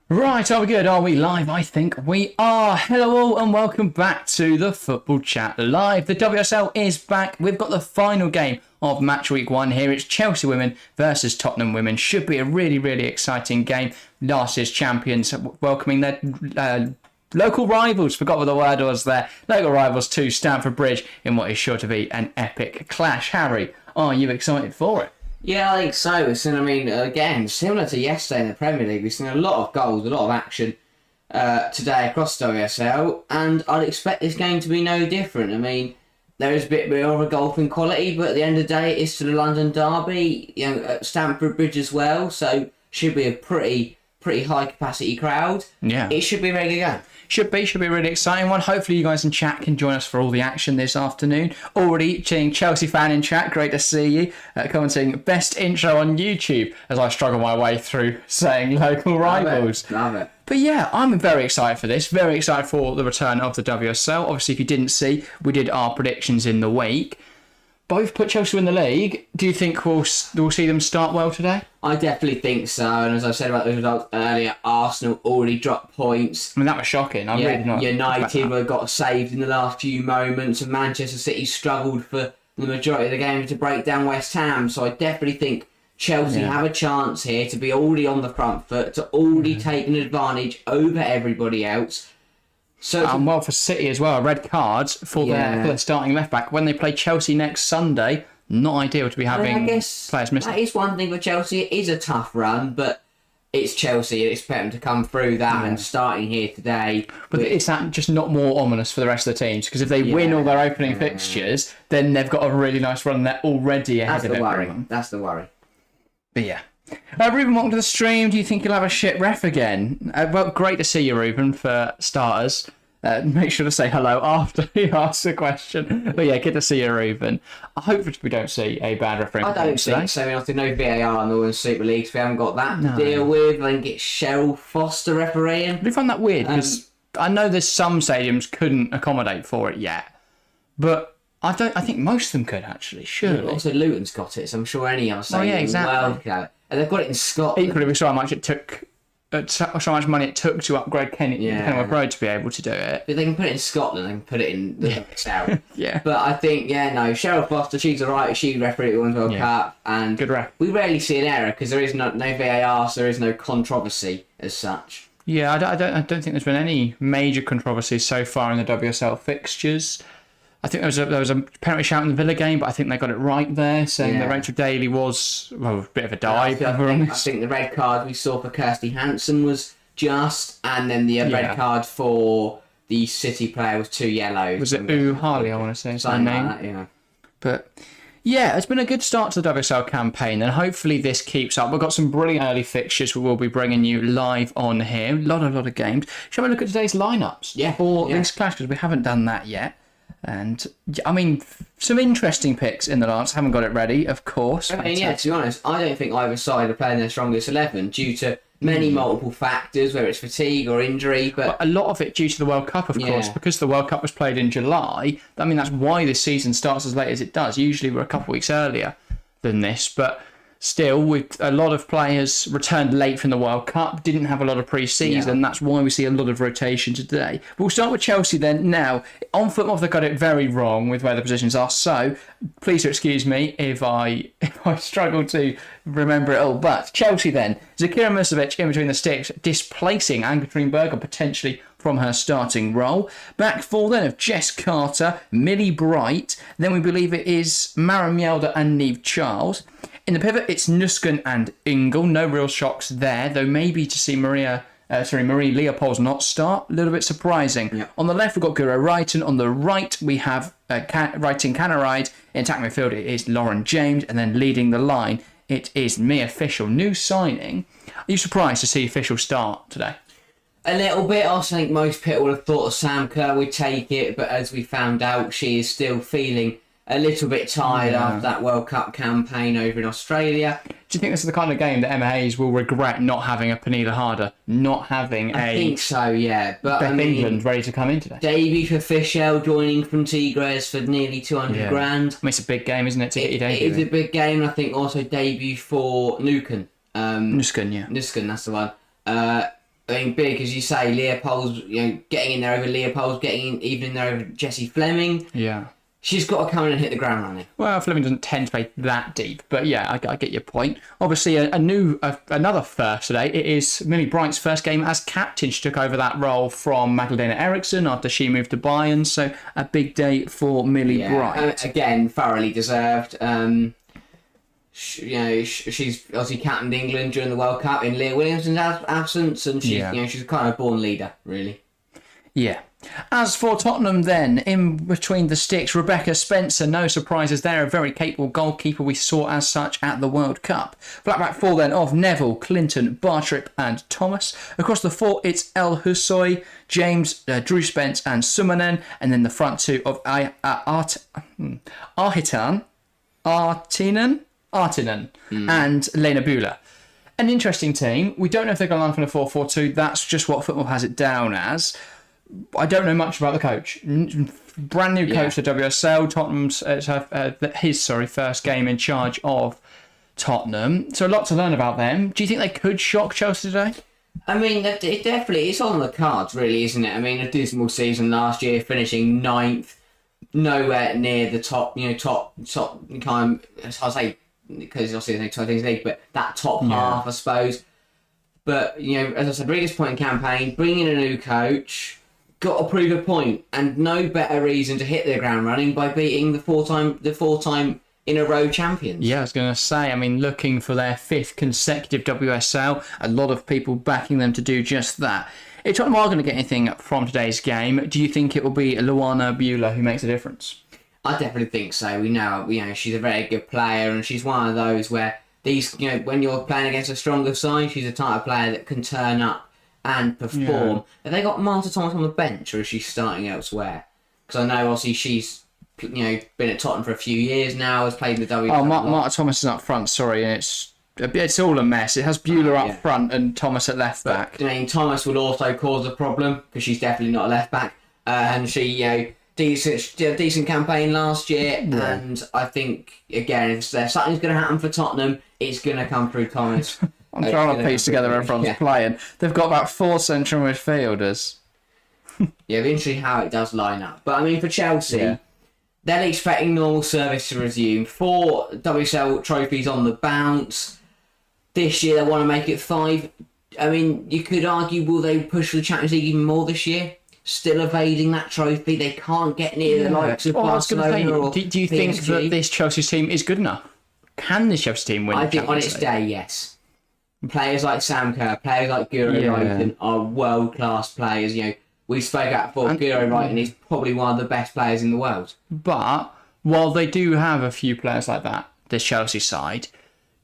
Right, are we good? Are we live? I think we are. Hello all and welcome back to the Football Chat Live. The WSL is back. We've got the final game of match week 1 here. It's Chelsea women versus Tottenham women. Should be a really exciting game. Last year's champions welcoming their local rivals. Forgot what the word was there. Local rivals to Stamford Bridge in what is sure to be an epic clash. Harry, are you excited for it? Yeah, I think so. Again, similar to yesterday in the Premier League, we've seen a lot of goals, a lot of action today across the WSL, and I'd expect this game to be no different. I mean, there is a bit more of a golfing quality, but at the end of the day, it's to the London Derby, at Stamford Bridge as well, so should be a pretty high capacity crowd. Yeah. It should be a very good game. Should be a really exciting one. Hopefully you guys in chat can join us for all the action this afternoon. Already seeing Chelsea fan in chat, great to see you. Commenting best intro on YouTube as I struggle my way through saying local rivals. Love it. But yeah, I'm very excited for this. Very excited for the return of the WSL. Obviously, if you didn't see, we did our predictions in the week. Both put Chelsea in the league. Do you think we'll see them start well today? I definitely think so, and as I said about the results earlier, Arsenal already dropped points. I mean, that was shocking. I'm really not. United got saved in the last few moments, and Manchester City struggled for the majority of the game to break down West Ham. So I definitely think Chelsea have a chance here to be already on the front foot, to already take an advantage over everybody else. So And well for City as well, red cards for their starting left back when they play Chelsea next Sunday. Not ideal to be having players missing. That is one thing for Chelsea. It is a tough run, but it's Chelsea. It's better them to come through that and starting here today. But is that just not more ominous for the rest of the teams? Because if they win all their opening fixtures, then they've got a really nice run. They're already ahead of everyone. That's the worry. But yeah. Ruben, welcome to the stream. Do you think you'll have a shit ref again? Well, great to see you, Ruben, for starters. Make sure to say hello after he asks a question. But yeah, good to see you, Ruben. I hope we don't see a bad referee. I don't think so. I mean, obviously no VAR in the Women's Super League, so we haven't got that to deal with. Then get Cheryl Foster refereeing. Do you find that weird? Because I know there's some stadiums couldn't accommodate for it yet, but I think most of them could actually. Surely. Yeah, also, Luton's got it, so I'm sure any other stadium could have it. And they've got it in Scotland. Equally, we saw how much it took. So much money it took to upgrade Kenilworth Road to be able to do it. If they can put it in Scotland, they can put it in the South. Yeah. But I think, Cheryl Foster, she's alright. She refereed the Women's World Cup. And good ref. We rarely see an error because there is no VAR, so there is no controversy as such. Yeah, I don't think there's been any major controversies so far in the WSL fixtures. I think there was a penalty shout in the Villa game, but I think they got it right there, saying that Rachel Daly was a bit of a dive. I think the red card we saw for Kirsty Hansen was just, and then the red card for the City player was 2 yellows. Was it Harley, I want to say, something like that, yeah. But yeah, it's been a good start to the WSL campaign, and hopefully this keeps up. We've got some brilliant early fixtures we will be bringing you live on here. A lot of games. Shall we look at today's lineups for this clash, because we haven't done that yet. And I mean, some interesting picks in the last. Haven't got it ready, of course. I mean, to be honest, I don't think either side are playing their strongest 11 due to many multiple factors, whether it's fatigue or injury. But a lot of it due to the World Cup, of course, because the World Cup was played in July. I mean, that's why this season starts as late as it does. Usually, we're a couple of weeks earlier than this, but still, with a lot of players returned late from the World Cup, didn't have a lot of pre-season. That's why we see a lot of rotation today. But we'll start with Chelsea then. Now, on football, they got it very wrong with where the positions are. So, please excuse me if I struggle to remember it all. But Chelsea then, Zakira Musovic in between the sticks, displacing Anne-Catherine Berger potentially from her starting role. Back four then of Jess Carter, Millie Bright. Then we believe it is Mara Mjelder and Neve Charles. In the pivot, it's Nusken and Ingle. No real shocks there, though maybe to see Marie Leopold's not start. A little bit surprising. Yep. On the left, we've got Guro Reiten. On the right, we have Writing Canaride. In attack midfield, it is Lauren James. And then leading the line, it is Mia Fischel. New signing. Are you surprised to see Fischel start today? A little bit. I think most people would have thought Sam Kerr would take it, but as we found out, she is still feeling a little bit tired after that World Cup campaign over in Australia. Do you think this is the kind of game that Emma Hayes will regret not having a Pernilla Harder, not having I think so, yeah. But Beth England ready to come in today? Debut for Fischel joining from Tigres for nearly 200 grand. I mean, it's a big game, isn't it, to get your debut? It is a big game, and I think also debut for Nusken. Nusken, yeah. Nusken, that's the one. I mean, big as you say, Leopold's getting in there over Leopold's, getting in, even in there over Jesse Fleming. Yeah. She's got to come in and hit the ground running. Well, Fleming doesn't tend to play that deep, but yeah, I get your point. Obviously, another first today. It is Millie Bright's first game as captain. She took over that role from Magdalena Eriksson after she moved to Bayern, so a big day for Millie Bright. Again, thoroughly deserved. She's obviously captained England during the World Cup in Leah Williamson's absence, and she's kind of a born leader, really. Yeah. As for Tottenham then, in between the sticks, Rebecca Spencer, no surprises there, a very capable goalkeeper we saw as such at the World Cup. Flat back four then of Neville, Clinton, Bartrip and Thomas. Across the four, it's El Hussoy, James, Drew Spence and Sumanen, and then the front two of Artinen, and Lena Bühler. An interesting team. We don't know if they're going to line up in a 4-4-2. That's just what football has it down as. I don't know much about the coach. Brand new coach to WSL. Tottenham's his first game in charge of Tottenham. So a lot to learn about them. Do you think they could shock Chelsea today? I mean, it definitely it's on the cards, really, isn't it? I mean, a dismal season last year, finishing 9th, nowhere near the top kind of, I'll say, because obviously there's no Champions League, but that top half, I suppose. But, as I said, really disappointing campaign, bringing in a new coach, got to prove a point, and no better reason to hit the ground running by beating the four-time in a row champions. Yeah, I was going to say, I mean, looking for their 5th consecutive WSL, a lot of people backing them to do just that. If Tottenham are going to get anything from today's game, do you think it will be Luana Bühler who makes a difference? I definitely think so. We know, she's a very good player, and she's one of those where when you're playing against a stronger side, she's the type of player that can turn up and perform. Yeah. Have they got Marta Thomas on the bench, or is she starting elsewhere? Because I know obviously she's been at Tottenham for a few years now, has played in the WSL. Oh, Marta Thomas is up front. Sorry, and it's all a mess. It has Bühler up front and Thomas at left back. I mean, Thomas will also cause a problem because she's definitely not a left back, and she decent campaign last year, and I think again, if something's going to happen for Tottenham, it's going to come through Thomas. I'm trying to piece together everyone's playing. They've got about 4 central midfielders. Yeah, eventually how it does line up. But I mean, for Chelsea, they're expecting normal service to resume. 4 WSL trophies on the bounce. This year they want to make it 5. I mean, you could argue, will they push for the Champions League even more this year? Still evading that trophy. They can't get near the likes of Barcelona or do you think that this Chelsea team is good enough? Can this Chelsea team win? I think on its day, yes. Players like Sam Kerr, players like Guro Reiten are world-class players. We spoke about before, Guro Reiten is probably one of the best players in the world. But while they do have a few players like that, this Chelsea side,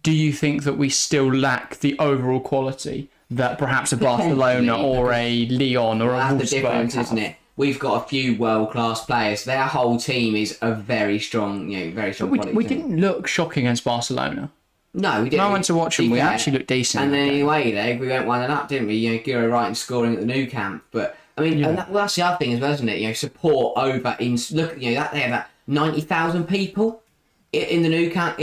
do you think that we still lack the overall quality that perhaps a Barcelona or a Lyon or a Wolfsburg that's the difference, isn't it? We've got a few world-class players. Their whole team is a very strong, quality. We didn't look shocking against Barcelona. No, we didn't. When I went to watch them, we actually looked decent. And then anyway, we went 1-up, didn't we? Guro Reiten scoring at the Nou Camp. But I mean, and that's the other thing as well, isn't it? Support over in look. They have that 90,000 people in the Nou Camp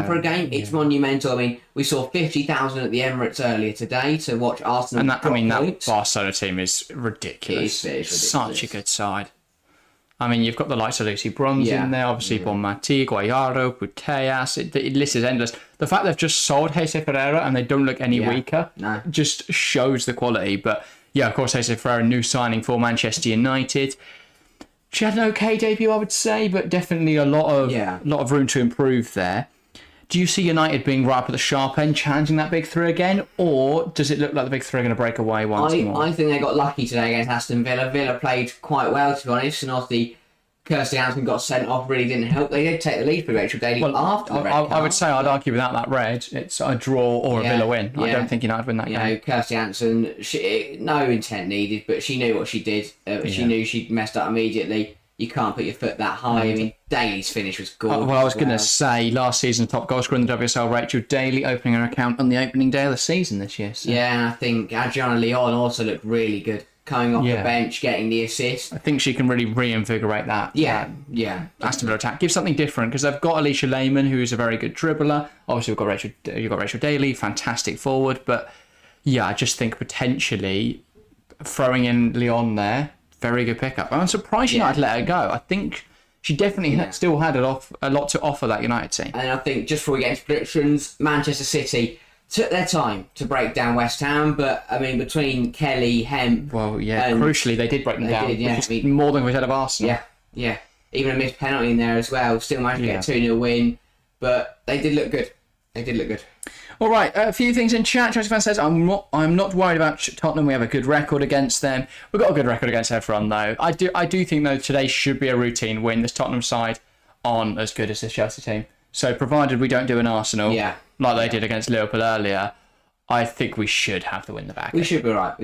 for a game. It's monumental. I mean, we saw 50,000 at the Emirates earlier today to watch Arsenal. And that Barcelona team is ridiculous. It is ridiculous. Such a good side. I mean, you've got the likes of Lucy Bronze in there, obviously Bonmati, Guayaro, Putellas. The list is endless. The fact they've just sold Jose Ferreira and they don't look any weaker just shows the quality. But yeah, of course, Jose Ferreira, new signing for Manchester United. She had an okay debut, I would say, but definitely a lot of room to improve there. Do you see United being right up at the sharp end, challenging that big three again, or does it look like the big three are going to break away once more? I think they got lucky today against Aston Villa. Villa played quite well, to be honest, and obviously Kirsty Hansen got sent off, really didn't help. They did take the lead for Rachel Daly after the red card. I would say I'd argue without that red, it's a draw or a Villa win. I don't think United win that game. Kirsty Hansen, no intent needed, but she knew what she did. She knew she'd messed up immediately. You can't put your foot that high. I mean, Daly's finish was gorgeous. Well, I was going to say, last season, top goal scorer in the WSL, Rachel Daly, opening her account on the opening day of the season this year. So. Yeah, and I think Adriana Leon also looked really good. Coming off the bench, getting the assist. I think she can really reinvigorate that. Aston Villa attack. Give something different, because they've got Alicia Lehmann, who's a very good dribbler. Obviously, you've got Rachel Daly, fantastic forward, but yeah, I just think potentially throwing in Lyon there, very good pickup. I'm surprised United let her go. I think she definitely still had a lot to offer, that United team. And I think just before we get into predictions, Manchester City took their time to break down West Ham, but I mean, between Kelly, Hemp... Well, yeah, crucially, they did break them down. Which is more than we had of Arsenal. Yeah. Even a missed penalty in there as well. Still managed to get a 2-0 win, but they did look good. All right, a few things in chat. Chelsea fan says, I'm not worried about Tottenham. We have a good record against them. We've got a good record against everyone, though. I do think, though, today should be a routine win. This Tottenham side aren't as good as this Chelsea team. So provided we don't do an Arsenal like they did against Liverpool earlier, I think we should have the win the back. We should be right.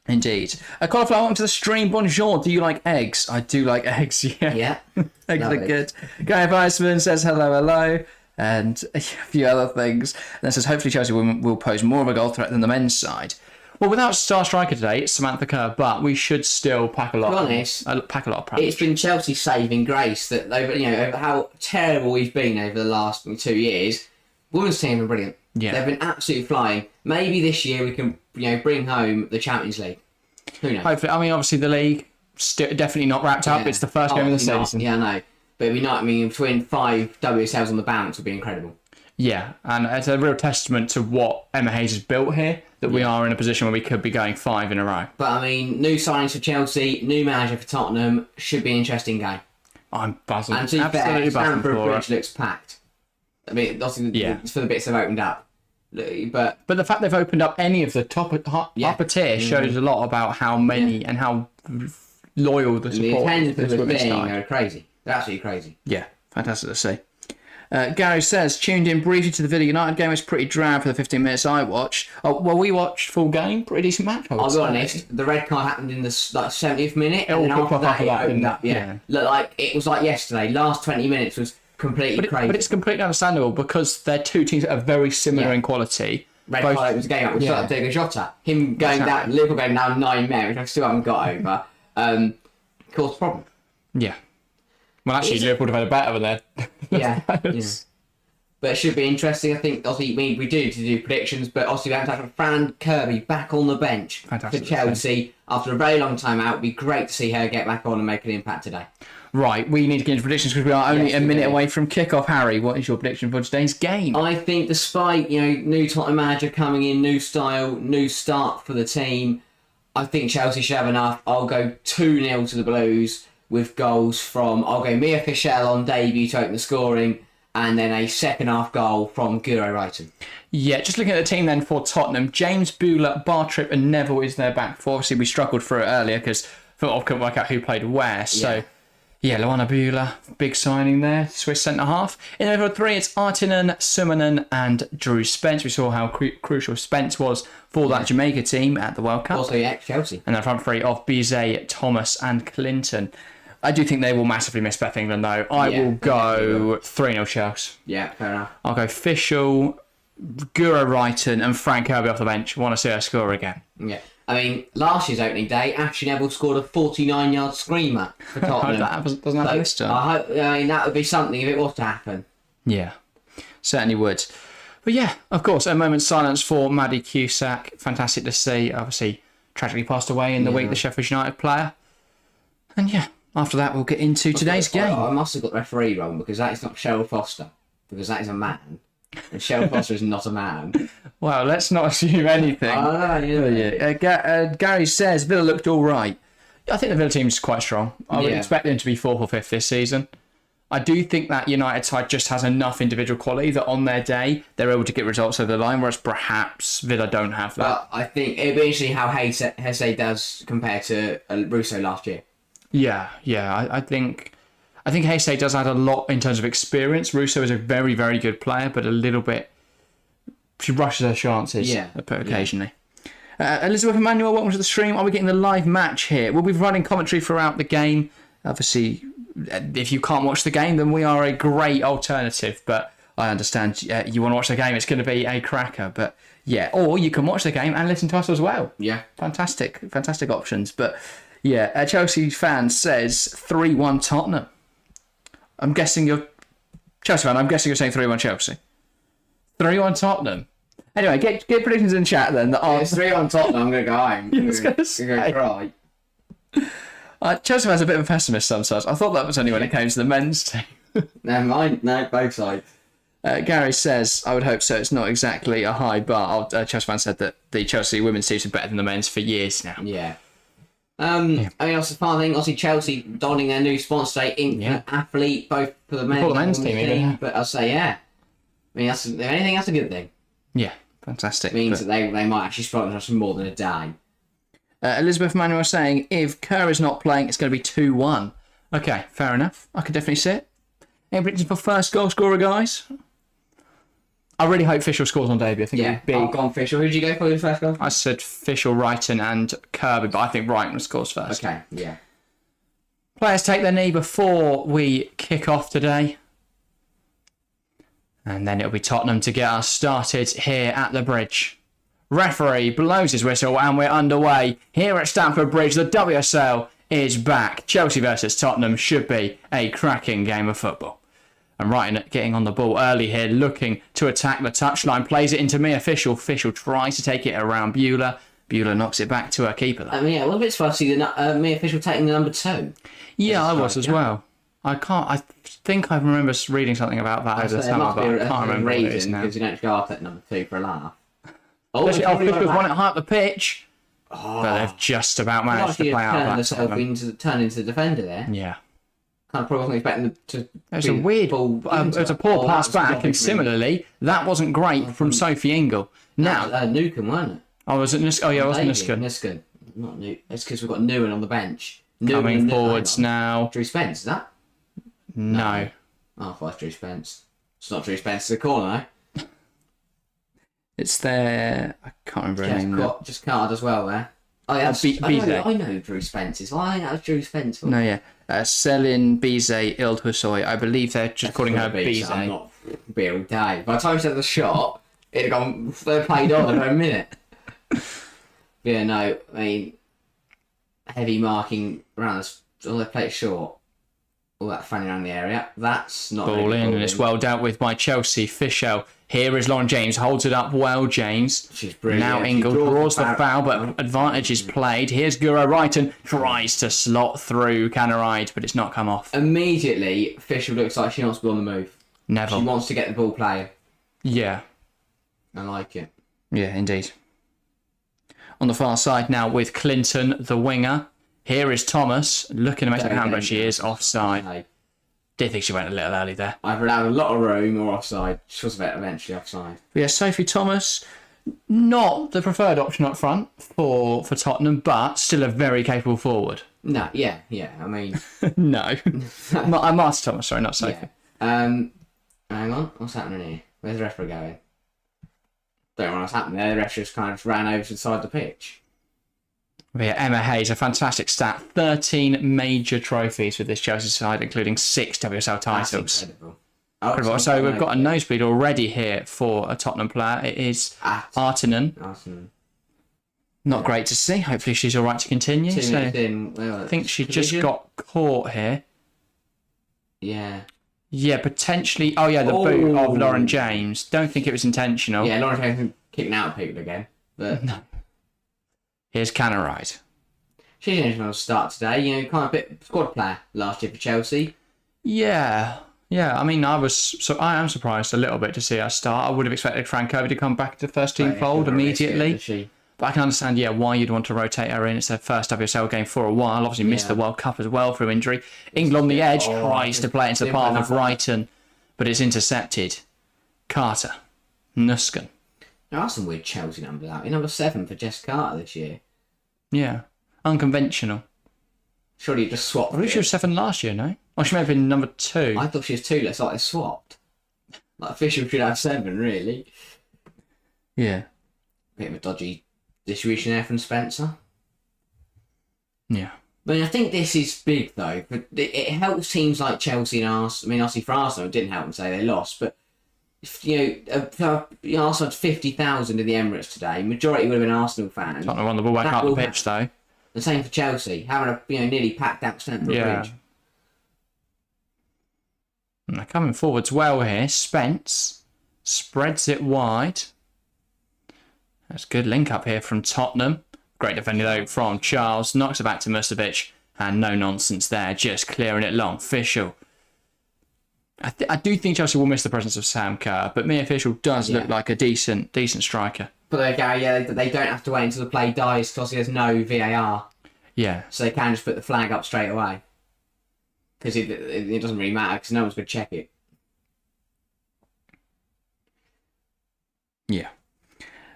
Indeed. Cauliflower, welcome to the stream. Bonjour. Do you like eggs? I do like eggs, yeah. Eggs are good. Guy Weissman says hello. And a few other things. And then says, hopefully Chelsea will pose more of a goal threat than the men's side. Well, without star striker today, it's Samantha Kerr, but we should still pack a lot. To be honest, of practice. It's been Chelsea's saving grace that over how terrible we've been over the last 2 years. Women's team are brilliant. Yeah. They've been absolutely flying. Maybe this year we can bring home the Champions League. Who knows? Hopefully, I mean, obviously the league definitely not wrapped up. It's the first game of the season. Yeah, I know. But it'd be nice. I mean, between 5 WSLs on the bounce would be incredible. Yeah, and it's a real testament to what Emma Hayes has built here that we are in a position where we could be going 5 in a row. But I mean, new signings for Chelsea, new manager for Tottenham, should be an interesting game. I'm buzzing. And to be fair, Stamford Bridge looks packed. I mean, obviously, it's for the bits that have opened up. But the fact they've opened up any of the upper tier shows a lot about how many and how loyal the support is. The attendance are crazy. They're absolutely crazy. Yeah, fantastic to see. Gary says, tuned in briefly to the Villa United game. It's pretty drab for the 15 minutes I watched. Oh, well, we watched full game. Pretty decent match, I'll be honest, the red card happened in the 70th minute. It all kicked off after that, didn't it? Yeah. Look, like, it was like yesterday. Last 20 minutes was completely crazy. But it's completely understandable because they're two teams that are very similar in quality. Red card opens the game up. We started taking a shot at him going down. Liverpool going down 9 men, which I still haven't got over. Caused a problem. Yeah. Well, actually, Liverpool have had a better than that. Yeah. But it should be interesting. I think, obviously, we do predictions, but obviously we haven't touched on Fran Kirby back on the bench for Chelsea after a very long time out. It'd be great to see her get back on and make an impact today. Right, we need to get into predictions because we are only a minute away from kickoff. Harry, what is your prediction for today's game? I think despite, new Tottenham manager coming in, new style, new start for the team, I think Chelsea should have enough. I'll go 2-0 to the Blues with goals from, I'll go Mia Fischel on debut to open the scoring, and then a second half goal from Guro Reiten. Yeah, just looking at the team then for Tottenham, James Buller, Bartrip and Neville is their back four. Obviously, we struggled through it earlier because I couldn't work out who played where. So, Luana Buller, big signing there, Swiss centre-half. In the middle three, it's Artinen, Summanen and Drew Spence. We saw how crucial Spence was for that Jamaica team at the World Cup. Also, Chelsea. And then front three of Bizet, Thomas and Clinton. I do think they will massively miss Beth England, though. I will go 3-0 Chelsea. Yeah, fair enough. I'll go Fischel, Guro Reiten and Frank Kirby off the bench. Want to see her score again. Yeah. I mean, last year's opening day, Ashley Neville scored a 49-yard screamer for Tottenham. Doesn't happen this time. That would be something if it was to happen. Yeah, certainly would. But yeah, of course, a moment's silence for Maddie Cusack. Fantastic to see. Obviously, tragically passed away in the week, the Sheffield United player. And yeah, after that, we'll get into today's game. I must have got the referee wrong because that is not Cheryl Foster, because that is a man. And Cheryl Foster is not a man. Well, let's not assume anything. Gary says Villa looked all right. I think the Villa team's quite strong. I would expect them to be 4th or 5th this season. I do think that United side just has enough individual quality that on their day they're able to get results over the line, whereas perhaps Villa don't have that. But I think it'll be interesting how Hesse does compared to Russo last year. Yeah. I think Hesse does add a lot in terms of experience. Russo is a very, very good player, but a little bit... She rushes her chances occasionally. Elizabeth Emmanuel, welcome to the stream. Are we getting the live match here? We'll be providing commentary throughout the game. Obviously, if you can't watch the game, then we are a great alternative. But I understand you want to watch the game. It's going to be a cracker. But yeah, or you can watch the game and listen to us as well. Yeah. Fantastic options. But yeah, Chelsea fan says 3-1 Tottenham. I'm guessing you're Chelsea fan. I'm guessing you're saying 3-1 Chelsea. 3-1 Tottenham. Anyway, get predictions in chat then. It's 3 on Tottenham. I'm going to go home. I'm going to cry. Chelsea fans are a bit of a pessimist sometimes. I thought that was only when it came to the men's team. Never mind. No, both sides. Gary says, I would hope so. It's not exactly a high bar. Chelsea fan said that the Chelsea women's teams are better than the men's for years now. Yeah. I mean, also, final thing, obviously, Chelsea donning their new sponsor today, athlete, both for the men's team. Even. But I'll say, I mean, if anything, that's a good thing. Yeah, fantastic. It means that they might actually sponsor us for more than a day. Elizabeth Manuel saying, if Kerr is not playing, it's going to be 2-1. Okay, fair enough. I could definitely see it. Any predictions for first goal scorer, guys? I really hope Fischl scores on debut. I think it'd be big. I've gone Fischl. Who did you go for your first goal? I said Fischl, Wrighton and Kirby, but I think Wrighton scores first. Okay, yeah. Players take their knee before we kick off today. And then it'll be Tottenham to get us started here at the bridge. Referee blows his whistle and we're underway. Here at Stamford Bridge, the WSL is back. Chelsea versus Tottenham should be a cracking game of football. And Wrighton getting on the ball early here, looking to attack the touchline. Plays it into Mia Fischl. Fischl tries to take it around Beulah. Beulah knocks it back to her keeper, though. I mean, a little bit surprised to see Mia Fischl taking the number 2. Yeah, I was as well. I think I remember reading something about that over the summer, but I can't remember what it is now. Because you don't go after that number 2 for a laugh. Fischl's won it high up the pitch. But they've just about managed to play out that. Turn into the defender there. Yeah. Kind of probably wasn't expecting them to. It was a weird ball. It was a poor pass back, and similarly, that wasn't great from Sophie Ingle. Now, Newcombe, wasn't it? Oh, was it Nuskin? Oh, yeah, it was Nuskin. Nuskin, not New. It's because we've got Newen on the bench. Coming forwards now. Drew Spence, is that? No. Oh, I thought it's Drew Spence. It's not Drew Spence. It's the corner, eh? It's there. I can't remember her name. Just card as well there. Oh, yeah, I know Drew Spence is. I think that was Drew Spence. No, yeah. Selin Bize Ildhusoy. I believe they're just calling her Bize. I'm not be all day. By the time she had the shot, it'd have gone. They played on in a minute. Yeah, no. I mean, heavy marking around this. All they play it short. All that fanning around the area. That's not ball in, and it's well dealt with by Chelsea. Fischl. Here is Lauren James, holds it up well, James. She's brilliant. Now Ingle draws the foul, but advantage is played. Here's Guro Wrighton, tries to slot through Canaride, but it's not come off. Immediately, Fischl looks like she wants to be on the move. Never. She wants to get the ball playing. Yeah. I like it. Yeah, indeed. On the far side now with Clinton, the winger. Here is Thomas, looking to make a hand, but she is offside. Did think she went a little early there. I've allowed a lot of room or offside. She was eventually offside. But yeah, Sophie Thomas, not the preferred option up front for Tottenham, but still a very capable forward. No, yeah. I mean, no, I'm Martha Thomas. Sorry, not Sophie. Yeah. Hang on, what's happening here? Where's the referee going? Don't know what's happening there. The referee just kind of ran over to the side of the pitch. But yeah, Emma Hayes, a fantastic stat. 13 major trophies with this Chelsea side, including 6 WSL titles. That's incredible. So we've got a nosebleed already here for a Tottenham player. It is Artinen. Not great to see. Hopefully she's all right to continue. 2 minutes in. Well, I think she just got caught here. Yeah. Yeah, potentially. Oh, yeah, the boot of Lauren James. Don't think it was intentional. Yeah, Lauren James kicking out people again. But no. Here's Canaride. She's an interesting start today. You know, kind of a bit squad player last year for Chelsea. Yeah. I mean, I am surprised a little bit to see her start. I would have expected Fran Kirby to come back to the first team fold immediately. But I can understand, why you'd want to rotate her in. It's her first WSL game for a while. Obviously missed the World Cup as well through injury. England on the edge tries to play it into the path of Wrighton, but it's intercepted. Carter. Nuskin. There are some weird Chelsea numbers out. Number 7 for Jess Carter this year. Yeah. Unconventional. Surely you just swapped. I believe she was 7 last year, no? Or she may have been number 2. I thought she was 2. Looks like they swapped. Like Fisher should have 7, really. Yeah. Bit of a dodgy distribution there from Spencer. Yeah. But I think this is big, though. But it helps teams like Chelsea and Arsenal. I mean, obviously for Arsenal, it didn't help them say they lost, but Arsenal had 50,000 in the Emirates today. Majority would have been Arsenal fans. Tottenham on the ball back out the pitch, though. The same for Chelsea, having a nearly packed out Stamford Bridge. And they're coming forwards well here. Spence spreads it wide. That's good link up here from Tottenham. Great defending though from Charles. Knocks it back to Mustovic. And no nonsense there. Just clearing it long. Fischl. I do think Chelsea will miss the presence of Sam Kerr, but Mia Fischl does look like a decent striker. But they don't have to wait until the play dies because there's no VAR. Yeah. So they can just put the flag up straight away. Because it doesn't really matter because no one's going to check it. Yeah.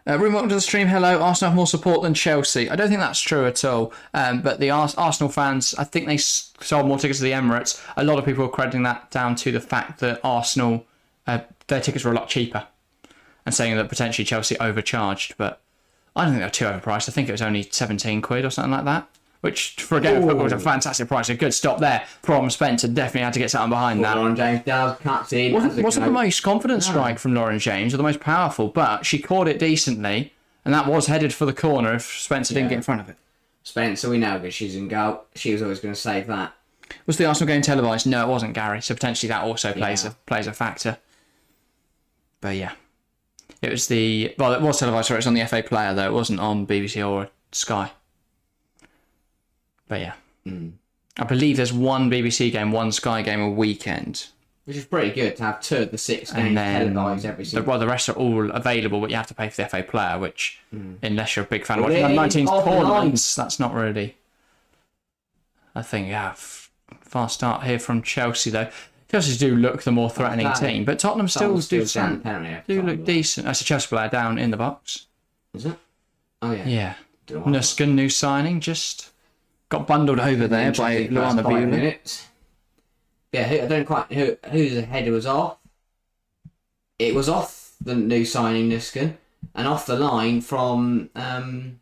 Welcome to the stream. Hello. Arsenal have more support than Chelsea. I don't think that's true at all. But the Arsenal fans, I think they sold more tickets to the Emirates. A lot of people are crediting that down to the fact that Arsenal, their tickets were a lot cheaper. And saying that potentially Chelsea overcharged. But I don't think they were too overpriced. I think it was only 17 quid or something like that. Which, for a game of football, was a fantastic price. A good stop there from Spencer. Definitely had to get something behind that. Lauren James does cut in. Wasn't the most confident strike from Lauren James, or the most powerful, but she caught it decently, and that was headed for the corner if Spencer didn't get in front of it. Spencer, we know because she's in goal. She was always going to save that. Was the Arsenal game televised? No, it wasn't, Gary. So potentially that also plays a factor. But yeah, it was it was televised. Sorry, it was on the FA Player though. It wasn't on BBC or Sky. But yeah, I believe there's one BBC game, one Sky game a weekend. Which is pretty good to have 2 of the 6 games televised every single. Well, the rest are all available, but you have to pay for the FA Player, which, unless you're a big fan of watching the 19th tournaments, that's not really a thing. Yeah, fast start here from Chelsea though. Chelsea do look the more threatening team, but Tottenham still do look decent. That's a Chelsea player down in the box. Is it? Oh yeah. Yeah. Nuskin, new signing, just got bundled over there by Luana Bula. Yeah, I don't quite whose header was off. It was off the new signing Nuskin and off the line from the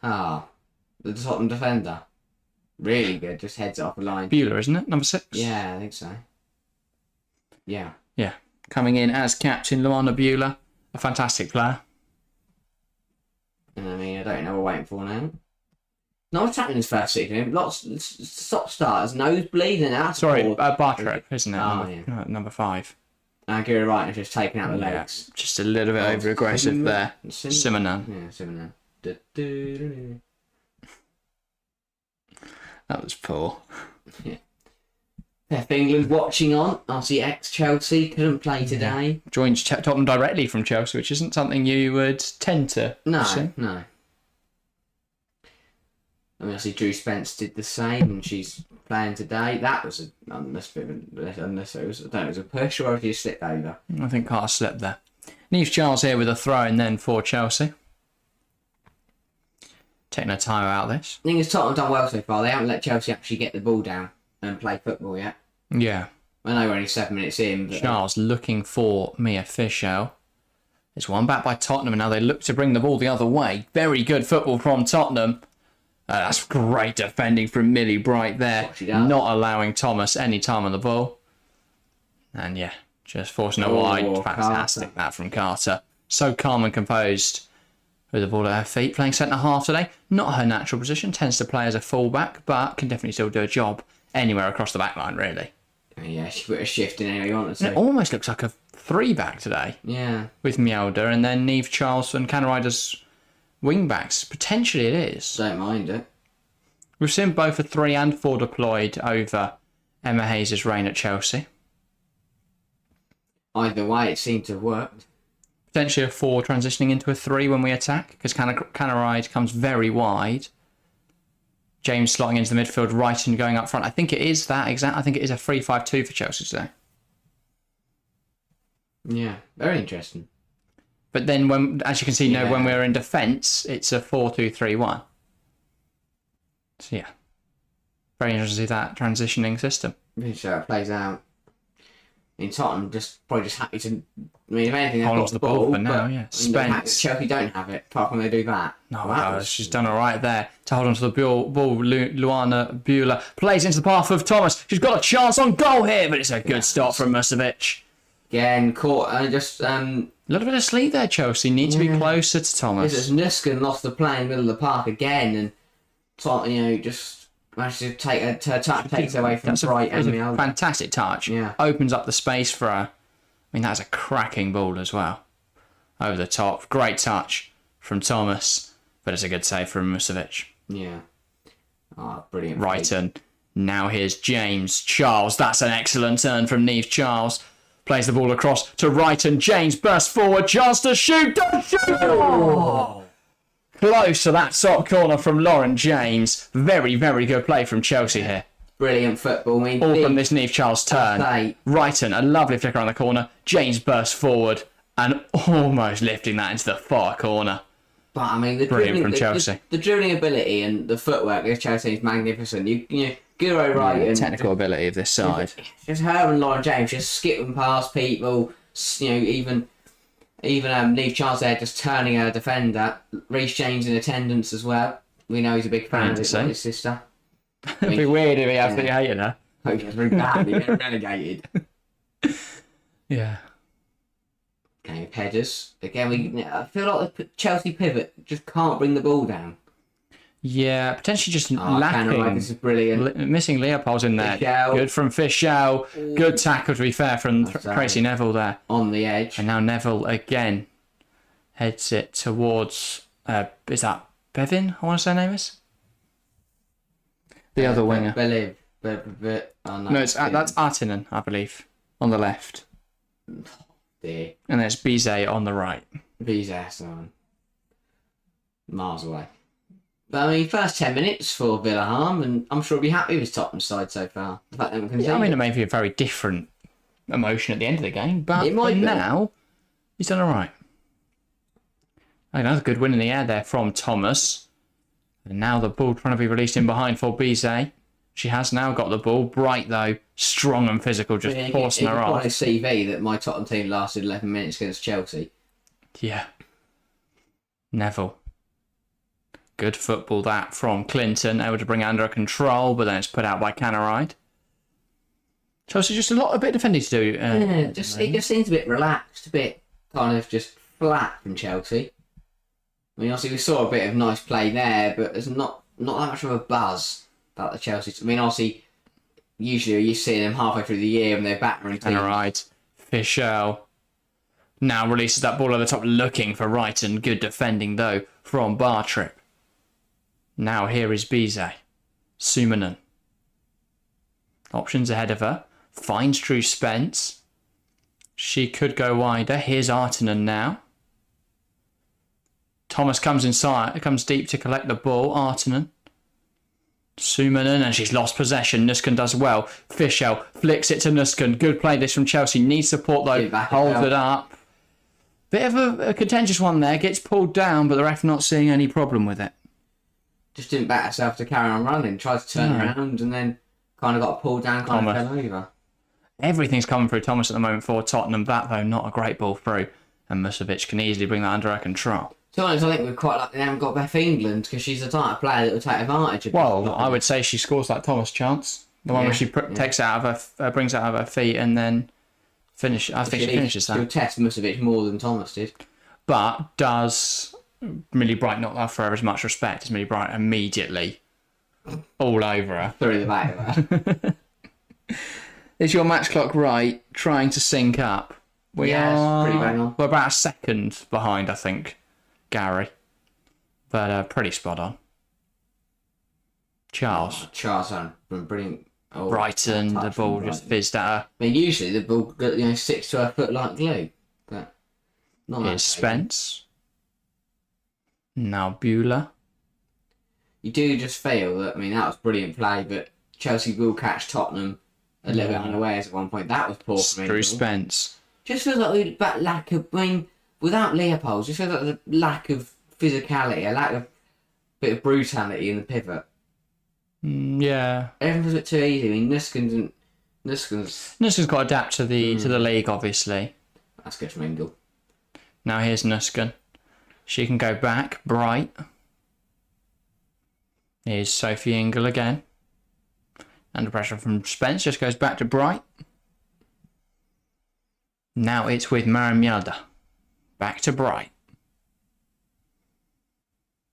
Tottenham defender. Really good, just heads it off the line. Bula, isn't it? Number 6? Yeah, I think so. Yeah. Yeah. Coming in as captain, Luana Bula, a fantastic player. And I mean, I don't know what we're waiting for now. Not what's happening in his first season. Lots of stop starters, nose bleeding out. Sorry, Bartrek, isn't it? Oh, number 5. Gary Wright is just taking out the legs. Just a little bit over aggressive there. Simonan. Yeah, Simonan. That was poor. Yeah. Pep England watching on. RCX Chelsea couldn't play today. Joins Tottenham directly from Chelsea, which isn't something you would tend to see. No. I mean, I see Drew Spence did the same, and she's playing today. That was unless it was a push or if you slipped over. I think Carter slipped there. Niamh Charles here with a throw in then for Chelsea. Taking a time out of this. I think it's Tottenham done well so far. They haven't let Chelsea actually get the ball down and play football yet. Yeah. I know we're only 7 minutes in. But Charles looking for Mia Fischl. It's one back by Tottenham, and now they look to bring the ball the other way. Very good football from Tottenham. That's great defending from Millie Bright there. Not allowing Thomas any time on the ball. And yeah, just forcing it wide. Fantastic that from Carter. So calm and composed with the ball at her feet. Playing centre half today. Not her natural position. Tends to play as a full-back, but can definitely still do a job anywhere across the back line, really. Yeah, she put a shift in anywhere you wanted to. It almost looks like a 3-back today. Yeah. With Mjelde and then Niamh Charles and Canarider's wing-backs. Potentially it is. Don't mind it. We've seen both a 3 and 4 deployed over Emma Hayes' reign at Chelsea. Either way, it seemed to have worked. Potentially a 4 transitioning into a 3 when we attack, because Canaride comes very wide. James slotting into the midfield, right and going up front. I think it is that exact. I think it is a 3-5-2 for Chelsea today. Yeah, very interesting. But then, when, as you can see, when we're in defence, it's a 4-2-3-1. So yeah, very interesting to see that transitioning system. So it plays out. In Tottenham, probably just happy to. I mean, if anything, they've hold got on to the ball for now. Yeah, Spence. Chelsea don't have it. Apart from they do that. No, she's done all right there to hold on to the ball. Luana Bula plays into the path of Thomas. She's got a chance on goal here, but it's a good stop from Mustovic. Again, caught a little bit of sleep there. Chelsea need to be closer to Thomas. It's Nuskin lost the play in the middle of the park again, and just managed to take her touch, takes away from Bright and Mjelde. Fantastic touch. Yeah. Opens up the space for her. I mean, that's a cracking ball as well. over the top. Great touch from Thomas, but it's a good save from Musovic. Yeah. Oh, brilliant. Brighton. Now here's James Charles. That's an excellent turn from Niamh Charles. Plays the ball across to Brighton. James bursts forward. Chance to shoot. Don't shoot! Oh! Close to that top corner from Lauren James. Very, very good play from Chelsea here. Brilliant football. I mean, All from this Niamh Charles turn. Brighton, a lovely flick around the corner. James bursts forward and almost lifting that into the far corner. But I mean, the Brilliant dribbling, from Chelsea. The dribbling ability and the footwork of Chelsea is magnificent. You know, Guro right and technical ability of this side. Just her and Lauren James just skipping past people. You know, even Niamh Charles there just turning her defender. Reece James in attendance as well. We know he's a big fan of his sister. It'd be weird if he absolutely hated her. Hope he gets very badly getting relegated. Yeah. Okay, headers. Again, I feel like the Chelsea pivot just can't bring the ball down. Yeah, potentially just lacking. This is brilliant. Missing Leopold's in there. Fischel. Good from Fischel. Good tackle, to be fair, from Tracy Neville there. On the edge. And now Neville again heads it towards... is that Bevin, I want to say her name is? The other winger. No, that's Artinen, I believe, on the left. Dear. And there's Bizet on the right. Bizet on. Miles away. But I mean, first 10 minutes for Villaharm, and I'm sure he'll be happy with his Tottenham side so far. The fact that I mean, it may be a very different emotion at the end of the game, but now he's done all right. Another good win in the air there from Thomas. And now the ball trying to be released in behind for Bizet. She has now got the ball. Bright, though. Strong and physical, just forcing her off. It's on his CV that my Tottenham team lasted 11 minutes against Chelsea. Yeah. Neville. Good football, that, from Clinton. Able to bring it under control, but then it's put out by Canaride. Chelsea just a bit of defending to do. It just seems a bit relaxed, a bit kind of just flat from Chelsea. I mean, obviously we saw a bit of nice play there, but there's not that much of a buzz about the Chelsea. I mean, obviously, usually you see them halfway through the year when they're battering teams. Canaride. Fischel now releases that ball over the top, looking for Wrighton. Good defending, though, from Bartrip. Now here is Bizet. Sumanen. Options ahead of her. Finds Drew Spence. She could go wider. Here's Artinen now. Thomas comes inside, comes deep to collect the ball. Artinen. Sumanen, and she's lost possession. Nusken does well. Fischel flicks it to Nusken. Good play this from Chelsea. Needs support though. Holds it up. Bit of a contentious one there. Gets pulled down, but the ref not seeing any problem with it. Just didn't back herself to carry on running. Tried to turn around and then kind of got pulled down, kind of fell over. Everything's coming through Thomas at the moment for Tottenham. That, though, not a great ball through. And Musovic can easily bring that under her control. Sometimes I think we're quite lucky they haven't got Beth England because she's the type of player that will take advantage of it. Well, I would say she scores like Thomas' chance. The one where she takes it out of her, brings it out of her feet and then finish. I think she finishes that. She'll test Musovic more than Thomas did. But does Millie Bright not offer her as much respect as Millie Bright immediately all over her? Through the back of her. Is your match clock right? Trying to sync up. Pretty bang on. We're about a second behind, I think, Gary. But pretty spot on. Charles. Charles had been brilliant. Brighton, the ball just fizzed at her. I mean, usually the ball sticks to her foot like glue. But not Here's Spence. Now Bueller. You do just feel that, I mean, that was brilliant play, but Chelsea will catch Tottenham a little bit unawares at one point. That was poor from Drew Spence. Just feels like that lack of, I mean, without Leopold, just feels like the lack of physicality, a lack of bit of brutality in the pivot. Yeah. Everything was a bit too easy. I mean, Nusken's got to adapt to the league, obviously. That's good from Engel. Now here's Nusken. She can go back. Bright. Here's Sophie Engel again. Under pressure from Spence. Just goes back to Bright. Now it's with Mariam Back to Bright.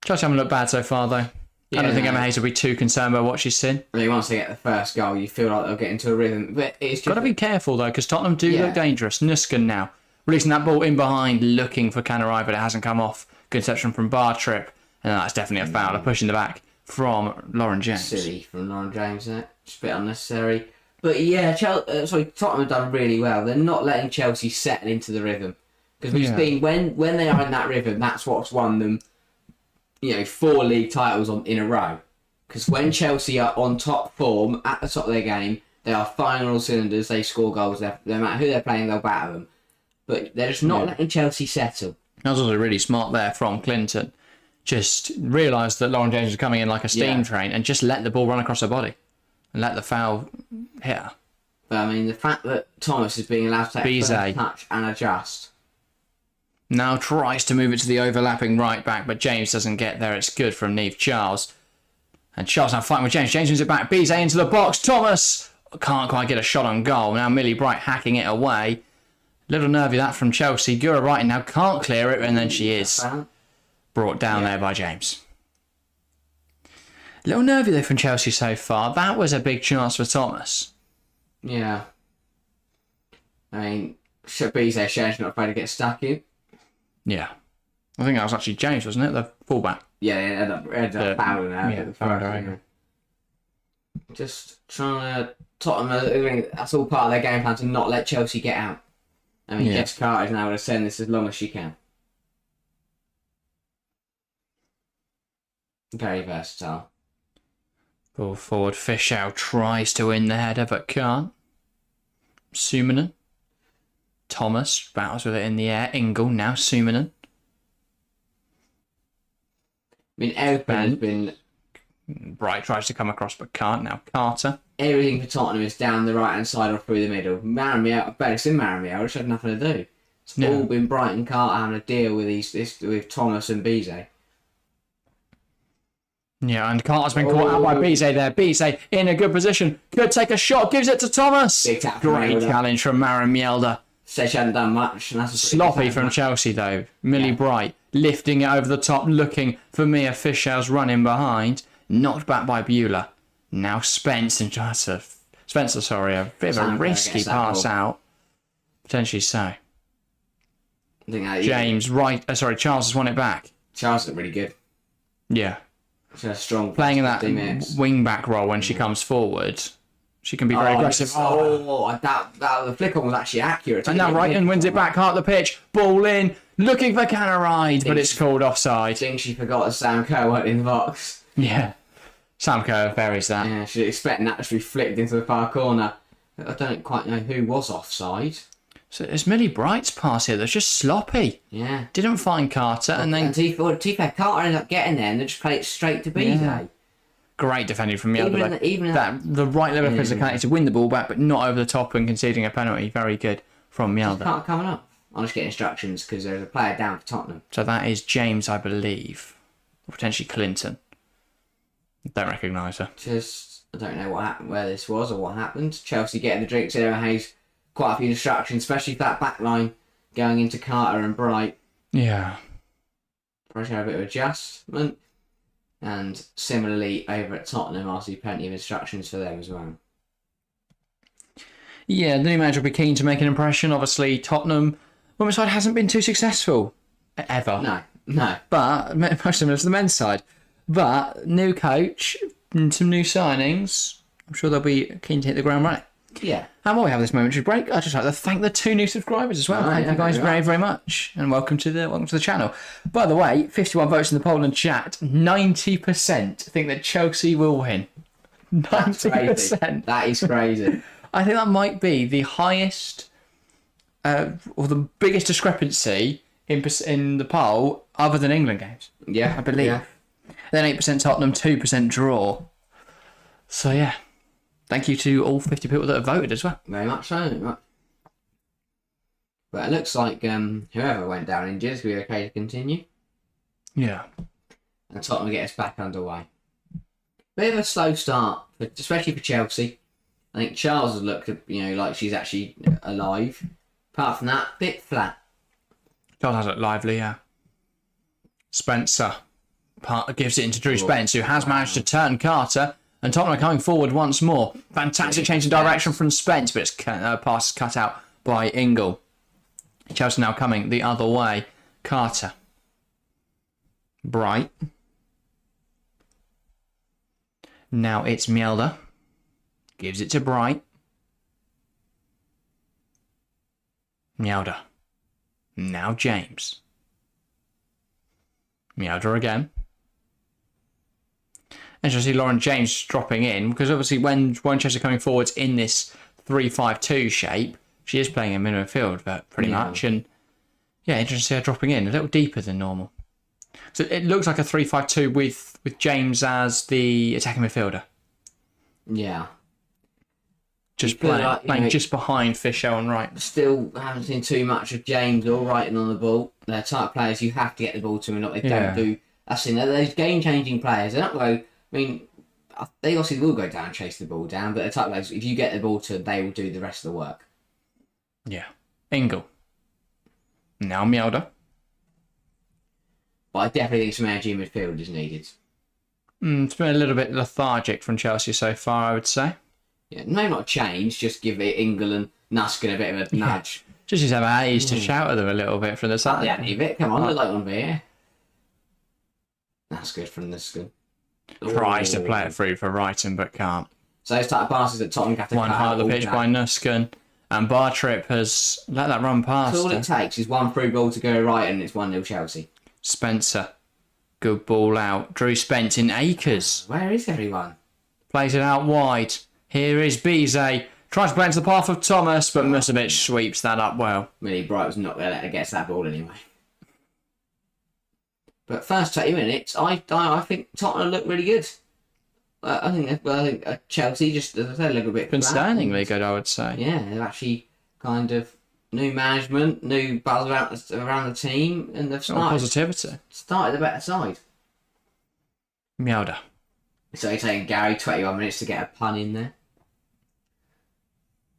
Chelsea haven't looked bad so far, though. I don't think Emma Hayes will be too concerned by what she's seen. Really, once they get the first goal, you feel like they'll get into a rhythm. But it's got to be careful, though, because Tottenham do look dangerous. Nusken now. releasing that ball in behind, looking for Canarai, but it hasn't come off. Good interception from Bartrip, and that's definitely a foul. A push in the back from Lauren James. Silly from Lauren James, isn't it? Just a bit unnecessary. But yeah, Tottenham have done really well. They're not letting Chelsea settle into the rhythm. Because we've seen when they are in that rhythm, that's what's won them, 4 league titles in a row. Because when Chelsea are on top form, at the top of their game, they are firing on all cylinders, they score goals, no matter who they're playing, they'll batter them. But they're just not letting Chelsea settle. That was also really smart there from Clinton. Just realised that Lauren James was coming in like a steam train and just let the ball run across her body and let the foul hit her. But I mean, the fact that Thomas is being allowed to take a first touch and adjust. Now tries to move it to the overlapping right back, but James doesn't get there. It's good from Niamh Charles. And Charles now fighting with James. James moves it back. Bizet into the box. Thomas can't quite get a shot on goal. Now Millie Bright hacking it away. Little nervy that from Chelsea. Gura Wrighton now can't clear it, and then she is brought down there by James. Little nervy though from Chelsea so far. That was a big chance for Thomas. Yeah. I mean, Bizet showing she's not afraid to get stuck in. Yeah. I think that was actually James, wasn't it? The fullback. Yeah, it ended up fouling out. Yeah, fouled. Just trying to... Tottenham, that's all part of their game plan to not let Chelsea get out. I mean, Jess Carter is now going to send this as long as she can. Very versatile. Ball forward. Fischel tries to win the header, but can't. Suminen. Thomas battles with it in the air. Ingle, now Suminen. I mean, everything has been... Bright tries to come across, but can't. Now Carter. Everything for Tottenham is down the right-hand side or through the middle. Maramiel, it's in Maramiel, which had nothing to do. It's all been Bright and Carter having to deal with with Thomas and Bizet. Yeah, and Carter's been caught out by Bizet there. Bizet in a good position. Could take a shot. Gives it to Thomas. Big tap. Great challenge from Maramielda. Says she hadn't done much. And that's sloppy from Chelsea though. Millie Bright lifting it over the top, looking for Mia Fischel's running behind. Knocked back by Beulah. Now Spencer, a bit of a risky pass out. Potentially so. James, Charles has won it back. Charles is really good. Yeah. She's a strong playing in that wing back role when she comes forward. She can be very aggressive. The flick on was actually accurate. And now Wrighton wins it back, heart of the pitch, ball in, looking for Canarai, but it's called offside. I think she forgot that Sam Kerr went in the box. Yeah. Sam Kerr buries that. Yeah, she's expecting that to be flicked into the far corner. I don't quite know who was offside. So it's Millie Bright's pass here that's just sloppy. Yeah. Didn't find Carter and then... And to be fair, Carter ended up getting there and they just played it straight to Bizet. Yeah. Great defending from the other. The right level of physicality to win the ball back, but not over the top and conceding a penalty. Very good from Mjelde. Carter coming up. I'll just get instructions because there's a player down for Tottenham. So that is James, I believe. Or potentially Clinton. Don't recognise her. I don't know what happened, where this was or what happened. Chelsea getting the drinks in. Hayes, quite a few instructions, especially for that back line going into Carter and Bright. Yeah. Probably have a bit of adjustment. And similarly, over at Tottenham, I'll see plenty of instructions for them as well. Yeah, the new manager will be keen to make an impression. Obviously, Tottenham, women's side hasn't been too successful. Ever. No. But, much similar to the men's side. But, new coach, and some new signings, I'm sure they'll be keen to hit the ground running. Yeah. And while we have this momentary break, I'd just like to thank the 2 new subscribers as well. Thank you guys very, very much. And welcome to the channel. By the way, 51 votes in the poll and chat. 90% think that Chelsea will win. 90%. That is crazy. I think that might be the highest or the biggest discrepancy in the poll other than England games. Yeah. I believe. Yeah. Then 8% Tottenham, 2% draw. So yeah. Thank you to all 50 people that have voted as well. Very much so. But it looks like whoever went down injured is going to be okay to continue. Yeah. And Tottenham will get us back underway. Bit of a slow start, especially for Chelsea. I think Charles has looked, like she's actually alive. Apart from that, bit flat. Charles has looked lively, yeah. Spencer gives it into Drew Spence, who has managed to turn Carter. And Tottenham are coming forward once more. Fantastic change of direction from Spence, but its pass is cut out by Ingle. Chelsea now coming the other way. Carter. Bright. Now it's Mjelde. Gives it to Bright. Mjelde. Now James. Mjelde again. And you'll see Lauren James dropping in, because obviously when Chelsea are coming forwards in this 3-5-2 shape, she is playing in middle field pretty much. And yeah, interesting to see her dropping in a little deeper than normal. So it looks like a 3-5-2 with James as the attacking midfielder. Yeah. Just playing just behind Fischel and Wright. Still haven't seen too much of James or Wrighton on the ball. They're type of players you have to get the ball to, and not they don't do. That's they're those game-changing players. They're not going. I mean, they obviously will go down and chase the ball down, but the type of players, if you get the ball to them, they will do the rest of the work. Yeah. Ingle. Now Mjelde. But I definitely think some energy in midfield is needed. It's been a little bit lethargic from Chelsea so far, I would say. Yeah, no, not change. Just give it Ingle and Nuskin a bit of a nudge. Just have Hayes to shout at them a little bit from the side. Yeah, leave it. Come on, look like one here. That's good from Nuskin. Tries to play it through for Wrighton, but can't. So those type of passes that Tottenham have to one high of the pitch by Nuskin, and Bartrip has let that run past. So all it takes is one through ball to go right, and it's 1-0 Chelsea. Spencer, good ball out. Drew Spence in acres. Where is everyone? Plays it out wide. Here is Bizet. Tries to play into the path of Thomas, but Musovic sweeps that up well. Really, Bright was not going to let her get that ball anyway. But first 20 minutes, I think Tottenham look really good. I think Chelsea just, as I said, a little bit concerningly good, I would say. Yeah, they've actually kind of new management, new buzz around the team, and they've started the better side. Mjelde. So you're taking Gary 21 minutes to get a pun in there.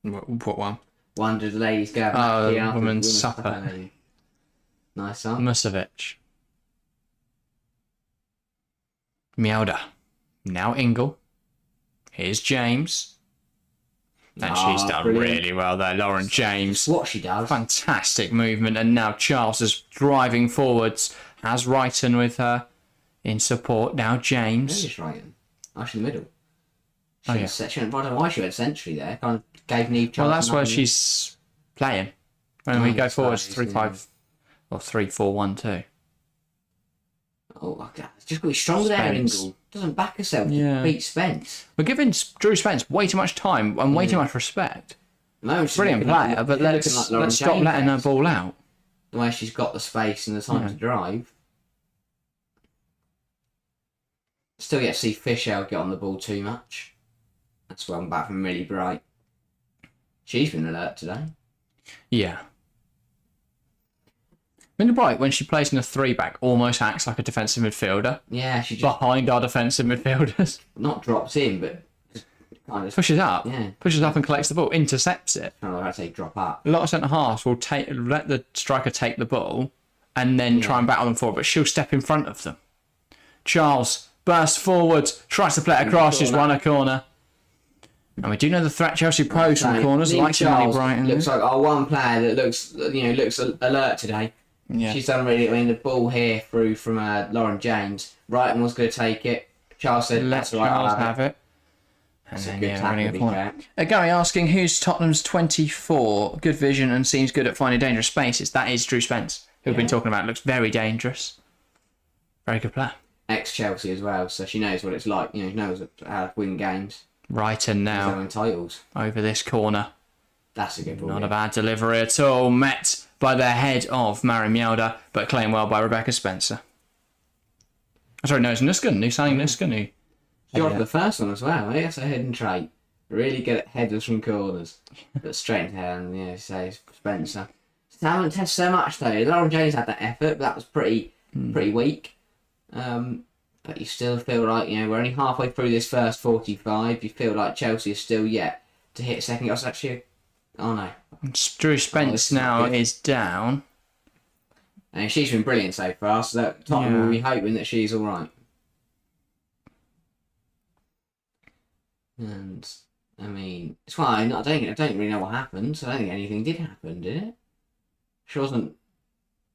What one? One did the ladies go? Oh, women's supper. Nice song. Musovic. Mjelde. Now Ingle. Here's James. And she's done really well there, Lauren James. What she does. Fantastic movement. And now Charles is driving forwards. Has Wrighton with her in support. Now James. Where's Wrighton? Actually, in the middle. I don't know why she went century there. Kind of gave Neve. Well, that's where she's playing. When we go forwards 3-5 or 3-4-1-2. Oh, God. It's just got to be stronger there, Ingle. Doesn't back herself to beat Spence. We're giving Drew Spence way too much time and way too much respect. Brilliant player, but let's stop letting her ball out. The way she's got the space and the time to drive. Still yet to see Fischel get on the ball too much. That's one back from Millie Bright. She's been alert today. Yeah. Millie Bright, when she plays in a 3-back, almost acts like a defensive midfielder. Yeah, she just... behind our defensive midfielders. Not drops in, but just kind of... pushes up. Yeah. Pushes up and collects the ball, intercepts it. I don't know how to say drop up. A lot of centre-halves will let the striker take the ball and then try and battle them forward, but she'll step in front of them. Charles bursts forward, tries to play it across, she's won a corner. And we do know the threat Chelsea pose from corners, like Millie Bright. Looks like our one player that looks alert today. Yeah. She's done really. I mean, the ball here through from Lauren James. Wrighton was going to take it. Charles said, "That's right, Charles have it." And that's then, a good tackle, point. Gary asking, who's Tottenham's 24? Good vision and seems good at finding dangerous spaces. That is Drew Spence, who we've been talking about. Looks very dangerous. Very good player. Ex-Chelsea as well, so she knows what it's like. Knows how to win games. Wrighton now win titles over this corner. That's a good ball. Not a bad delivery at all. Met by the head of Mari Mjelde, but claimed well by Rebecca Spencer. Sorry, no, it's Nuskin. New signing Nuskin. She got the first one as well. That's a hidden trait. Really good at headers from corners. But straight into her and says Spencer. Haven't tested so much though. Lauren James had that effort, but that was pretty weak. But you still feel like, we're only halfway through this first 45. You feel like Chelsea is still yet to hit second. That's actually... Oh, no. Drew Spence now is down. And she's been brilliant so far, so that Tottenham will be hoping that she's all right. And, I mean, it's fine. I don't really know what happened. So I don't think anything did happen, did it? She wasn't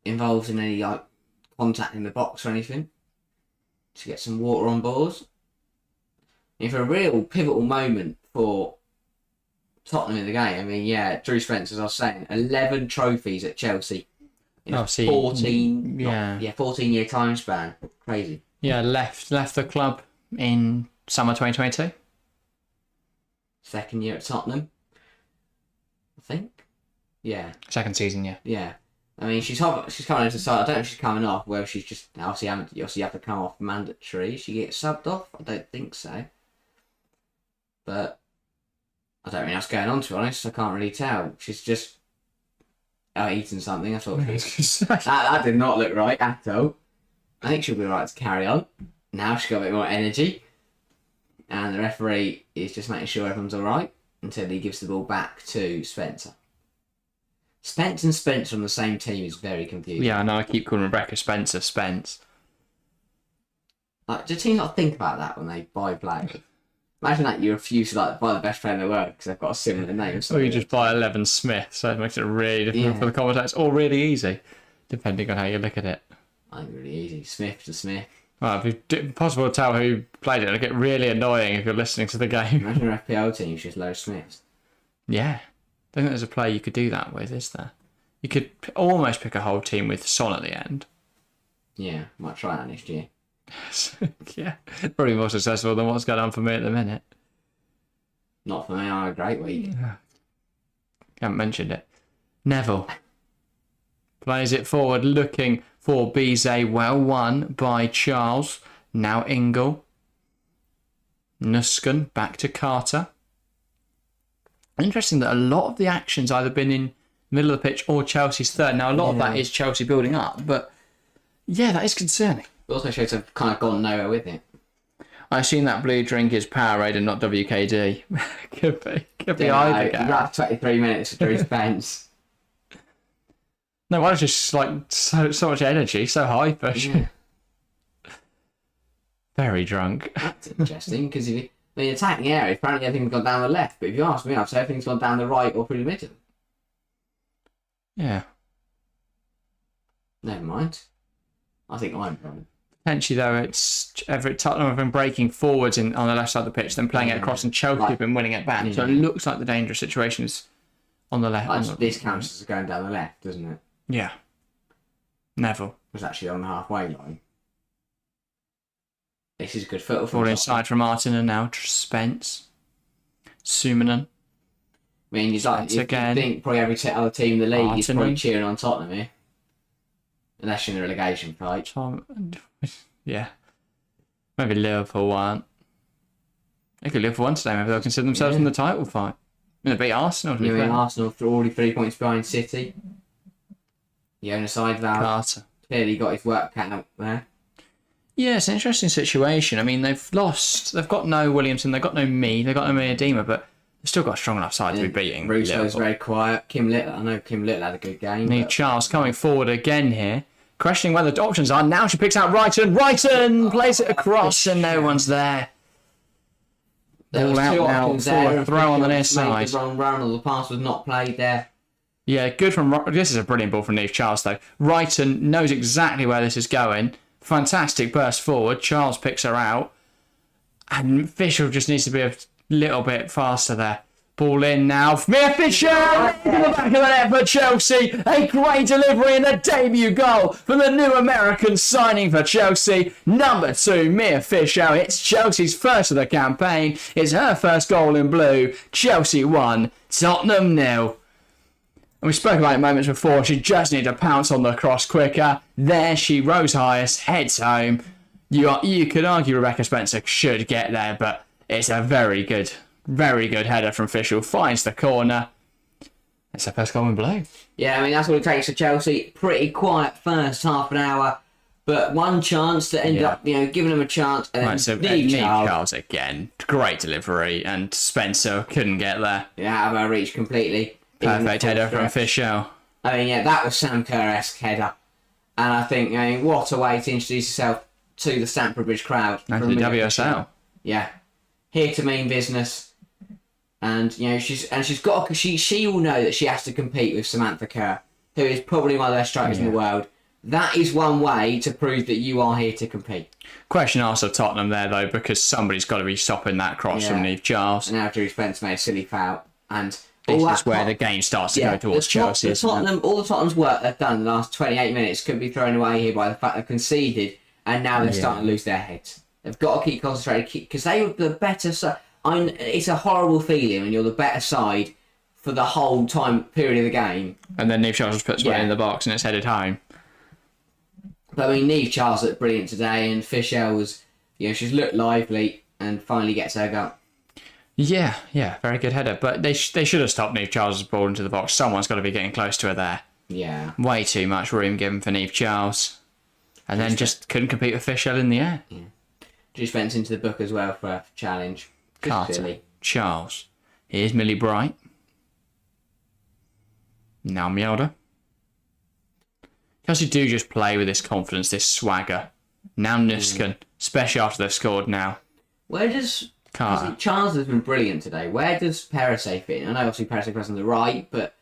involved in any like contact in the box or anything to get some water on balls. And for a real pivotal moment for Tottenham in the game, I mean, yeah, Drew Spencer, as I was saying, 11 trophies at Chelsea in a 14 year time span. Crazy. Yeah, left the club in summer 2022. Second year at Tottenham, I think. Yeah. Second season, yeah. Yeah. I mean, she's coming into the side. I don't know if she's coming off. Whether she's just obviously you have to come off mandatory. She gets subbed off. I don't think so. But I don't really know what's going on. To be honest, I can't really tell. She's just eating something. I thought that did not look right at all. I think she'll be right to carry on. Now she's got a bit more energy, and the referee is just making sure everyone's all right until he gives the ball back to Spencer. Spence and Spencer on the same team is very confusing. Yeah, I know. I keep calling Rebecca Spencer Spence. Like, do teams not think about that when they buy players? Imagine that you refuse to buy the best player in the world because they've got a similar name. Or you just buy 11 Smith, so it makes it really difficult for the commentators, or really easy, depending on how you look at it. I think really easy. Smith to Smith. Well, it'd be impossible to tell who played it. It'll get really annoying if you're listening to the game. Imagine an FPL team is just low Smiths. Yeah. I don't think there's a player you could do that with, is there? You could almost pick a whole team with Son at the end. Yeah, might try that next year. Yeah, probably more successful than what's going on for me at the minute. Not for me, I had a great week. Haven't mentioned it. Neville plays it forward, looking for Bizet. Well won by Charles. Now Ingle. Nusken back to Carter. Interesting that a lot of the action's either been in middle of the pitch or Chelsea's third. Now, a lot of that is Chelsea building up, but yeah, that is concerning. It also shows they've kind of gone nowhere with it. I assume that blue drink is Powerade and not WKD. Could be either. You got 23 minutes of Drew Spence. No, I was just like so much energy, so hyper. Yeah. Very drunk. That's interesting because if the attacking area, apparently everything's gone down the left, but if you ask me, I'd say everything's gone down the right or through the middle. Yeah. Never mind. I think I'm wrong. Potentially, though, it's Tottenham have been breaking forwards on the left side of the pitch, then playing it across, and Chelsea have been winning it back. Yeah. So it looks like the dangerous situation is on the left. This counts as going down the left, doesn't it? Yeah. Neville was actually on the halfway line. This is good football. Ball inside from Martin, and now Spence. Sumanen. I mean, you think probably every other team in the league is probably cheering on Tottenham here. Unless you're in the relegation fight. Yeah. Maybe Liverpool won't. They could Liverpool won today. Maybe they'll consider themselves in the title fight. I mean, they beat Arsenal. Arsenal are already 3 points behind City. The owner side, Val. Carter. Clearly got his work cut out there. Yeah, it's an interesting situation. I mean, they've got no Williamson, they've got no they've got no Miedema, but they've still got a strong enough side to be beating. Russo's very quiet. I know Kim Little had a good game. Charles coming forward again here, questioning whether the options are. Now she picks out Wrighton plays it across, and no one's there. All out now, forward throw on the near side. The wrong run, or the pass was not played there. Yeah, good from. This is a brilliant ball from Neve Charles, though. Wrighton knows exactly where this is going. Fantastic burst forward. Charles picks her out. And Fisher just needs to be a little bit faster there. Ball in now. Mia Fisher! In the back of the net for Chelsea. A great delivery and a debut goal from the new American signing for Chelsea. Number 2, Mia Fisher. It's Chelsea's first of the campaign. It's her first goal in blue. Chelsea 1, Tottenham 0. And we spoke about it moments before. She just needed to pounce on the cross quicker. There she rose highest, heads home. You could argue Rebecca Spencer should get there, but it's a very good header from Fischl. Finds the corner. It's her first goal in blue. Yeah, I mean, that's what it takes for Chelsea. Pretty quiet first half an hour, but one chance that ended up, giving them a chance. And then Neve Charles again. Great delivery, and Spencer couldn't get there. Yeah, out of her reach completely. Perfect header from Fischl. I mean, that was Sam Kerr-esque header. And I think, what a way to introduce yourself to the Stamford Bridge crowd. And to the WSL. Yeah. Here to mean business. And, she will know that she has to compete with Samantha Kerr. who is probably one of the best strikers in the world. That is one way to prove that you are here to compete. Question asked of Tottenham there, though, because somebody's got to be stopping that cross from Niamh Charles. And now Drew Spence made a silly foul. And this is where the game starts to go towards Chelsea. All the Tottenham's work they've done in the last 28 minutes could be thrown away here by the fact they've conceded, and now they're starting to lose their heads. They've got to keep concentrated because they were the better side. It's a horrible feeling when you're the better side for the whole time period of the game. And then Niamh Charles puts one in the box and it's headed home. But I mean, Niamh Charles looked brilliant today, and Fischel was, she's looked lively and finally gets her goal. Yeah, very good header. But they should have stopped Niamh Charles' ball into the box. Someone's got to be getting close to her there. Yeah. Way too much room given for Niamh Charles. And then just couldn't compete with Fischel in the air. Yeah. Drew Spence into the book as well for a challenge. Carter, Charles. Here's Millie Bright. Now Mjelde. Chelsea do just play with this confidence, this swagger. Now Nusken, especially after they've scored now. Where does... Carter. Charles has been brilliant today. Where does Perisset fit in? I know obviously Perisset plays on the right, but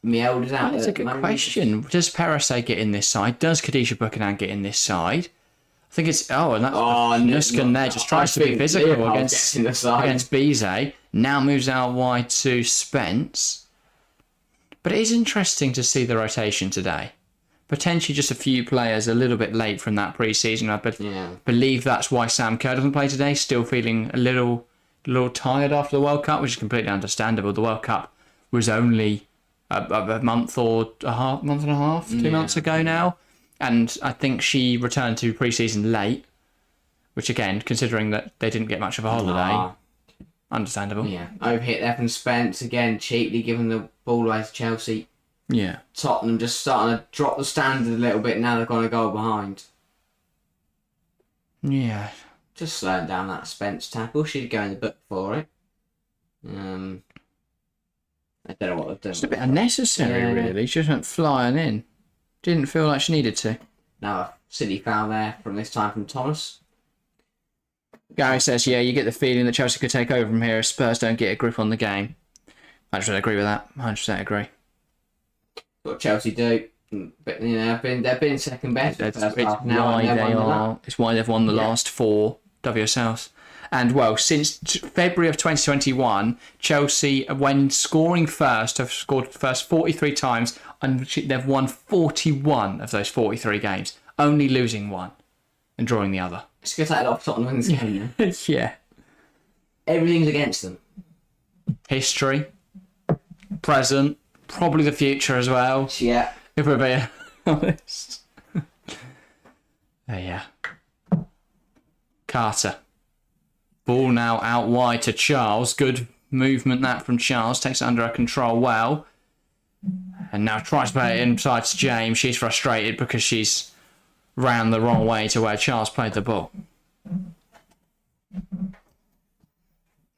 Mjelde's out. That's a good question. Does Perisset get in this side? Does Khadija Buchanan get in this side? I think it's... Nusken there just tries to be physical against Bizet. Now moves out wide to Spence. But it is interesting to see the rotation today. Potentially just a few players a little bit late from that pre-season. I believe that's why Sam Kerr doesn't play today, still feeling a little tired after the World Cup, which is completely understandable. The World Cup was only a month and a half, 2 months ago now. And I think she returned to pre-season late, which again, considering that they didn't get much of a holiday, understandable. Yeah, overhit there from Spence, again, cheaply giving the ball away to Chelsea. Yeah. Tottenham just starting to drop the standard a little bit now they've gone a goal behind. Yeah. Just slowing down that Spence tackle. She'd go in the book for it. I don't know what they've done. It's a bit unnecessary, really. She just went flying in. Didn't feel like she needed to. Now a silly foul there from this time from Thomas. Gary says, you get the feeling that Chelsea could take over from here if Spurs don't get a grip on the game. 100% agree with that. 100% agree. What Chelsea do, but they've been second best. It's why they've won the last 4 WSLs. And well, since February of 2021, Chelsea, when scoring first, have scored the first 43 times, and they've won 41 of those 43 games, only losing 1 and drawing the other. It's going to take it off Tottenham in this game. Yeah. Everything's against them. History, present, probably the future as well. Yeah. If we're being honest. Yeah. Carter. Ball now out wide to Charles. Good movement that from Charles. Takes it under her control well. And now tries to play it inside to James. She's frustrated because she's ran the wrong way to where Charles played the ball.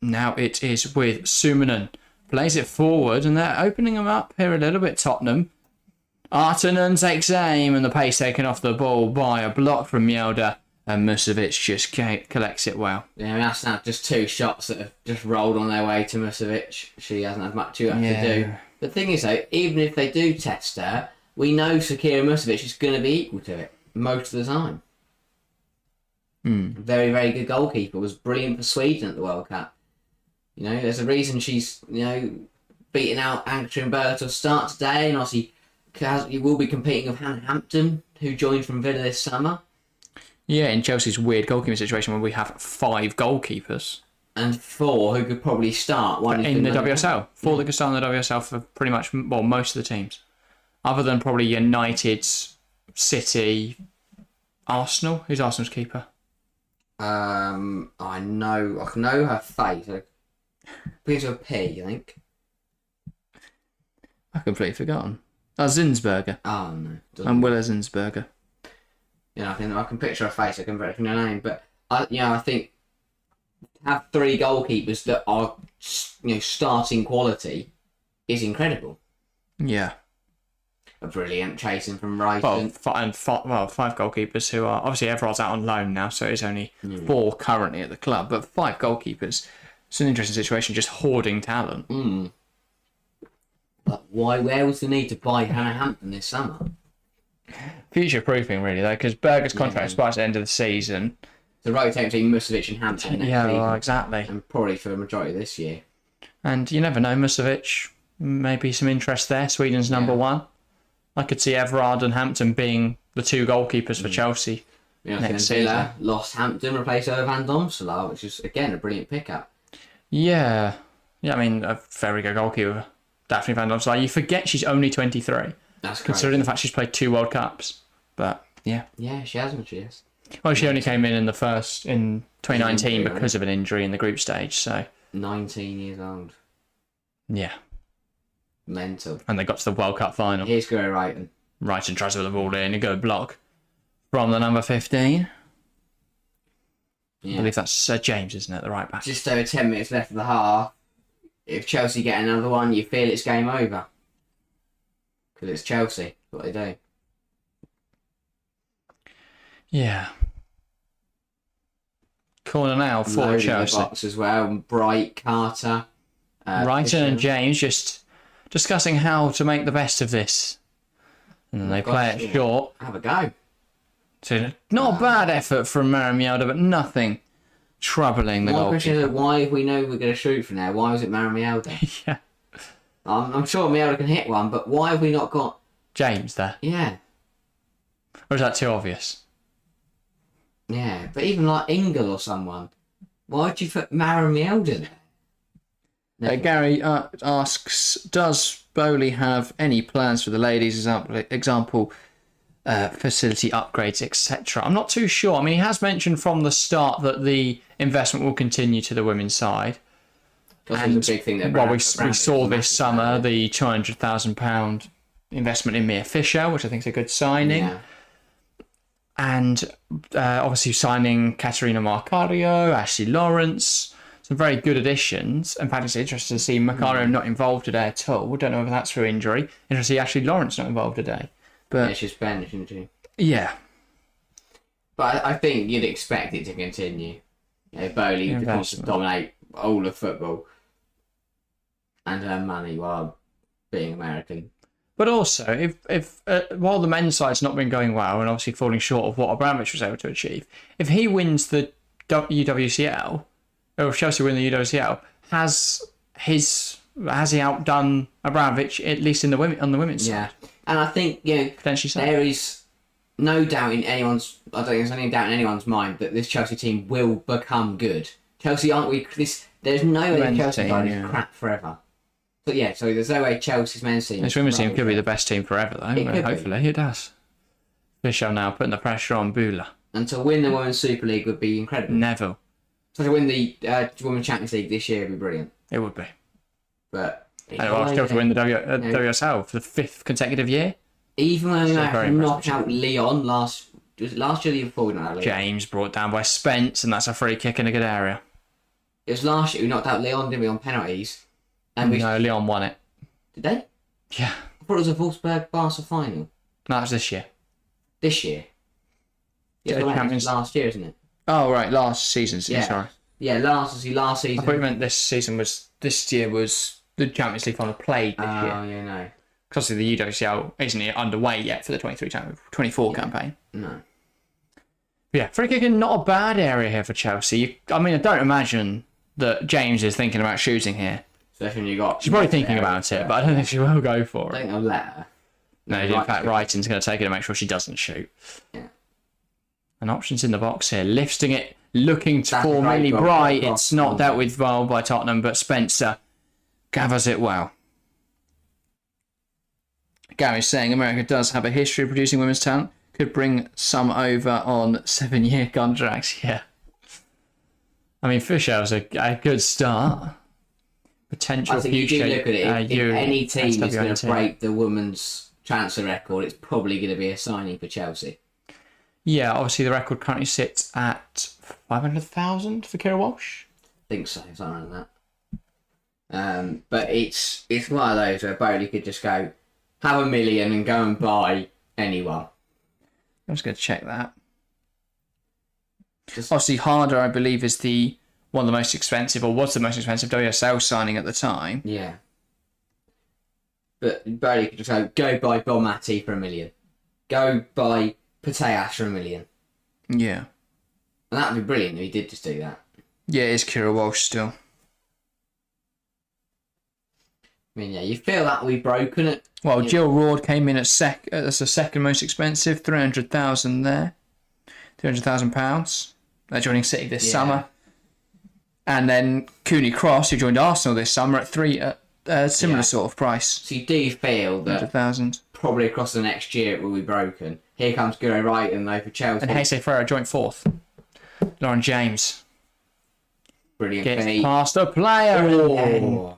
Now it is with Sumanen. Plays it forward, and they're opening them up here a little bit, Tottenham. Artanen takes aim, and the pace taken off the ball by a block from Mjelde, and Musovic just collects it well. Yeah, that's now just 2 shots that have just rolled on their way to Musovic. She hasn't had much to do. The thing is, though, even if they do test her, we know Sakira Musovic is going to be equal to it most of the time. Very, very good goalkeeper. Was brilliant for Sweden at the World Cup. There's a reason she's, beating out Anka and Berger to start today, and obviously you will be competing with Hannah Hampton, who joined from Villa this summer. Yeah, in Chelsea's weird goalkeeping situation where we have 5 goalkeepers. And 4 who could probably start. One in the WSL. 4 that could start in the WSL for pretty much, most of the teams. Other than probably United, City, Arsenal. Who's Arsenal's keeper? I know her face. Begins with a P, I think. I've completely forgotten. Zinsberger. Oh, no. I'm Willa Zinsberger. I can picture her face, I can remember her name, but I think to have 3 goalkeepers that are, starting quality is incredible. Yeah. A brilliant chasing from right. 5 goalkeepers who are, obviously everyone's out on loan now, so it's only 4 currently at the club, but 5 goalkeepers. It's an interesting situation, just hoarding talent. But Why? Where was the need to buy Hannah Hampton this summer? Future proofing, really, though, because Berger's contract expires at the end of the season. The rotate between Musovic and Hampton next season. Well, exactly. And probably for the majority of this year. And you never know, Musovic, maybe some interest there. Sweden's number one. I could see Everard and Hampton being the two goalkeepers for Chelsea next season. Villa lost Hampton, replaced her with Van Domselaar, which is, again, a brilliant pickup. Yeah, I mean, a very good goalkeeper. Daphne Van Domselaar. You forget she's only 23. That's considering the fact she's played 2 World Cups. But, yeah. Yeah, she hasn't, she has. Well, she only came in 2019 because of an injury in the group stage, so... 19 years old. Yeah. Mental. And they got to the World Cup final. Here's Gary Wrighton. Wrighton tries to put the ball in, a good block from the number 15. Yeah. I believe that's James, isn't it, the right back? Just over 10 minutes left of the half. If Chelsea get another one, you feel it's game over. Because it's Chelsea, what they do. Yeah. Corner now for Loading Chelsea. The box as well. Bright, Carter. Wrighton and James just discussing how to make the best of this. And then they play it short. Have a go. So not a bad effort from Maramielda, but nothing troubling the goalkeeper. My question is, why, if we know we're going to shoot from there, why was it Maramielda? Yeah. I'm sure Mielda can hit one, but why have we not got... James there? Yeah. Or is that too obvious? Yeah, but even like Ingle or someone, why'd you put Maramielda there? Gary asks, does Bowley have any plans for the ladies, example facility upgrades, etc.? I'm not too sure. I mean, he has mentioned from the start that the investment will continue to the women's side. And a big thing that we saw this summer the £200,000 investment in Mia Fisher, which I think is a good signing. Yeah. And obviously signing Katerina Marcario, Ashley Lawrence, some very good additions. In fact, it's interesting to see Marcario not involved today at all. We don't know if that's through injury. Interesting to see Ashley Lawrence not involved today. But yeah, she's Spanish, isn't she? Yeah. But I think you'd expect it to continue. Bowley wants to dominate all of football and earn money while being American. But also, if while the men's side's not been going well and obviously falling short of what Abramovich was able to achieve, if he wins the UWCL, or if Chelsea win the UWCL, has he outdone Abramovich at least on the women's side? Yeah, and I think potentially so. There is no doubt in anyone's. I don't think there's any doubt in anyone's mind that this Chelsea team will become good. Chelsea aren't we? There's no way Chelsea is crap forever. But yeah, so there's no way Chelsea's men's team... This women's team could be the best team forever, though. Hopefully it does. Fischer now putting the pressure on Bula. And to win the Women's Super League would be incredible. Neville. So to win the Women's Champions League this year would be brilliant. It would be. But... still to win the WSL for the 5th consecutive year. Even when we knocked out Lyon last year the year before we knocked out Lyon? James brought down by Spence, and that's a free kick in a good area. It was last year we knocked out Lyon, didn't we, on penalties? And no, Lyon won it. Did they? Yeah. I thought it was a Wolfsburg-Barca final. No, that was this year. This year? Yeah, it's last year, isn't it? Oh, right, last season, sorry. Yeah, last season. I thought you meant this year was the Champions League final played this year. Oh, yeah, no. Because the UWCL isn't underway yet for the 23-24 campaign. No. But yeah, free kicking, not a bad area here for Chelsea. I mean, I don't imagine that James is thinking about shooting here. She's probably thinking about it, but I don't think she will go for it. I think I'll let her. No, in fact, Wrighton's going to take it to make sure she doesn't shoot. Yeah. And options in the box here. Lifting it, looking for Millie Bright. It's not dealt with well by Tottenham, but Spencer gathers it well. Gary's saying America does have a history of producing women's talent. Could bring some over on 7-year contracts. Yeah. I mean, Fisher was a good start. Potential future. You do look at it. If any team is going to break the women's transfer record, it's probably going to be a signing for Chelsea. Yeah, obviously the record currently sits at 500,000 for Kira Walsh. I think so, something like that. But it's one of those where Bowley could just go have $1 million and go and buy anyone. I'm just going to check that. Obviously, Harder, I believe, is one of the most expensive, or was the most expensive WSL signing at the time. Yeah. But Burnley could just go buy Bonmati for $1 million. Go buy Putellas for $1 million. Yeah. And that would be brilliant if he did just do that. Yeah, it is Kira Walsh still. I mean, yeah, you feel that will be broken at... Well, Jill Ward came in at that's the second most expensive, 300,000 there. £300,000. They're joining City this summer. And then Cooney Cross, who joined Arsenal this summer at similar sort of price. So you do feel that 100,000. probably across the next year it will be broken. Here comes Guro Wrighton though for Chelsea. And Jose Ferreira joint fourth. Lauren James. Brilliant Gets feat. past a player. Oh.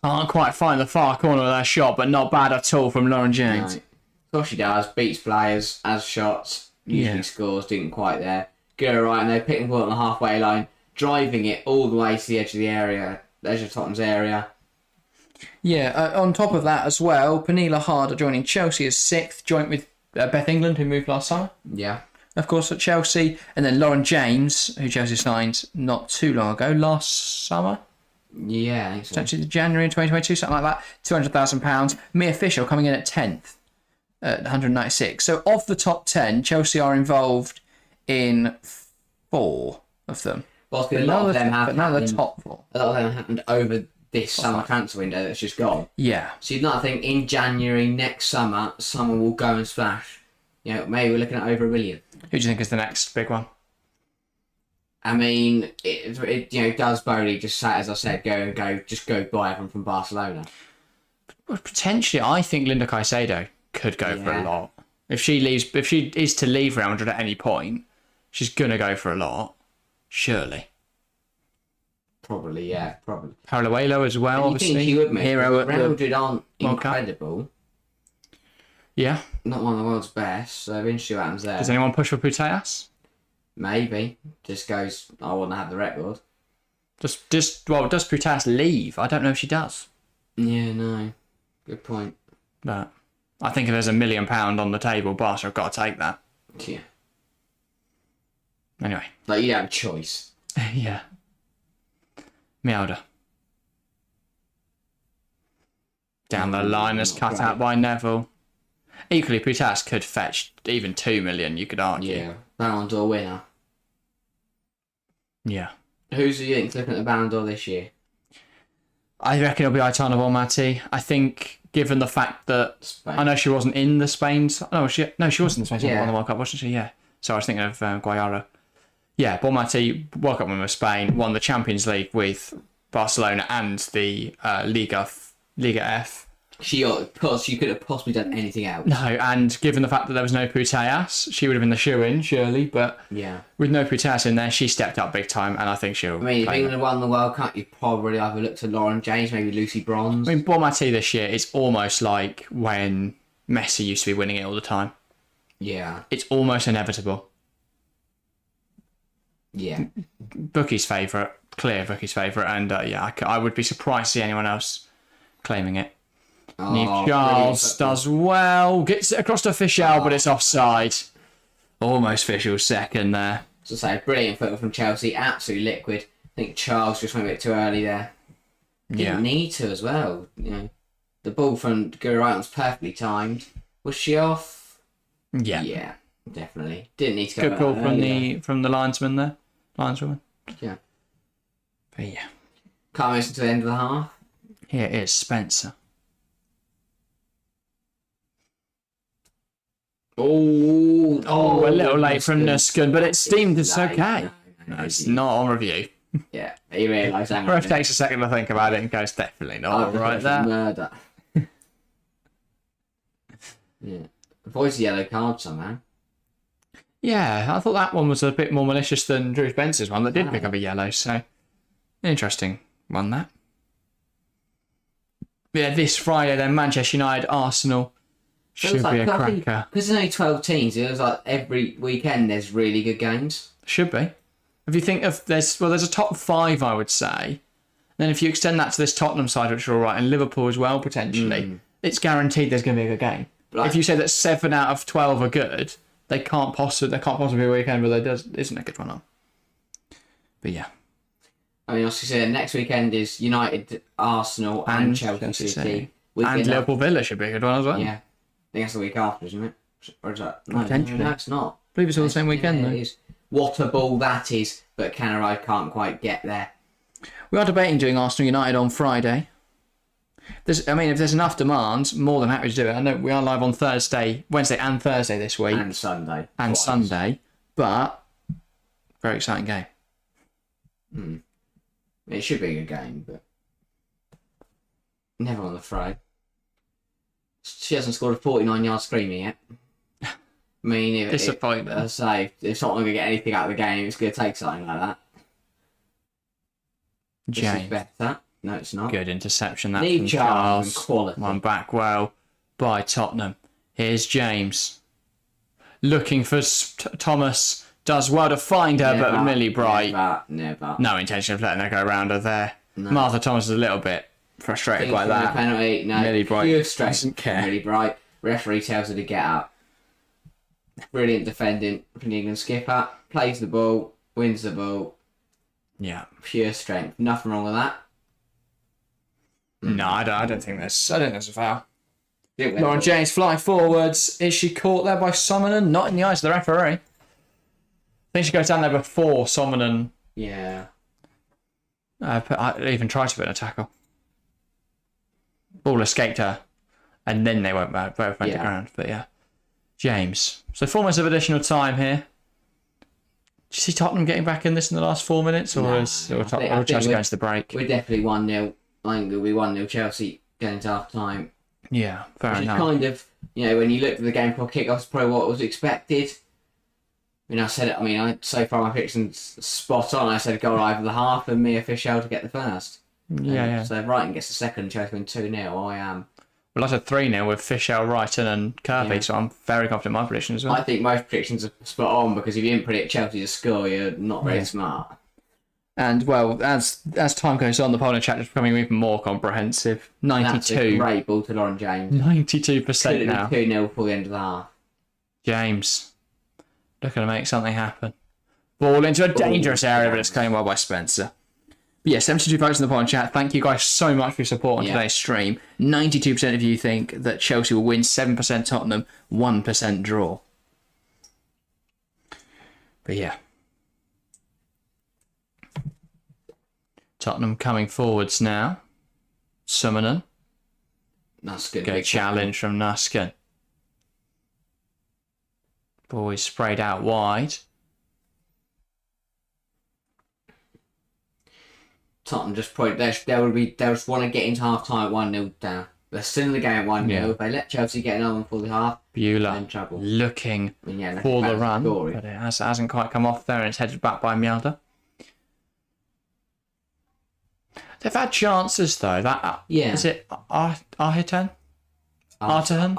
Can't quite find the far corner of that shot, but not bad at all from Lauren James. No. Of course she does. Beats players, has shots, usually scores, didn't quite there. Guro Wrighton though, picking the ball on the halfway line, driving it all the way to the edge of the area, edge of Tottenham's area. Yeah, on top of that as well, Pernilla Harder joining Chelsea as 6th, joint with Beth England, who moved last summer. Yeah. Of course, at Chelsea. And then Lauren James, who Chelsea signed not too long ago, last summer. Yeah, I think so. Actually, January 2022, something like that. £200,000. Mia Fisher coming in at 10th at 196. So of the top 10, Chelsea are involved in 4 of them. Well, a lot of them have but none of the happened, top 4. a lot of them happened over this summer transfer window that's just gone. Yeah. So you'd not think in January next summer someone will go and splash. You know, maybe we're looking at over $1 million. Who do you think is the next big one? I mean, does Bowley just say, as I said, go buy everyone from Barcelona? Well, potentially, I think Linda Caicedo could go for a lot. If she is to leave Real Madrid at any point, she's gonna go for a lot, surely. Probably, yeah, probably. Paraluelo as well, You obviously. think she would, mate? Hero at Real the Madrid aren't World Cup. incredible. Yeah. Not one of the world's best, so we'll see what happens there. Does anyone push for Putellas? Maybe. Just goes, I want to have the record. Does Putellas leave? I don't know if she does. Yeah, no. Good point. But I think if there's £1 million on the table, Barca have got to take that. Yeah. Anyway. Like, you don't have a choice. Yeah. Meowder. Down the line as cut out by Neville. Equally, Putellas could fetch even $2 million, you could argue. Yeah. Ballon d'Or winner. Yeah. Who's you think looking at the Ballon d'Or this year? I reckon it'll be Aitana Bonmati. I think, given the fact that Spain. I know she wasn't in the Spain's. No, she was in the Spain's Yeah. on the World Cup, wasn't she? Yeah. So I was thinking of Guayara. Yeah, Bonmati, World Cup winner with Spain, won the Champions League with Barcelona and the Liga F. She could have possibly done anything else. No, and given the fact that there was no Putellas, she would have been the shoe-in, surely. But Yeah. with no Putellas in there, she stepped up big time, and I think she'll. I mean, if play England had won the World Cup, you'd probably either look to Lauren James, maybe Lucy Bronze. I mean, Bonmati this year is almost like when Messi used to be winning it all the time. Yeah. It's almost inevitable. Yeah. Bookie's favourite, clear Bookie's favourite, and I would be surprised to see anyone else claiming it. Neve Charles does well, gets it across to Fischel, but it's offside. Almost Fischel's second there. So say, brilliant football from Chelsea, absolutely liquid. I think Charles just went a bit too early there. Didn't need to as well. You know, the ball from Guro Wrighton's perfectly timed. Was she off? Yeah. Yeah, definitely. Didn't need to go. Good call from the linesman there. Lineswoman. Yeah. But yeah. Can't listen to the end of the half. Here is Spencer. Oh, A little late from Nuskin, but it's steamed. It's Late. okay. No, it's not on review. Yeah, he realised that. Ref takes a second to think about it and goes, definitely not right there. Murder. Yeah. Avoids the yellow card somehow. Yeah, I thought that one was a bit more malicious than Drew Spencer's one that did pick up a yellow, so interesting one that. Yeah, this Friday then, Manchester United, Arsenal. Should be a cracker. Because there's only 12 teams, it was like every weekend there's really good games. Should be. If you think of there's a top 5, I would say. Then if you extend that to this Tottenham side, which are all right, and Liverpool as well potentially, it's guaranteed there's going to be a good game. If you say that 7 out of 12 are good, they can't possibly be a weekend where there isn't a good one on. But yeah. I mean, obviously, next weekend is United, Arsenal, and Chelsea City. Weekend And Liverpool Villa should be a good one as well. Yeah. I think that's the week after, isn't it? Or is that? No, Potentially. no, it's not. I believe it's all the same weekend, though. It is. What a ball that is, but Canary can't quite get there. We are debating doing Arsenal United on Friday. If there's enough demands, more than happy to do it. I know we are live on Wednesday and Thursday this week. And Sunday. And twice. Sunday. But, very exciting game. It should be a good game, but never on the throw. She hasn't scored a 49-yard screamer yet. I mean, Disappointment. If Tottenham going to get anything out of the game, it's going to take something like that. This is better. No, it's not. Good interception that Leave from Charles. Charles. Quality. One back well by Tottenham. Here's James. Looking for Thomas. Does well to find her, but Millie Bright. Never. No intention of letting her go around her there. No. Martha Thomas is a little bit frustrated by that. Penalty. No. Millie Bright doesn't care. Millie Bright. Referee tells her to get up. Brilliant defending from the England skipper. Plays the ball. Wins the ball. Yeah. Pure strength. Nothing wrong with that. No, I don't think there's a foul. Didn't Lauren win. James flying forwards. Is she caught there by Somernon? Not in the eyes of the referee. I think she goes down there before Somernon Yeah. even tried to put in a tackle. Ball escaped her, and then they both went to ground. But yeah, James. So 4 minutes of additional time here. Do you see Tottenham getting back in this in the last 4 minutes, or Chelsea going to the break? We're definitely 1-0. I think it'll be 1-0 Chelsea going to half time. Yeah, fair Which enough. is kind of, when you look at the game for kickoff, it's probably what was expected. I said it, so far my prediction's spot on. I said goal over the half and Mia Fischel to get the first. Yeah. So Brighton gets the second, Chelsea win 2-0. I am. Well, I said 3-0 with Fischel, Wrighton and Kirby, so I'm very confident in my prediction as well. I think most predictions are spot on because if you didn't predict Chelsea to score, you're not very smart. And, well, as time goes on, the polling chat is becoming even more comprehensive. 92. That's a great ball to Lauren James. 92% now. 2-0 for the end of the half. James. Looking to make something happen. Ball into a dangerous area, but it's claimed well by Spencer. But yeah, 72 votes in the polling chat. Thank you guys so much for your support on today's stream. 92% of you think that Chelsea will win, 7% Tottenham, 1% draw. But yeah. Tottenham coming forwards now. Summoner. Nuskin. Good challenge from Nuskin. Ball is sprayed out wide. Tottenham just point. They just want to get into half time at 1-0 down. They're still in the game at 1-0. Yeah. If they let Chelsea get another one for the half, they're in Beulah trouble. looking Looking for back the to run, scoring. but it hasn't quite come off there, and it's headed back by Mjelde. They've had chances though. Is it Arhitan? Artahan?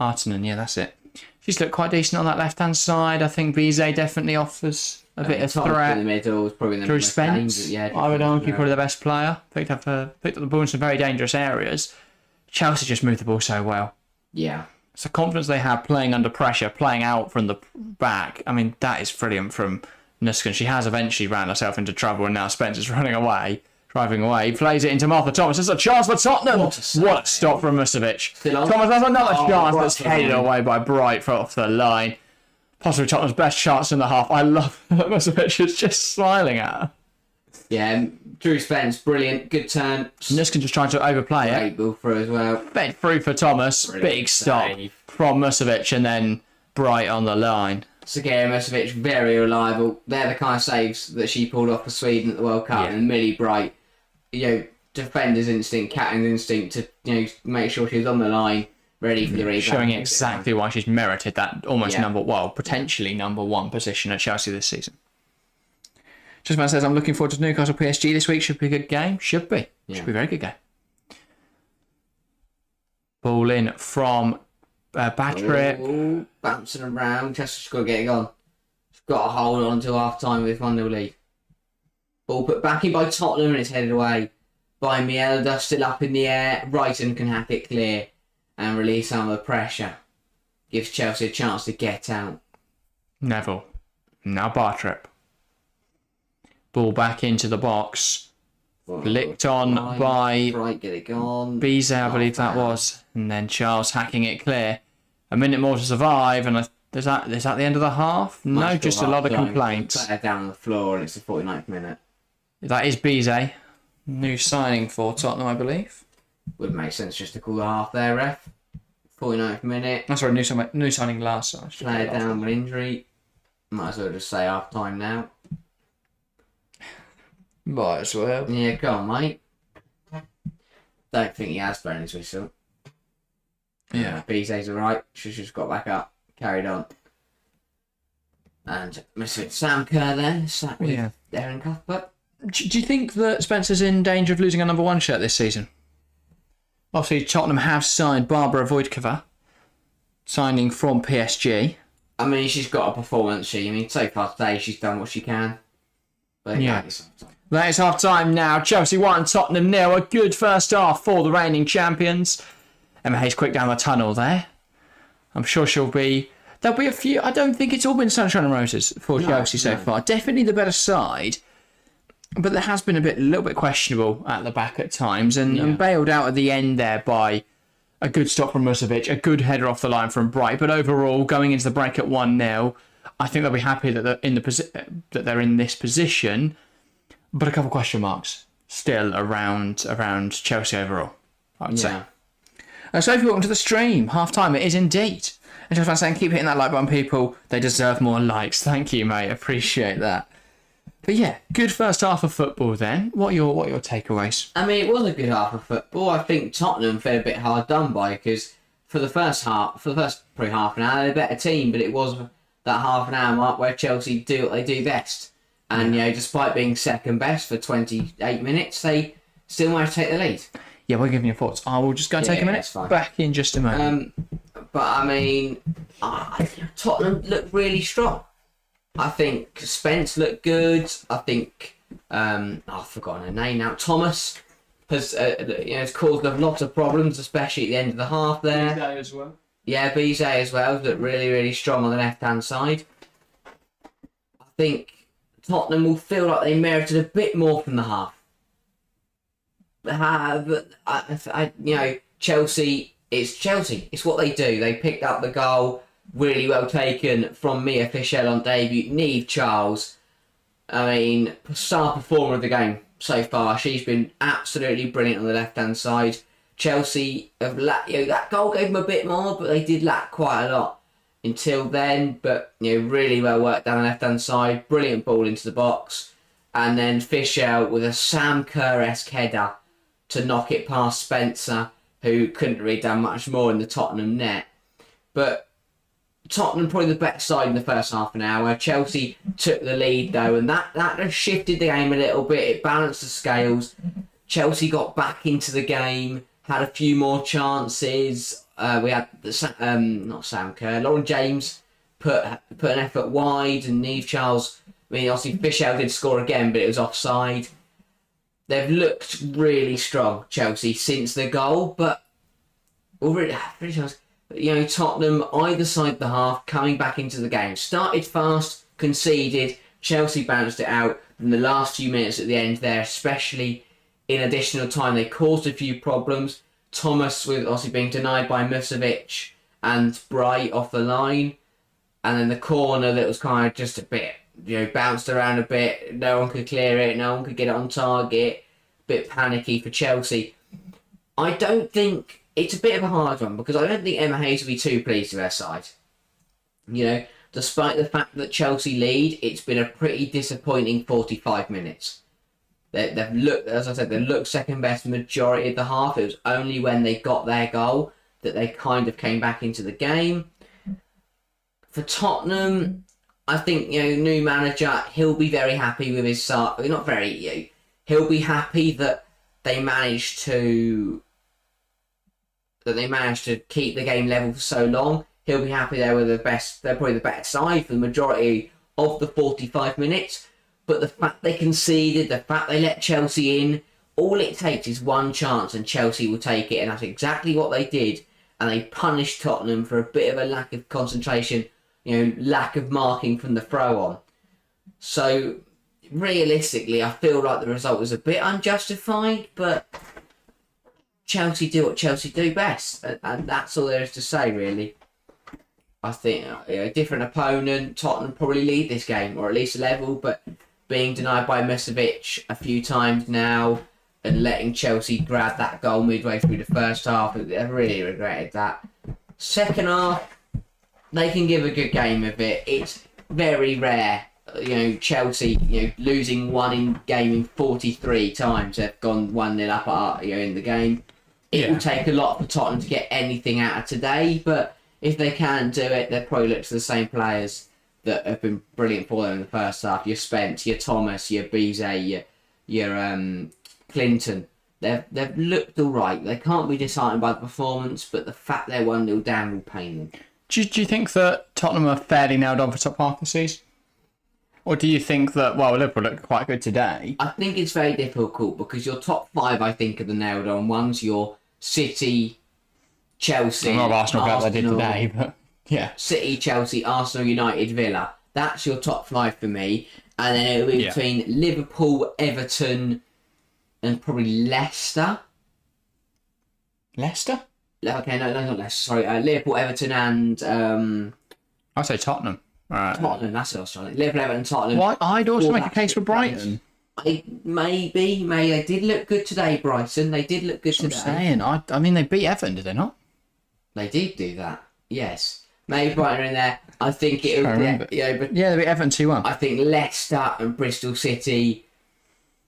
Artanen, yeah, that's it. She's looked quite decent on that left-hand side. I think Bizet definitely offers a bit of threat. In the middle is probably the Drew most Spence, dangerous. I would argue, probably the best player. Picked up the ball in some very dangerous areas. Chelsea just moved the ball so well. Yeah. It's the confidence they have playing under pressure, playing out from the back. I mean, that is brilliant from Nuskin. She has eventually ran herself into trouble, and now Spencer's running away. Driving away, he plays it into Martha Thomas. There's a chance for Tottenham. What a stop from Musovic. Thomas has another chance that's headed away by Bright off the line. Possibly Tottenham's best chance in the half. I love that Musovic is just smiling at her. Yeah, Drew Spence, brilliant, good turn. Nuskin just trying to overplay it. Great ball through as well. Fed through for Thomas. Brilliant Big stop save. from Musovic, and then Bright on the line. Sergej Musovic, very reliable. They're the kind of saves that she pulled off for Sweden at the World Cup. Yeah. And Millie Bright, defender's instinct, captain's instinct to make sure she was on the line, ready for the rebound. Showing exactly why she's merited that almost potentially number one position at Chelsea this season. Just man says, I'm looking forward to Newcastle PSG this week. Should be a good game. Should be. Yeah. Should be a very good game. Ball in from Batrip. Oh, bouncing around. Chester's got to get it on. She's got to hold on until half time with 1-0 lead. Ball put back in by Tottenham and it's headed away by Mjelde, still up in the air. Wrighton can hack it clear and release some of the pressure. Gives Chelsea a chance to get out. Neville. Now Bartrip. Ball back into the box Flicked on by Bright, get it gone. Bizet, I believe that was. And then Charles hacking it clear. A minute more to survive, and is that the end of the half? No, just a lot of complaints. Player down on the floor, and it's the 49th minute. That is Bizet. New signing for Tottenham, I believe. Would make sense just to call the half there, ref. 49th minute. That's right, new signing last night. Player down with injury. Might as well just say half time now. Might as well. Yeah, go on, mate. Don't think he has blown his whistle. Yeah. Bizet's alright. She's just got back up. Carried on. And Mr. Sam Kerr then sat with Aaron Cuthbert. Do you think that Spencer's in danger of losing a number 1 shirt this season? Obviously, Tottenham have signed Barbara Voitkova, signing from PSG. I mean, she's got a performance. So far today, she's done what she can. But That is half time now. Chelsea 1, Tottenham 0. A good first half for the reigning champions. Emma Hayes quick down the tunnel there. I'm sure there'll be a few. I don't think it's all been sunshine and roses for Chelsea so far. Definitely the better side. But there has been a little bit questionable at the back at times, and bailed out at the end there by a good stop from Musovic, a good header off the line from Bright. But overall, going into the break at 1-0, I think they'll be happy that they're in this position. But a couple of question marks still around Chelsea overall, I would say. Sophie, welcome to the stream. Half time, it is indeed. And just saying, keep hitting that like button, people. They deserve more likes. Thank you, mate. Appreciate that. But yeah, good first half of football then. What are your takeaways? I mean, it was a good half of football. I think Tottenham felt a bit hard done by because for the first probably half an hour, they're a better team, but it was that half an hour mark where Chelsea do what they do best. And, despite being second best for 28 minutes, they still managed to take the lead. Yeah, we're giving you thoughts. I will just go and take a minute. Back in just a moment. But, I mean, Tottenham looked really strong. I think Spence looked good. I think, I've forgotten her name now. Thomas has caused a lot of problems, especially at the end of the half there. Bizet as well. Yeah, Bizet as well. Looked really, really strong on the left-hand side. I think Tottenham will feel like they merited a bit more from the half. Chelsea, it's Chelsea. It's what they do. They picked up the goal. Really well taken from Mia Fischel on debut. Niamh Charles, I mean, star performer of the game so far. She's been absolutely brilliant on the left-hand side. Chelsea have lacked, that goal gave them a bit more, but they did lack quite a lot until then. But, really well worked down the left-hand side. Brilliant ball into the box. And then Fischel with a Sam Kerr-esque header to knock it past Spencer, who couldn't really done much more in the Tottenham net. But Tottenham probably the better side in the first half an hour. Chelsea took the lead though, and that just shifted the game a little bit. It balanced the scales. Chelsea got back into the game, had a few more chances. We had not Sam Kerr, Lauren James put an effort wide, and Niamh Charles. I mean, obviously Fischel did score again, but it was offside. They've looked really strong, Chelsea, since the goal, but already. Tottenham, either side of the half, coming back into the game. Started fast, conceded, Chelsea bounced it out. In the last few minutes at the end there, especially in additional time, they caused a few problems. Thomas, with obviously being denied by Musovic and Bright off the line. And then the corner that was kind of just a bit, bounced around a bit. No one could clear it, no one could get it on target. Bit panicky for Chelsea. I don't think... It's a bit of a hard one because I don't think Emma Hayes will be too pleased with her side. Despite the fact that Chelsea lead, it's been a pretty disappointing 45 minutes. They've looked, as I said, they looked second best the majority of the half. It was only when they got their goal that they kind of came back into the game. For Tottenham, I think, new manager, he'll be very happy with his side. He'll be happy that they managed to keep the game level for so long. He'll be happy they're probably the better side for the majority of the 45 minutes. But the fact they conceded, the fact they let Chelsea in, all it takes is one chance and Chelsea will take it. And that's exactly what they did. And they punished Tottenham for a bit of a lack of concentration, lack of marking from the throw on. So, realistically, I feel like the result was a bit unjustified, but Chelsea do what Chelsea do best, and that's all there is to say, really. I think a different opponent, Tottenham probably lead this game, or at least a level, but being denied by Mitrovic a few times now and letting Chelsea grab that goal midway through the first half, I really regretted that. Second half, they can give a good game of it. It's very rare. Chelsea, losing one game in 43 times. They've gone 1-0 up in the game. It will take a lot for Tottenham to get anything out of today, but if they can do it, they'll probably look to the same players that have been brilliant for them in the first half. Your Spence, your Thomas, your Bizet, your Clinton. They've looked all right. They can't be disheartened by the performance, but the fact they're 1-0 down will pain them. Do you think that Tottenham are fairly nailed on for top half this season? Or do you think that, Liverpool looked quite good today? I think it's very difficult because your top 5, I think, are the nailed on ones. Your City, Chelsea, I'm not Arsenal guys I did today, but yeah. City, Chelsea, Arsenal, United, Villa. That's your top 5 for me. And then it'll be between Liverpool, Everton, and probably Leicester. Leicester? Okay, no, not Leicester. Sorry, Liverpool, Everton, and I'd say Tottenham. Right. Tottenham. That's what I was trying to. Liverpool, Everton, Tottenham. Why? I'd also make a case for Brighton. Maybe they did look good today, Brighton. They did look good today. I'm saying. I mean, they beat Everton, did they not? They did do that. Yes. Maybe Brighton are in there. I think it would be. But yeah, they beat Everton 2-1. I think Leicester and Bristol City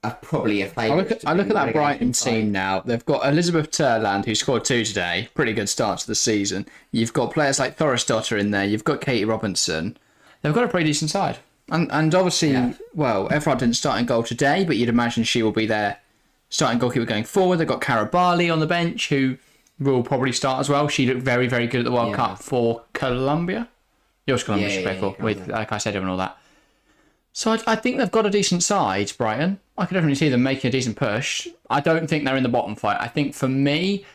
are probably a favourite. I look at that Brighton team now. They've got Elizabeth Turland, who scored 2 today. Pretty good start to the season. You've got players like Thorisdottir in there. You've got Katie Robinson. They've got a pretty decent side. And obviously, Everard didn't start in goal today, but you'd imagine she will be there starting goalkeeper going forward. They've got Cara Barley on the bench, who will probably start as well. She looked very, very good at the World Cup for Colombia. Yours Colombia should play for, with like I said, and all that. So I think they've got a decent side, Brighton. I could definitely see them making a decent push. I don't think they're in the bottom fight. I think for me,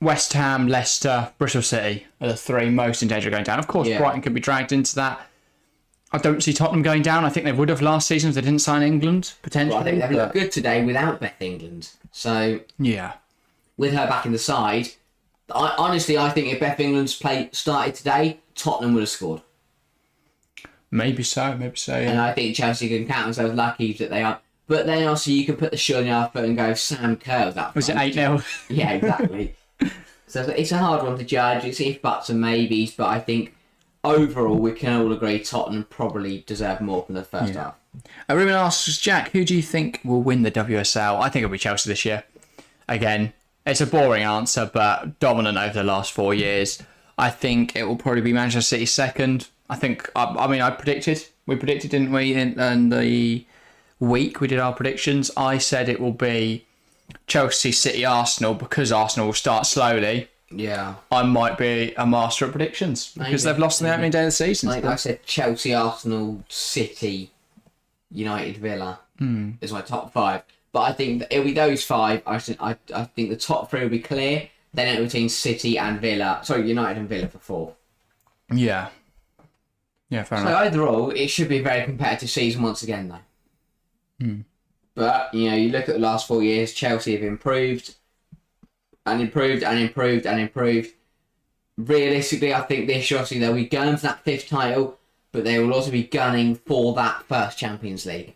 West Ham, Leicester, Bristol City are the 3 most in danger of going down. Of course, Brighton could be dragged into that. I don't see Tottenham going down. I think they would have last season if they didn't sign England, potentially. Well, I think they've looked good today without Beth England. So, with her back in the side, honestly, I think if Beth England's started today, Tottenham would have scored. Maybe so, yeah. And I think Chelsea can count themselves lucky that they are. But then also you can put the shoe on the half foot and go, Sam Kerr was that. Was it 8-0? Yeah, exactly. So it's a hard one to judge. It's if buts and maybes, but I think overall we can all agree Tottenham probably deserve more from the first half. Ruben asks, Jack, who do you think will win the WSL? I think it'll be Chelsea this year. Again, it's a boring answer, but dominant over the last 4 years. I think it will probably be Manchester City second. I think, we predicted, didn't we, in the week we did our predictions. I said it will be Chelsea, City, Arsenal, because Arsenal will start slowly. Yeah. I might be a master at predictions because they've lost in the opening day of the season. I said Chelsea, Arsenal, City, United, Villa is my top 5. But I think it'll be those 5. I think the top 3 will be clear. Then it'll be between City and Villa. Sorry, United and Villa for 4. Yeah. Yeah, fair enough. So overall, it should be a very competitive season once again, though. But, you look at the last 4 years, Chelsea have improved and improved and improved and improved. Realistically, I think this year, obviously, they'll be gunning for that 5th title, but they will also be gunning for that first Champions League.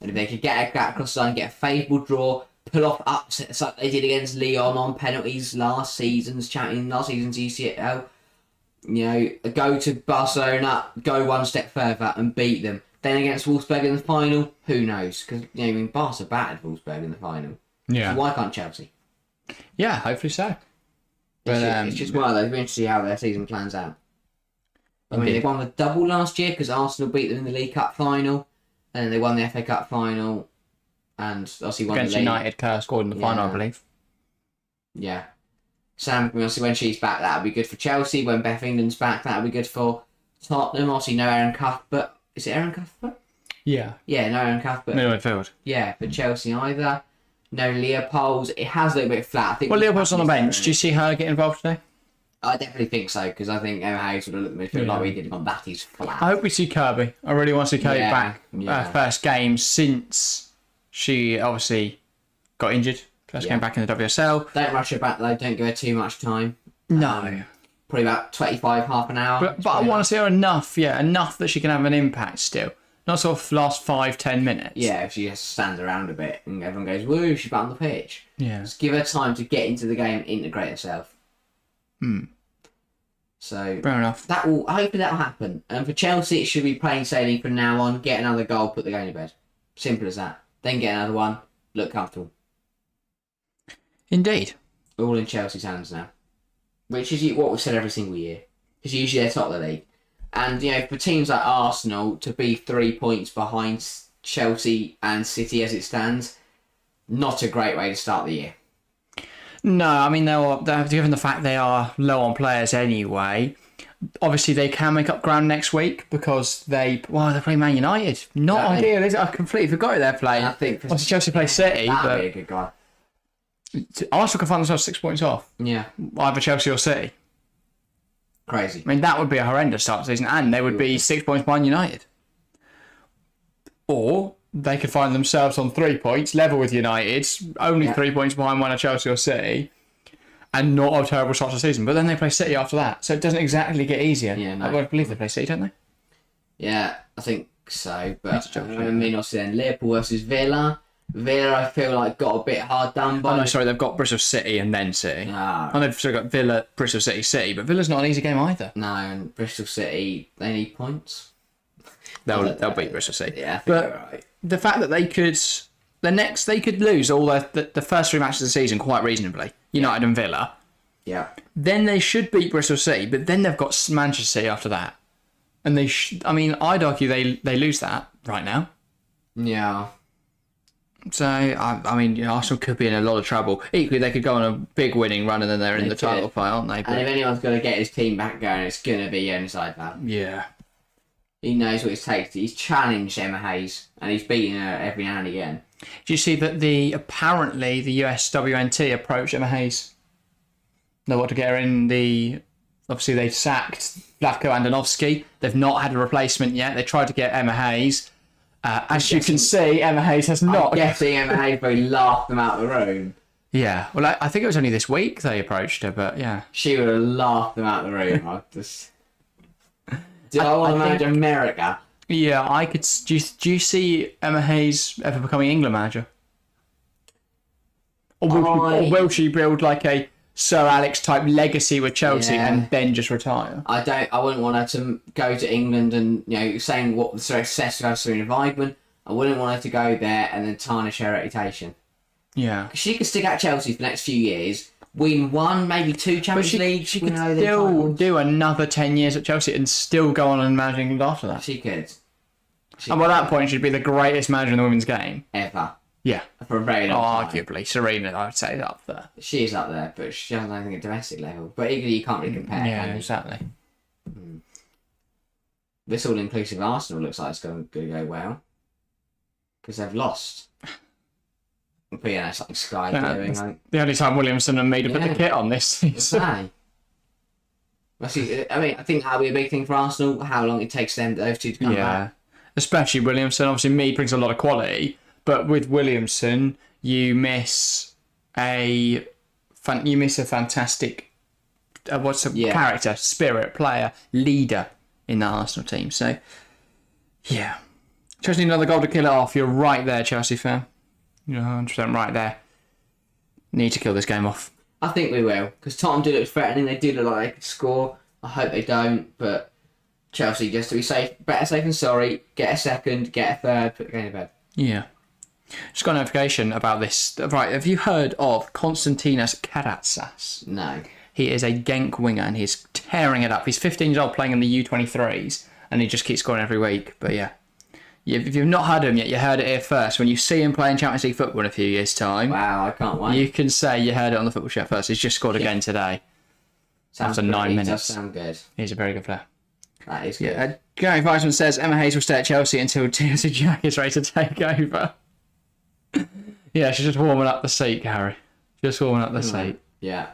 And if they could get across the line, get a favourable draw, pull off upsets like they did against Lyon on penalties last season's UCL, go to Barcelona, go one step further and beat them. Then against Wolfsburg in the final, who knows? Because Barca battered Wolfsburg in the final. Yeah. So why can't Chelsea? Yeah, hopefully so. But it's just one of those. We're interested to see how their season plans out. They won the double last year because Arsenal beat them in the League Cup final, and then they won the FA Cup final, and obviously won against the league. United. Kerr scored in the final, I believe. Yeah. Sam, obviously, when she's back, that'll be good for Chelsea. When Beth England's back, that'll be good for Tottenham. Obviously, no Aaron Cuthbert. Is it Aaron Cuthbert? Yeah. Yeah, no Aaron Cuthbert. Middle midfield. Yeah, for Chelsea either. No Leopolds. It has a little bit flat. I think Leopold's on the bench. Do you see her get involved today? I definitely think so, because I think Emma Hayes would have looked at midfield like we did on that. He's flat. I hope we see Kirby. I really want to see Kirby back. Yeah. First game since she obviously got injured. First game back in the WSL. Don't rush her back though. Don't give her too much time. No. Probably about 25, half an hour. But I want to see her enough that she can have an impact still. Not sort of last 5-10 minutes. Yeah, if she just stands around a bit and everyone goes, woo, she's back on the pitch. Yeah. Just give her time to get into the game, integrate herself. So Fair enough. hopefully that'll happen. And for Chelsea, it should be plain sailing from now on. Get another goal, put the game to bed. Simple as that. Then get another one, look comfortable. Indeed. All in Chelsea's hands now. Which is what we've said every single year. Because usually they're top of the league. And, for teams like Arsenal to be 3 points behind Chelsea and City as it stands, not a great way to start the year. No, I mean, they're given the fact they are low on players anyway. Obviously, they can make up ground next week because they're playing Man United. Not ideal, is it? I completely forgot who they're playing. I think obviously Chelsea play City, that'd be a good guy. Arsenal can find themselves 6 points off. Yeah. Either Chelsea or City. Crazy. I mean, that would be a horrendous start to the season, and they would be 6 points behind United. Or they could find themselves on 3 points, level with United, only 3 points behind one of Chelsea or City, and not a terrible start to the season. But then they play City after that, so it doesn't exactly get easier. Yeah, no. I believe they play City, don't they? Yeah, I think so. But I mean, obviously then Liverpool versus Villa. Villa, I feel like, got a bit hard done by. Oh no, sorry, they've got Bristol City and then City. Ah. And they've still got Villa, Bristol City, City, but Villa's not an easy game either. No, and Bristol City, they need points. They'll beat Bristol City. Yeah, I think but you're right. The fact that they could lose all the first 3 matches of the season quite reasonably, United and Villa. Yeah. Then they should beat Bristol City, but then they've got Manchester City after that. And I'd argue they lose that right now. Yeah. So, Arsenal could be in a lot of trouble. Equally, they could go on a big winning run and then they're in the title fight, aren't they? And if anyone's going to get his team back going, it's going to be inside that. Yeah. He knows what it takes. He's challenged Emma Hayes, and he's beaten her every now and again. Do you see that apparently the USWNT approached Emma Hayes? They want to get her in obviously they sacked Vlatko Andonovski. They've not had a replacement yet. They tried to get Emma Hayes. As you can see, Emma Hayes has not. I'm guessing Emma Hayes probably laughed them out of the room. Yeah, well, I think it was only this week they approached her, but yeah. She would have laughed them out of the room. I want to manage America? Yeah, I could. Do you see Emma Hayes ever becoming England manager? Or will she build like a Sir Alex type legacy with Chelsea and then just retire? I wouldn't want her to go to England and saying what the success of Serena Weidman. I wouldn't want her to go there and then tarnish her reputation. Yeah, she could stick at Chelsea for the next few years, win 1, maybe 2 Champions League. She could still do another 10 years at Chelsea and still go on and manage England after that. She could. And by that point, she'd be the greatest manager in the women's game Ever. Yeah. For a very long time. Arguably, Serena, I would say, up there. She is up there, but she doesn't have anything at domestic level. But equally, you can't really compare. Yeah, exactly. This all-inclusive Arsenal looks like it's going to go well. Because they've lost. But yeah, that's like Sky doing. The only time Williamson and me to put the kit on this season. I think that'll be a big thing for Arsenal, how long it takes those two to come back. Especially Williamson. Obviously, Mead brings a lot of quality. But with Williamson, you miss a fantastic character, spirit, player, leader in the Arsenal team. So, yeah. Chelsea need another goal to kill it off. You're right there, Chelsea fan. You're 100% right there. Need to kill this game off. I think we will. Because Tottenham do look threatening. They do look like they could score. I hope they don't. But Chelsea, just to be safe, better safe than sorry. Get a second, get a third, put the game to bed. Yeah. Just got a notification about this. Right, have you heard of Konstantinos Karatsas? No. He is a Genk winger and he's tearing it up. He's 15 years old playing in the U23s and he just keeps scoring every week. But yeah, if you've not heard of him yet, you heard it here first. When you see him playing Champions League football in a few years' time, wow, I can't wait. You can say you heard it on the Football Show first. He's just scored again today. Sounds after 9 minutes. He does sound good. He's a very good player. That is good. Yeah, Gary Weissman says Emma Hayes will stay at Chelsea until Tierney Jack is ready to take over. Yeah, she's just warming up the seat, Harry. Just warming up the seat. Yeah.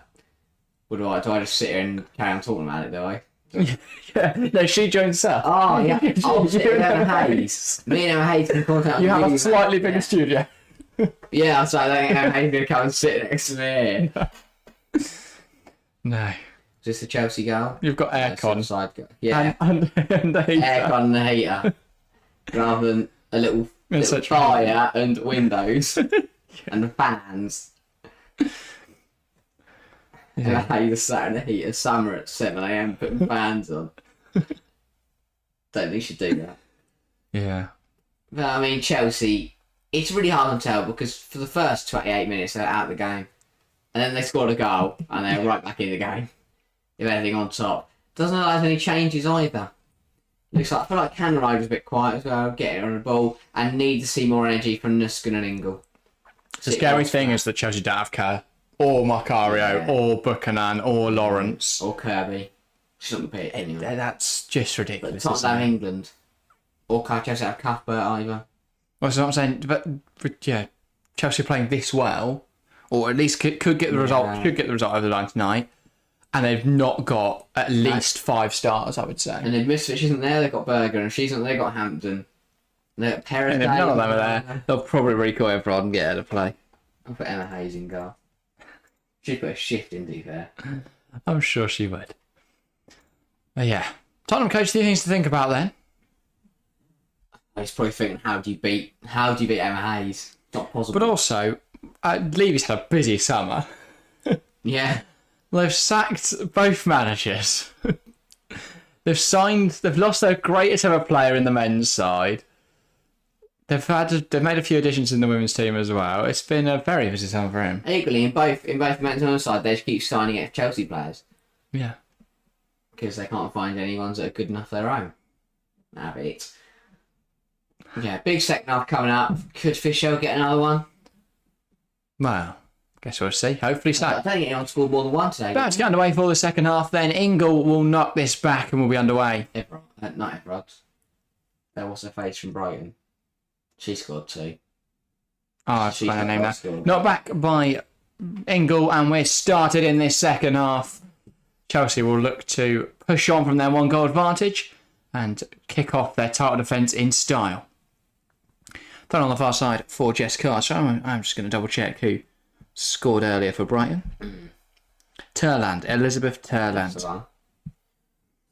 What do I do? I just sit here and carry on talking about it, do I? Yeah. No, she joins us. Oh, yeah. I'll sit with Emma Hayes. Hayes. Me and Emma Hayes can contact You have a really slightly bad. bigger studio. Yeah, so I don't think Emma Hayes is going to come and sit next to me here. No. Is this the Chelsea girl? You've got aircon. Side girl. Yeah. And the heater. Aircon and the heater. Rather than a little such fire and windows and the fans. And how you sat in the heat of summer at 7 AM putting fans on. Don't think you should do that. Yeah. But I mean, Chelsea, it's really hard to tell because for the first 28 minutes they're out of the game. And then they scored a goal and they're right back in the game. If anything on top. Doesn't look like there's any changes either. Looks like, I feel like Canride was a bit quiet as well, getting on the ball, and need to see more energy from Nuskin and Ingle. The scary thing is that Chelsea don't have Kerr, or Macario, or Buchanan, or Lawrence. Or Kirby. Shouldn't be anyway. That's just But ridiculous. Tottenham, England. Or can't Chelsea have Cuthbert either. Well, that's what I'm saying. But yeah, Chelsea playing this well, or at least could get the result. Could get the result over the line tonight, and they've not got at least 5 stars, I would say. And if Mitrovic isn't there, they've got Berger, and if she isn't there, they've got Hampton. They've got Perez. And if none of them are there, they'll probably recall everyone and get her to play. I'll put Emma Hayes in goal. She'd put a shift in, to be fair. I'm sure she would. But yeah, Tottenham coach, 2 things to think about then. He's probably thinking, how do you beat Emma Hayes? Not possible. But also, Levy's had a busy summer. Yeah. They've sacked both managers. They've lost their greatest ever player in the men's side. They've made a few additions in the women's team as well. It's been a very busy summer for him. Equally, in both men's and women's side, they just keep signing ex Chelsea players Yeah. because they can't find any ones that are good enough of their own. Have it. Yeah, big second half coming up. Could Fisher get another one? Well, guess we'll see. Hopefully so. I don't think anyone scored more than one today. About to get underway for the second half then. Ingle will knock this back and we'll be underway. Not Everard. There was a face from Brighton. She scored 2. Oh, I've She's forgotten her name got now. scored. Not back by Ingle, and we're started in this second half. Chelsea will look to push on from their 1-goal advantage and kick off their title defence in style. Then on the far side for Jess Carr. So I'm just going to double check who scored earlier for Brighton. Turland, Elizabeth Turland. That's the one.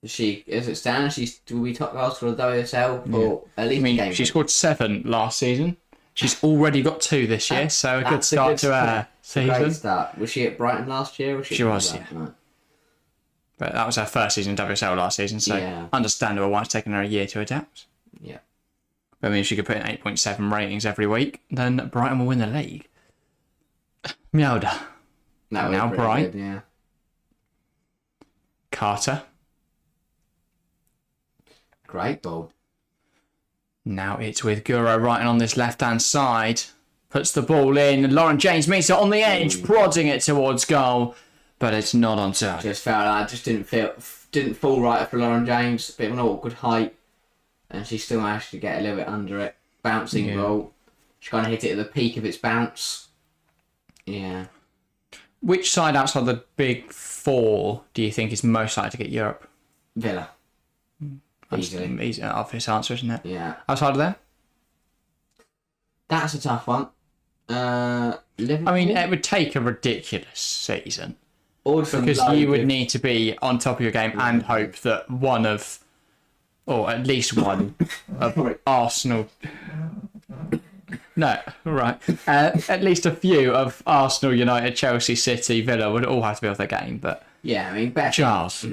Is it Stan? Will be top goals for the WSL or at least game? She scored 7 last season. She's already got 2 this year, so a good start to her season. Great start. Was she at Brighton last year? Or She was, yeah. Right. But that was her first season in WSL last season, so Yeah. understandable why it's taken her a year to adapt. Yeah. But I mean, if she could put in 8.7 ratings every week, then Brighton will win the league. Meowda. That was Now pretty Bright. good, yeah. Carter. Great ball. Now it's with Guro right on this left-hand side. Puts the ball in. Lauren James meets it on the edge, prodding it towards goal. But it's not on target. Just felt like didn't fall right for Lauren James. A bit of an awkward height, and she still managed to get a little bit under it. Bouncing ball. She kind of hit it at the peak of its bounce. Yeah. Which side outside the big 4 do you think is most likely to get Europe? Villa. Easily. Easy, obvious answer, isn't it? Yeah. Outside of there? That's a tough one. Liverpool? I mean, it would take a ridiculous season. Awesome Because load you would of- need to be on top of your game and hope that one of, or at least one of Arsenal. No, right. At least a few of Arsenal, United, Chelsea, City, Villa would all have to be off their game. But Yeah, I mean, Charles,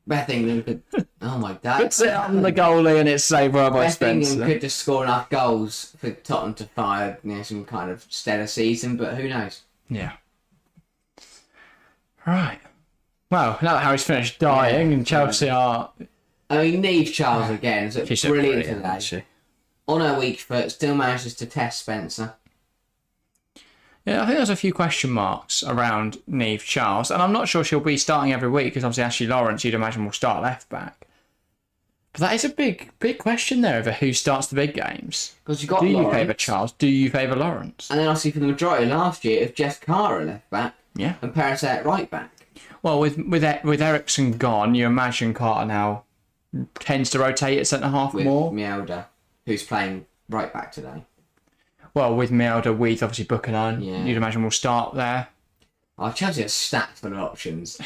Beth England could. Oh my god. puts it on the goalie and it's saved well by Beth England Spencer. could just score enough goals for Tottenham to fire some kind of stellar season, but who knows? Yeah. Right. Well, now that Harry's finished dying and Chelsea are... I mean, Neve Charles again is She's brilliant isn't today. she? On her weak foot, still manages to test Spencer. Yeah, I think there's a few question marks around Neve Charles, and I'm not sure she'll be starting every week because obviously Ashley Lawrence, you'd imagine, will start left back. But that is a big question there over who starts the big games. Because you got Do you Lawrence, favour Charles? Do you favour Lawrence? and then obviously for the majority of last year, if Jess Carr at left back Yeah. and Perez at right back. Well, with Ericsson gone, you imagine Carter now tends to rotate at centre half with more. Mielda, who's playing right back today. Well, with Mielda, with obviously Buchanan, Yeah. you'd imagine we'll start there. Oh, Chelsea are stacked full of options. I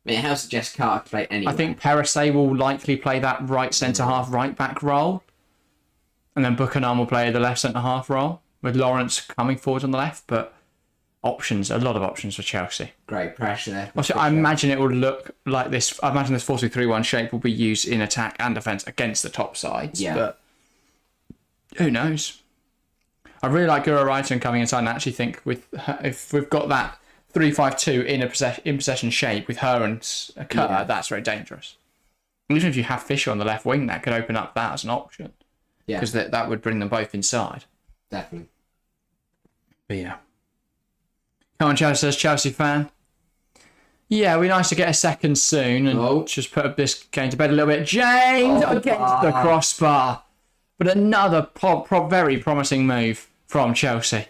mean, how suggests Carter to play anywhere? I think Perisset will likely play that right centre half, right back role, and then Buchanan will play the left centre half role with Lawrence coming forward on the left. But options, a lot of options for Chelsea. Great pressure there. Also, I imagine it will look like this. I imagine this 4-2-3-1 shape will be used in attack and defence against the top sides. Yeah. But who knows? I really like Guro Reiten coming inside, and I actually think if we've got that 3-5-2 in possession shape with her and Kerr, that's very dangerous. Even if you have Fisher on the left wing, that could open up that as an option. Yeah. Because that would bring them both inside. Definitely. But yeah. Come on, Chelsea says Chelsea fan. Yeah, it'd be nice to get a second soon and just put this game to bed a little bit. James against the crossbar. But another very promising move from Chelsea.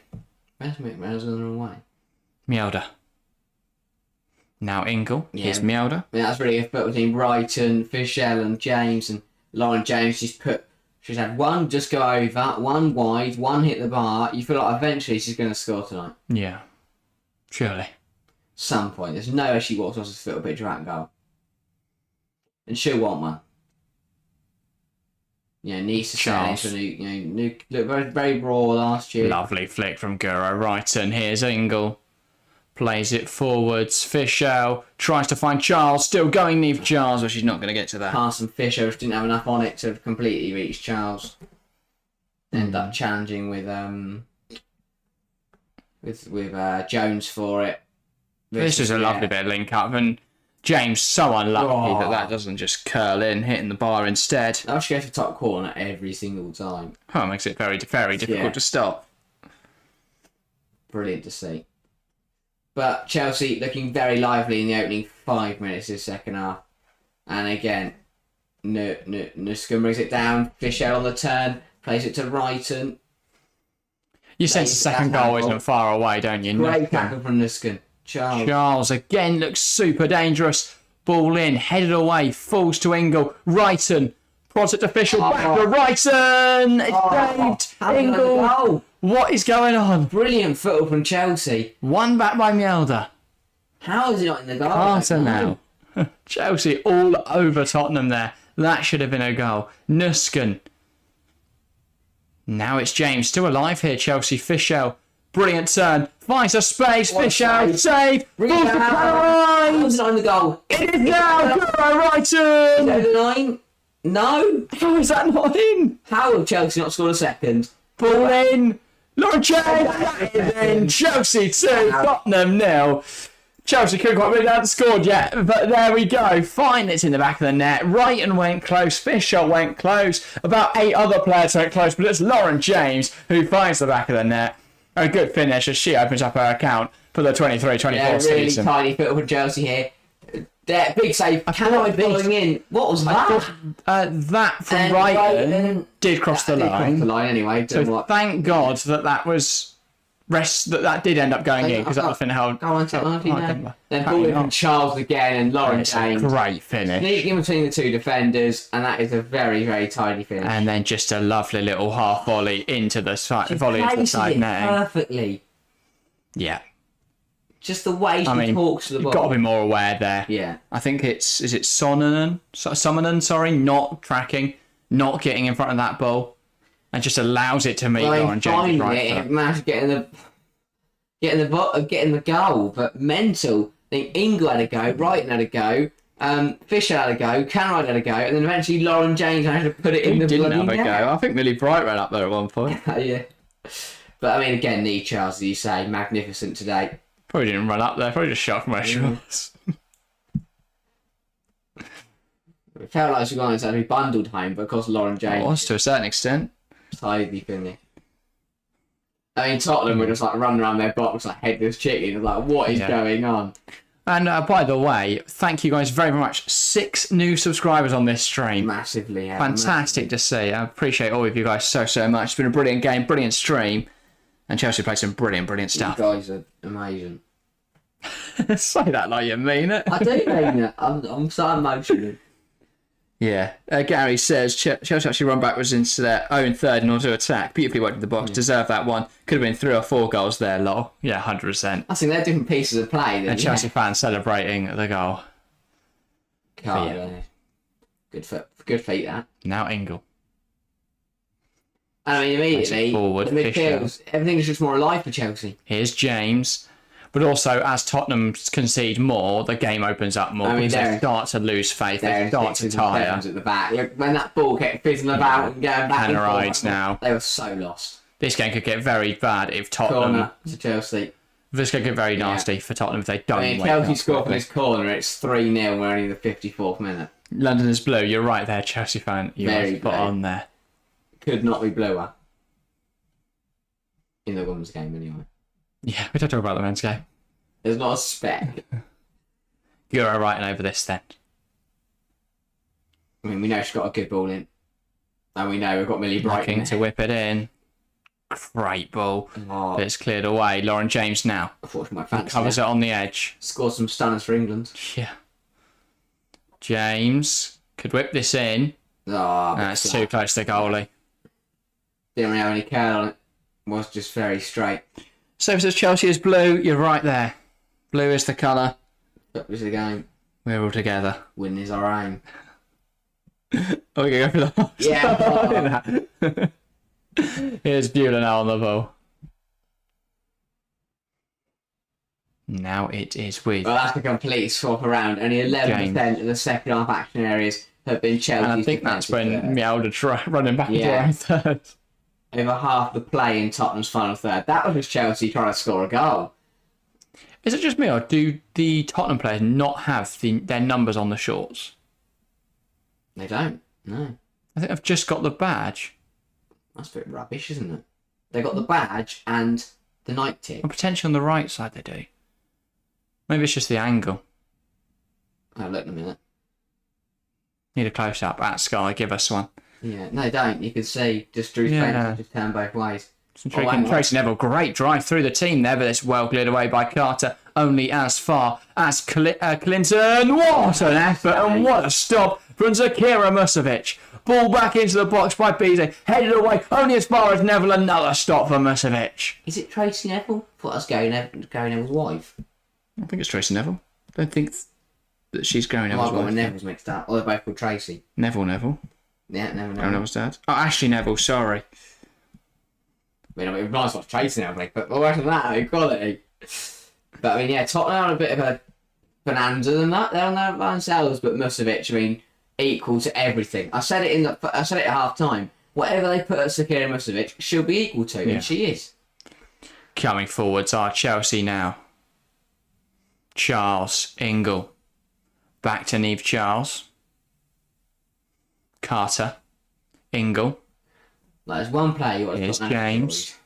Where's McMahon's on the wrong way? Mielda. Now Ingle. Yeah. Here's Mielda. I mean, that's really a foot between Brighton, Fischel and James, and Lauren James. She's had one just go over, one wide, one hit the bar. You feel like eventually she's going to score tonight. Yeah. Surely. Some point. There's no way she walks off this little bit of goal. And she'll want one. Needs to Charles. set new look very, very raw last year. Lovely flick from Guro Reiten. Here's Ingle. Plays it forwards. Fischel tries to find Charles. Still going near Charles, but she's not going to get to that. Carson Fisher just didn't have enough on it to completely reach Charles. End up challenging with Jones for it. This is a lovely bit of link up, and James so unlucky that doesn't just curl in, hitting the bar instead. Now she goes for top corner every single time. Oh, it makes it very, very difficult to stop. Brilliant to see. But Chelsea looking very lively in the opening 5 minutes of the second half. And again, Nuskin brings it down. Fisher on the turn, plays it to Reiten. You sense the second goal isn't far away, don't you? Great tackle from Nuskin. Charles again looks super dangerous. Ball in, headed away, falls to Ingle. Reiten prods it to Fisher. Back to Reiten. It's saved. Ingle. What is going on? Brilliant football from Chelsea. One back by Mielda. How is it not in the goal? Carter now. Chelsea all over Tottenham there. That should have been a goal. Nuskin. Now it's James. Still alive here, Chelsea. Fischel. Brilliant turn. Finds a space. Fischel. Save. Balls to Caroline. How is it not in the goal? It is now. Guro Reiten. Over the line? No. How is that not in? How have Chelsea not scored a second? Ball in. Lauren James. That is in. Chelsea 2. Tottenham 0. Chelsea couldn't quite really haven't scored yet, but there we go. Fine, it's in the back of the net. Reiten went close. Fisher went close. About 8 other players went close, but it's Lauren James who finds the back of the net. A good finish as she opens up her account for the 23-24 season. Really tiny foot from Chelsea here. Big save. Cannot following in. What was that? That from Reiten did cross the line. Cross the line anyway. So thank God that was that did end up going in because that would have been held. Go on, technology now. Then ball in from Charles again and Lauren James. Great finish. Sneak in between the two defenders, and that is a very, very tidy finish. And then just a lovely little half volley into the side, into the side netting. Perfectly. Yeah. Just the way she talks to the ball. You've got to be more aware there. Yeah. I think is it Summonen, not tracking, not getting in front of that ball. And just allows it to meet Lauren James right. Managed getting the goal, but mental. I think Ingle had a go, Brighton had a go, Fisher had a go, Canride had a go, and then eventually Lauren James had to put it in the didn't bloody have a net. go. I think Millie Bright ran up there at one point. Yeah. But I mean, again, Lee Charles, as you say, magnificent today. Probably didn't run up there. Probably just shot from where she was. It felt like she was going to be bundled home, but of course Lauren James. It was to a certain extent. Tidy finish. I mean, Tottenham were just like running around their box like headless chicken. Like, what is going on? And by the way, thank you guys very much. 6 new subscribers on this stream. Massively, yeah. Fantastic to see. I appreciate all of you guys so much. It's been a brilliant game, brilliant stream. And Chelsea played some brilliant stuff. You guys are amazing. Say that like you mean it. I do mean it. I'm so emotional. Yeah. Gary says Chelsea actually run backwards into their own third in order to attack. Beautifully worked in the box. Deserve that one. Could have been 3 or 4 goals there, lol. Yeah, 100%. I think they're different pieces of play. And Chelsea fans celebrating the goal. Good feat, that. Now Ingle. I mean, immediately, Forward, the midfield, everything's just more alive for Chelsea. Here's James. But also, as Tottenham concede more, the game opens up more because they start to lose faith. They start to tire. At the back. When that ball kept fizzling about and going back and forth, now. They were so lost. This game could get very bad if Tottenham... Corner to Chelsea. This could get very nasty for Tottenham if they don't win. Chelsea score from this corner, it's 3-0. We're only in the 54th minute. London is blue. You're right there, Chelsea fan. You're spot on there. Could not be bluer. In the women's game, anyway. Yeah, we don't talk about the men's game. There's not a speck. You're all right over this then. I mean, we know she's got a good ball in. And we know we've got Millie Bright Looking to whip it in. Great ball. But it's cleared away. Lauren James now. Unfortunately, my fancy covers it on the edge. Scored some stunners for England. Yeah. James could whip this in. That's too close to goalie. Didn't really have any curl on it. Was just very straight. So says Chelsea is blue. You're right there. Blue is the colour. That was the game. We're all together. Winning is our aim. Oh, we can go for the Yeah. Here's Beulah now on the ball. Now it is with. Well, that's a complete swap around. Only 11% of the second half action areas have been Chelsea's. And I think that's when Mjolnir running back into our third. Over half the play in Tottenham's final third. That was just Chelsea trying to score a goal. Is it just me, or do the Tottenham players not have their numbers on the shorts? They don't. No. I think I've just got the badge. That's a bit rubbish, isn't it? They got the badge and the night tick. Or potentially on the right side they do. Maybe it's just the angle. I'll look in a minute. Need a close up at Sky. Give us one. Yeah, no, don't. You can see just Drew Spencer just turn both ways. Tracy Neville, great drive through the team there, but it's well cleared away by Carter. Only as far as Clinton. What an effort and what a stop from Zakira Musovic. Ball back into the box by Beasley. Headed away only as far as Neville. Another stop for Musovic. Is it Tracy Neville? I thought that was Gary Neville's wife. I think it's Tracy Neville. I don't think that she's Gary Neville's wife. I've got my Neville's mixed up. Oh, they're both called Tracy. Neville. Yeah, Neville. Neville's dad. Oh, Ashley Neville, sorry. I mean, it was nice to watch Tracy Neville, but away from that, equality. But I mean, yeah, Tottenham had a bit of a bonanza than that. They're on their themselves, but Musovic, I mean, equal to everything. I said it at half time. Whatever they put at Zakira Musovic, she'll be equal to, and she is. Coming forwards are Chelsea now. Charles, Ingle. Back to Niamh Charles. Carter. Ingle. There's one player you want to Here's put James.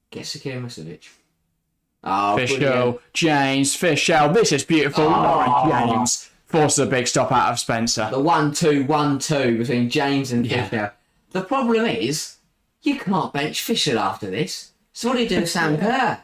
Get Zakira Musovic. Oh, Fischel, James, Fischel. This is beautiful. Lauren James forces a big stop out of Spencer. The 1-2-1-2 between James and Fischel. The problem is, you can't bench Fischel after this. So what do you do with Sam Kerr?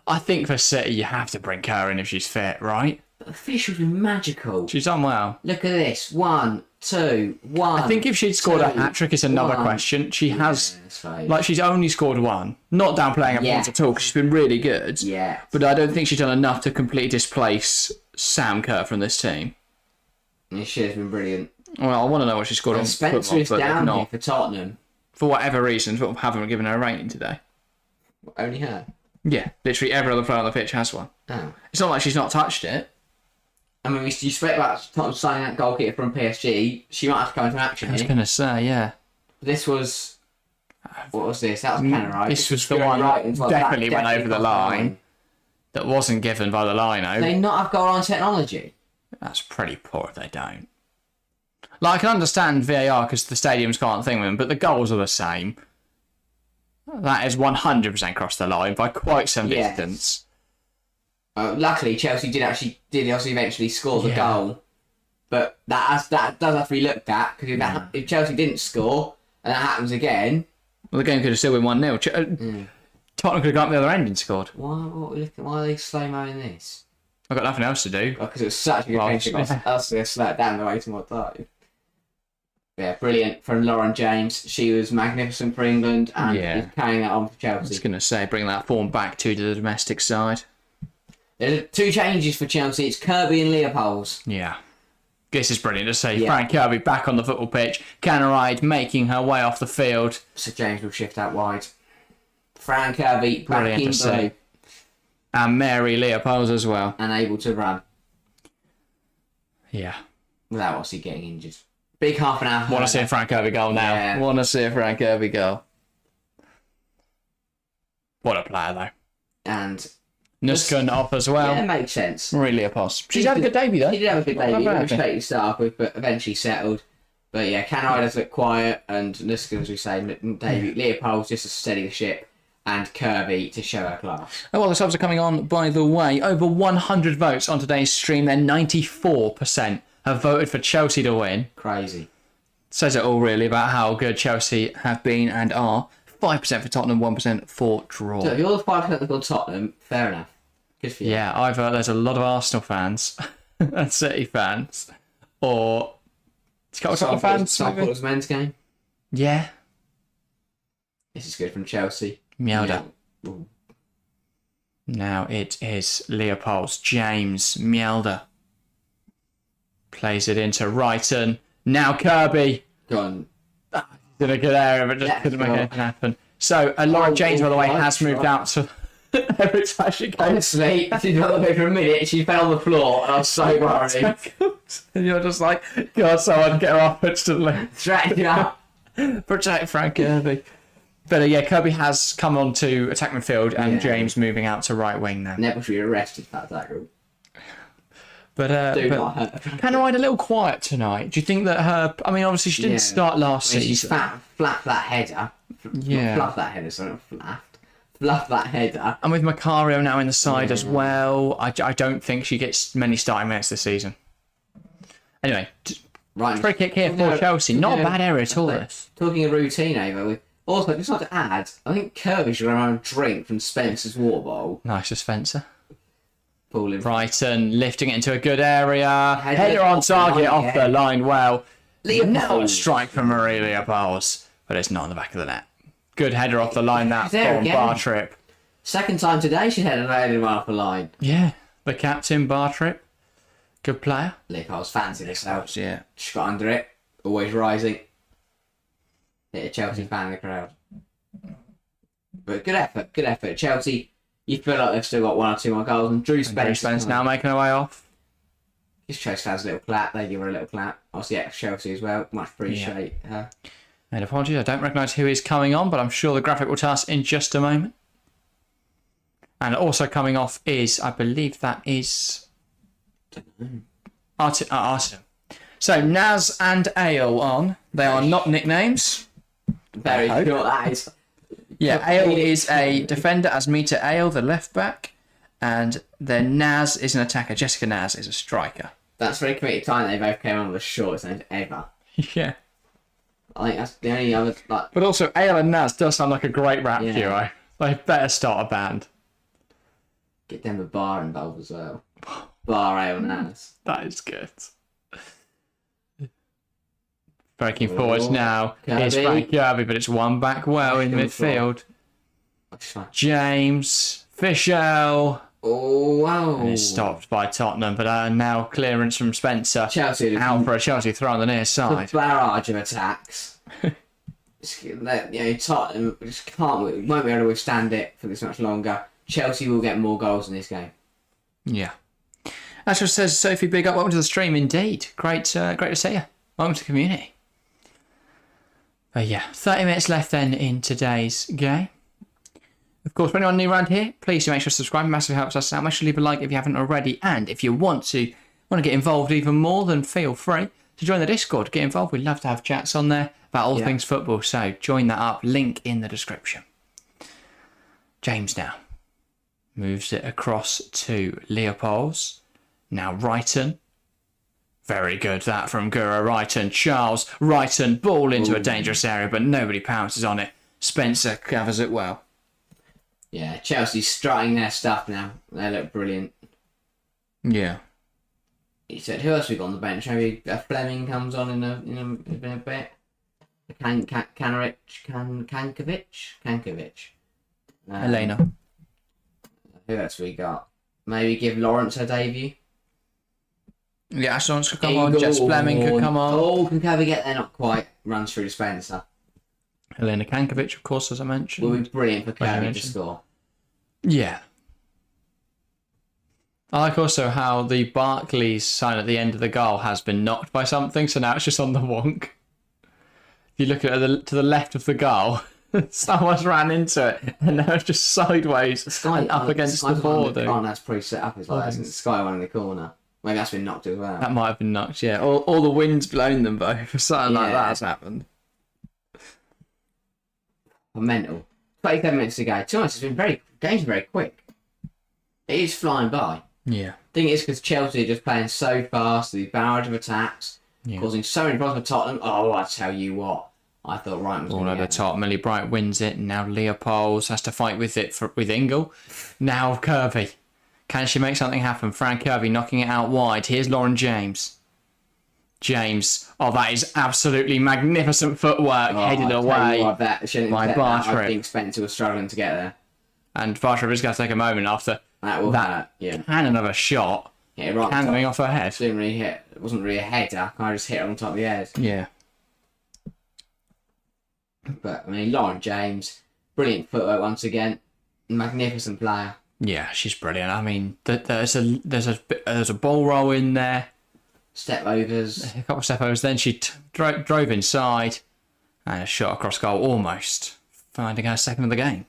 I think for City, you have to bring Kerr in if she's fit, right? But Fischel's been magical. She's done well. Look at this. 1, 2, 1. I think if she'd scored a hat-trick, it's another question. She has, like, she's only scored one. Not downplaying her points at all, because she's been really good. Yeah. But I don't think she's done enough to completely displace Sam Kerr from this team. Yeah, she has been brilliant. Well, I want to know what she scored on Spencer football, is but down not. here for Tottenham. For whatever reason, but haven't given her a rating today. Only her? Yeah, literally every other player on the pitch has one. Oh. It's not like she's not touched it. I mean, you spoke about Tottenham signing that goalkeeper from PSG. She might have to come into action I was here. going to say, yeah. This was... What was this? That was Kenner, This was the one that definitely went over the line. That wasn't given by the lino. Do they not have goal line technology? That's pretty poor if they don't. Like, I can understand VAR because the stadiums can't think with them, but the goals are the same. That is 100% crossed the line by quite some distance. Luckily, Chelsea did eventually score the goal, but that does have to be looked at because if Chelsea didn't score and that happens again, well, the game could have still been 1-0. Tottenham could have gone up the other end and scored. Why are they slow-moing this? I've got nothing else to do. Because it was such a good game. I was going to slow it down the way to more time. Yeah, brilliant from Lauren James. She was magnificent for England and is carrying that on for Chelsea. I was going to say, bring that form back to the domestic side. There's 2 changes for Chelsea. It's Kirby and Leopolds. Yeah. This is brilliant to see. Fran Kirby back on the football pitch. Canaride making her way off the field. So James will shift out wide. Fran Kirby back in blue. And Mary Leopolds as well. And able to run. Yeah. Without obviously getting injured. Big half an hour. Want to see a Fran Kirby goal now. Yeah. Want to see a Fran Kirby goal. What a player, though. And Nuskin off as well. Yeah, it makes sense. Marie Leopolds. She's had a good debut, though. She did have a good debut. It was straight to start with, but eventually settled. But yeah, Canaride does look quiet, and Nuskin, as we say, debut. Leopold's just to steady the ship, and Kirby to show her class. Oh, well, the subs are coming on, by the way. Over 100 votes on today's stream. Then 94% have voted for Chelsea to win. Crazy. Says it all, really, about how good Chelsea have been and are. 5% for Tottenham, 1% for draw. So if you're the 5% that got Tottenham, fair enough. Good for you. Yeah, there's a lot of Arsenal fans and City fans. Or it's got Tottenham fans. Sample men's game. Yeah. This is good from Chelsea. Mjelde. Yeah. Now it is Leopold's James Mjelde. Plays it into Wrighton. Now Kirby. Go on. Did a good area, but just couldn't make anything happen. So, Lauren James, by the way, has moved out to every time she goes. Honestly, she got the for a minute, she fell on the floor, and I was so worried. And you're just like, God, someone get her up instantly. Drag you up. Protect Frank Kirby. But yeah, Kirby has come on to attack midfield, and James moving out to right wing now. Never should be arrested for that tackle. But kind of a little quiet tonight. Do you think that her? I mean, obviously she didn't start last season. She's flapped that header. Fluffed that header. Sorry, not flapped. Fluffed that header. And with Macario now in the side as well, I don't think she gets many starting minutes this season. Anyway, free kick here for Chelsea. Not a bad area at all. This. Talking a routine over. Also, just not to add, I think Kirby should run around and drink from Spencer's water bowl. Nice for Spencer. Brighton lifting it into a good area. Header on target off the line. Well, now a strike from Marie Leopolds, but it's not on the back of the net. Good header off the line that from Bartrip. Second time today she's headed off the line. Yeah, the captain Bartrip, good player. Leopold's fancy herself. Yeah, just got under it. Always rising. Hit a Chelsea fan in the crowd. But good effort. Chelsea. You feel like they've still got 1 or 2 more goals, and Drew Spence now making her way off. Just Chelsea fans a little clap. They give her a little clap. Obviously, Chelsea as well. Much appreciate her. And apologies, I don't recognise who is coming on, but I'm sure the graphic will tell us in just a moment. And also coming off is, I believe that is Arsenal. So Naz and Ale on. They are not nicknames. Very cool. That is. Yeah, Ale is a defender, as Mita Ale, the left back, and then Naz is an attacker. Jessica Naz is a striker. That's very committed time. They both came on with the shortest names ever. Yeah. I think that's the only other. But also, Ale and Naz does sound like a great rap duo. They better start a band. Get them a bar involved as well. Bar Ale Naz. That is good. Breaking forwards now is Frank Kirby, but it's one back well in midfield. James Fischel. Oh, wow. And it's stopped by Tottenham, but now clearance from Spencer. Chelsea out for a Chelsea throw on the near side. The barrage of attacks. Tottenham just won't be able to withstand it for this much longer. Chelsea will get more goals in this game. Yeah. That's what says Sophie Big Up. Welcome to the stream, indeed. Great to see you. Welcome to the community. But yeah, 30 minutes left then in today's game. Of course, for anyone new around here, please do make sure to subscribe. It massively helps us out. Make sure to leave a like if you haven't already. And if you want to get involved even more, then feel free to join the Discord. Get involved. We'd love to have chats on there about all things football. So join that up. Link in the description. James now moves it across to Leopolds. Now Wrighton. Very good, that from Guro Wrighton. Charles Wrighton, ball into a dangerous area, but nobody pounces on it. Spencer covers it well. Yeah, Chelsea's strutting their stuff now. They look brilliant. Yeah. He said, "Who else we got on the bench? Maybe Fleming comes on in a bit. Kankovic. Elena. Who else we got? Maybe give Lawrence her debut. Yeah, Ashton could come on. Jess Fleming could come on. Oh, can Kobe get there? Not quite. Runs through Spencer. Elena Kankovic, of course, as I mentioned. Will be brilliant for Kobe to score. Yeah. I like also how the Barclays sign at the end of the goal has been knocked by something, so now it's just on the wonk. If you look at it to the left of the goal, someone's ran into it, and now it's just sideways and up against the boarding. Oh, that's pretty set up as well, isn't it? Sky one in the corner. Maybe that's been knocked as well. That might have been knocked, yeah. All the wind's blown them both, or something like that has happened. Mental. 27 minutes to go. To be honest, game's very quick. It is flying by. Yeah. I think it's because Chelsea are just playing so fast, the barrage of attacks, causing so many problems for Tottenham. Oh, I tell you what. I thought Wright was all over the top. Millie Bright wins it, and now Leopolds has to fight with it with Ingle. Now Kirby. Can she make something happen? Fran Kirby knocking it out wide. Here's Lauren James. Oh, that is absolutely magnificent footwork. Headed away by Bartrip. I think Spencer was struggling to get there. And Bartrip is going to take a moment after that cannon of a shot. Yeah, right. Cannoning off her head. Didn't really hit. It wasn't really a header. I just hit her on top of the head. Yeah. But I mean, Lauren James, brilliant footwork once again. Magnificent player. Yeah, she's brilliant. I mean, there's a ball roll in there. Step overs. A couple of step overs. Then she drove inside and a shot across goal, almost finding her second of the game.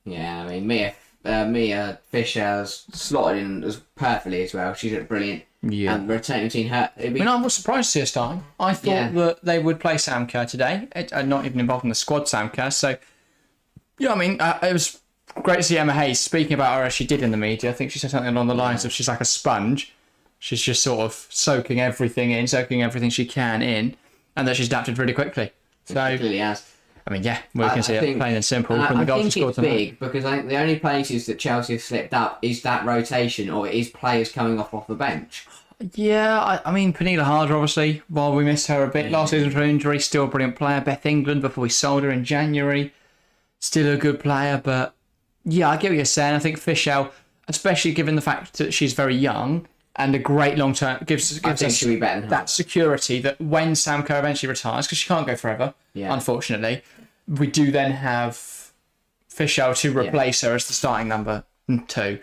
Yeah, I mean, Mia Fisher's slotted in as perfectly as well. She's brilliant. Yeah. And rotating between her. I mean, I was surprised to see her starting. I thought that they would play Sam Kerr today. Not even involved in the squad, Sam Kerr. So, yeah, I mean, it was great to see Emma Hayes speaking about her as she did in the media. I think she said something along the lines of she's like a sponge. She's just sort of soaking everything she can in, and that she's adapted really quickly. So, it really has. I mean, yeah, we can see it plain and simple from the goal she scored tonight. I think it's big because I think the only places that Chelsea have slipped up is that rotation, or it is players coming off the bench. Yeah, I mean, Pernilla Harder, obviously, while we missed her a bit last season for injury, still a brilliant player. Beth England, before we sold her in January, still a good player. But yeah, I get what you're saying. I think Fischel, especially given the fact that she's very young and a great long term, gives us she'll be better than that security that when Sam Kerr eventually retires, because she can't go forever, unfortunately, we do then have Fischel to replace her as the starting number 2.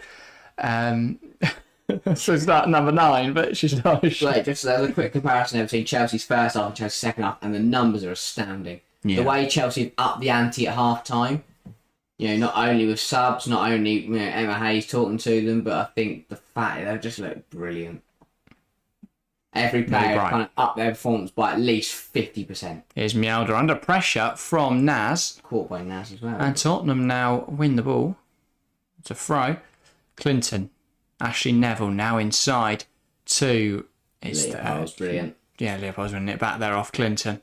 So it's not number 9, but she's not. Like, just as a quick comparison between Chelsea's first half and Chelsea's second half, and the numbers are astounding. Yeah. The way Chelsea upped the ante at half time, not only with subs, not only Emma Hayes talking to them, but I think the fact they just look brilliant. Every player kind of upped their performance by at least 50%. Here's Mjolnir under pressure from Naz. Caught by Naz as well. And Tottenham now win the ball. It's a throw. Clinton. Ashley Neville now inside to... Leopold's brilliant. Yeah, Leopold's winning it back there off Clinton.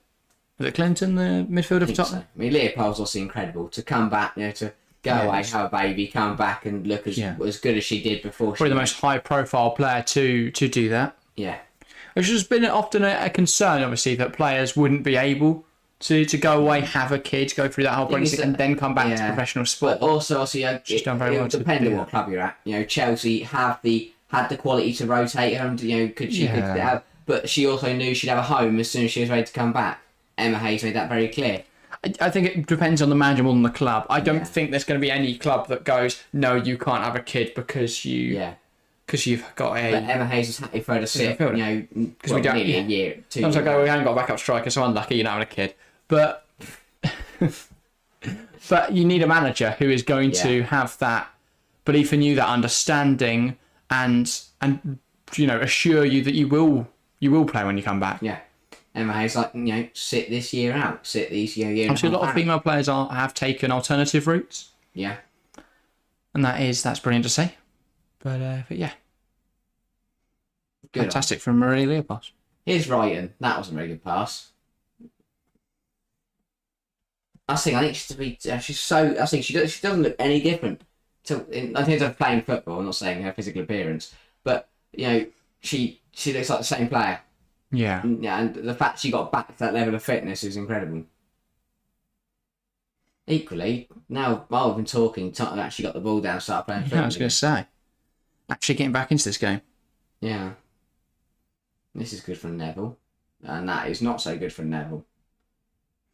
Is it Clinton, the midfielder for Tottenham? So. I mean, Leopold's also incredible. To come back, to go away, have a baby, come back and look as good as she did before. Probably the most high-profile player to do that. Yeah. Which has been often a concern, obviously, that players wouldn't be able to go away, have a kid, go through that whole pregnancy, and then come back to professional sport. But also, she's done very well. Depending on what club you're at, Chelsea had the quality to rotate her, and could have, but she also knew she'd have a home as soon as she was ready to come back. Emma Hayes made that very clear. I think it depends on the manager more than the club. I don't think there's going to be any club that goes, no, you can't have a kid because you. Because you've got a... But Emma Hayes is happy for her to sit, because we don't nearly a year, 2 years. Sometimes I go, we haven't got a backup striker, so unlucky you're not having a kid. But but you need a manager who is going to have that belief in you, that understanding, and assure you that you will play when you come back. Yeah. Emma Hayes sit this year out, sit these year. Obviously, a lot of female players have taken alternative routes. Yeah. And that's brilliant to see. But yeah. Good. Fantastic from Marie Leopold. Here's Wrighton. That was a very good pass. I think she doesn't look any different in terms of playing football, I'm not saying her physical appearance, but she looks like the same player. Yeah. And the fact she got back to that level of fitness is incredible. Equally, now while we've been talking, Tottenham actually got the ball down, started playing football. Yeah, I was going to say. Actually getting back into this game. Yeah. This is good for Neville. And that is not so good for Neville.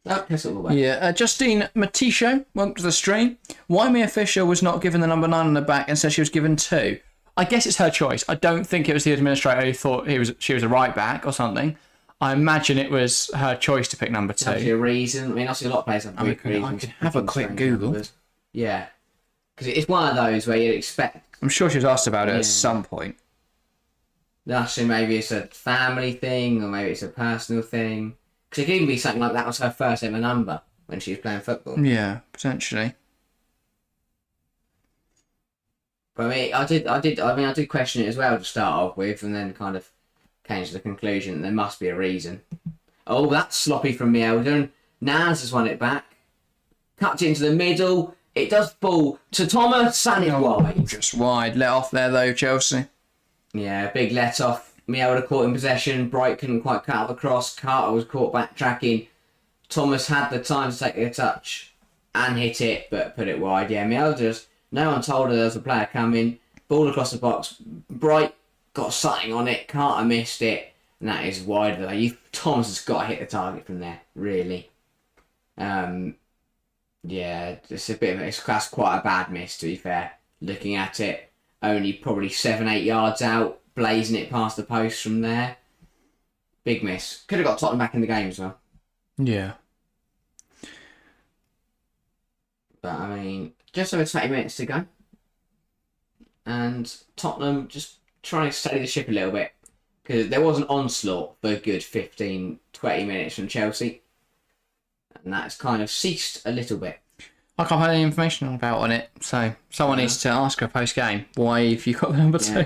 Oh, piss it all away. Yeah, Justine Matisho, welcome to the stream. Why Mia Fisher was not given the number 9 on the back and said she was given 2? I guess it's her choice. I don't think it was the administrator who thought she was a right back or something. I imagine it was her choice to pick number 2. Obviously a reason. I mean, obviously a lot of players have good reasons. I could have a quick Google. Numbers. Yeah. Because it's one of those where you'd expect... I'm sure she was asked about it at some point. Actually, maybe it's a family thing, or maybe it's a personal thing. Because it could even be something like that was her first ever number when she was playing football. Yeah, potentially. But I did question it as well to start off with, and then kind of came to the conclusion that there must be a reason. Oh, that's sloppy from Mielder. Naz has won it back. Cuts it into the middle. It does fall to Thomas, and it's wide. Just wide. Let off there though, Chelsea. Yeah, big let off. Mielder caught in possession. Bright couldn't quite cut out the cross. Carter was caught backtracking. Thomas had the time to take a touch and hit it, but put it wide. Yeah, Mielder, no one told her there was a player coming. Ball across the box. Bright got something on it. Carter missed it. And that is wide though. Thomas has got to hit the target from there, really. Yeah, that's quite a bad miss, to be fair. Looking at it, only probably 7-8 yards out, blazing it past the post from there. Big miss. Could have got Tottenham back in the game as well. Yeah. But I mean, just over 20 minutes to go. And Tottenham just trying to steady the ship a little bit. Because there was an onslaught for a good 15-20 minutes from Chelsea. And that's kind of ceased a little bit. I can't find any information about on it, so someone needs to ask her post-game. Why have you got the number 2?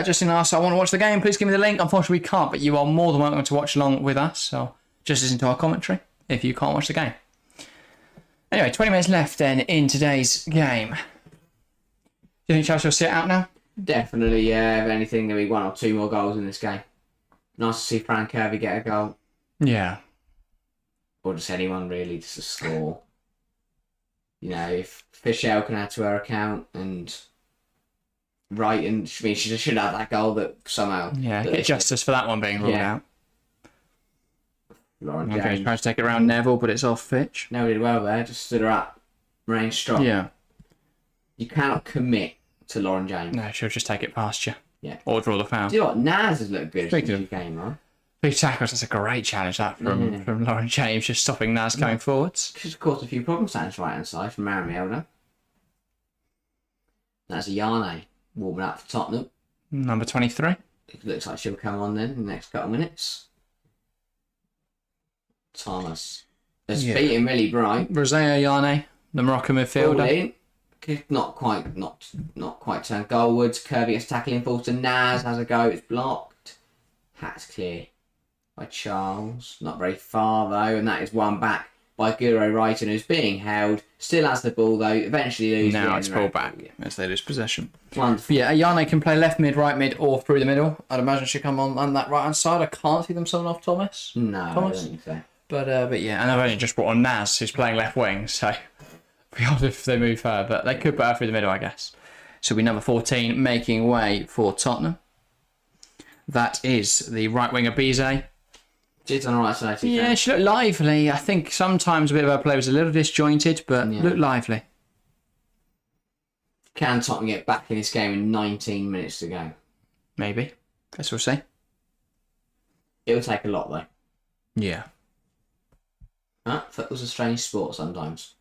Justin asks, I want to watch the game, please give me the link. Unfortunately we can't, but you are more than welcome to watch along with us, so just listen to our commentary if you can't watch the game. Anyway, 20 minutes left then in today's game. Do you think Chelsea will sit out now? Definitely, yeah. If anything, there'll be 1 or 2 more goals in this game. Nice to see Fran Kirby get a goal. Yeah. Or just anyone really, just to score. If Fischel can add to her account and Wright, and she should have that goal that somehow... Yeah, get justice for that one being ruled out. Lauren Okay, James. trying to take it around Neville, but it's off pitch. No, did well there, just stood her up. Remained strong. Yeah. You cannot commit to Lauren James. No, she'll just take it past you. Yeah. Or draw the foul. Do you know what? Naz has looked good since Speaking she came on. Big tackles, that's a great challenge that from Lauren James, just stopping Naz going forwards. She's caused a few problems down his right hand side from Maren Mielder. That's a Yarne warming up for Tottenham. Number 23. It looks like she'll come on then in the next couple of minutes. Thomas has beaten really bright. Rosea Yarne, the Moroccan midfielder. Not quite turned goalwards. Kirby gets tackling, falls to Naz, has a go, it's blocked. Hat's clear by Charles. Not very far though, and that is one back by Guro Wrighton, who's being held. Still has the ball though, eventually loses it. Now it's pulled back as they lose possession. Wonderful. Yeah, Yarne can play left mid, right mid, or through the middle. I'd imagine she'll come on that right hand side. I can't see them selling off Thomas. No, Thomas? I don't think so. But yeah, and I've only just brought on Naz, who's playing left wing, so be odd if they move her, but they could put her through the middle, I guess. So we number 14 making way for Tottenham. That is the right winger Bizet. She's on the right side. Yeah, she looked lively. I think sometimes a bit of her play was a little disjointed, but looked lively. Can Tottenham get back in this game in 19 minutes to go? Maybe. Guess we'll see. It'll take a lot though. Yeah. Football's a strange sport sometimes.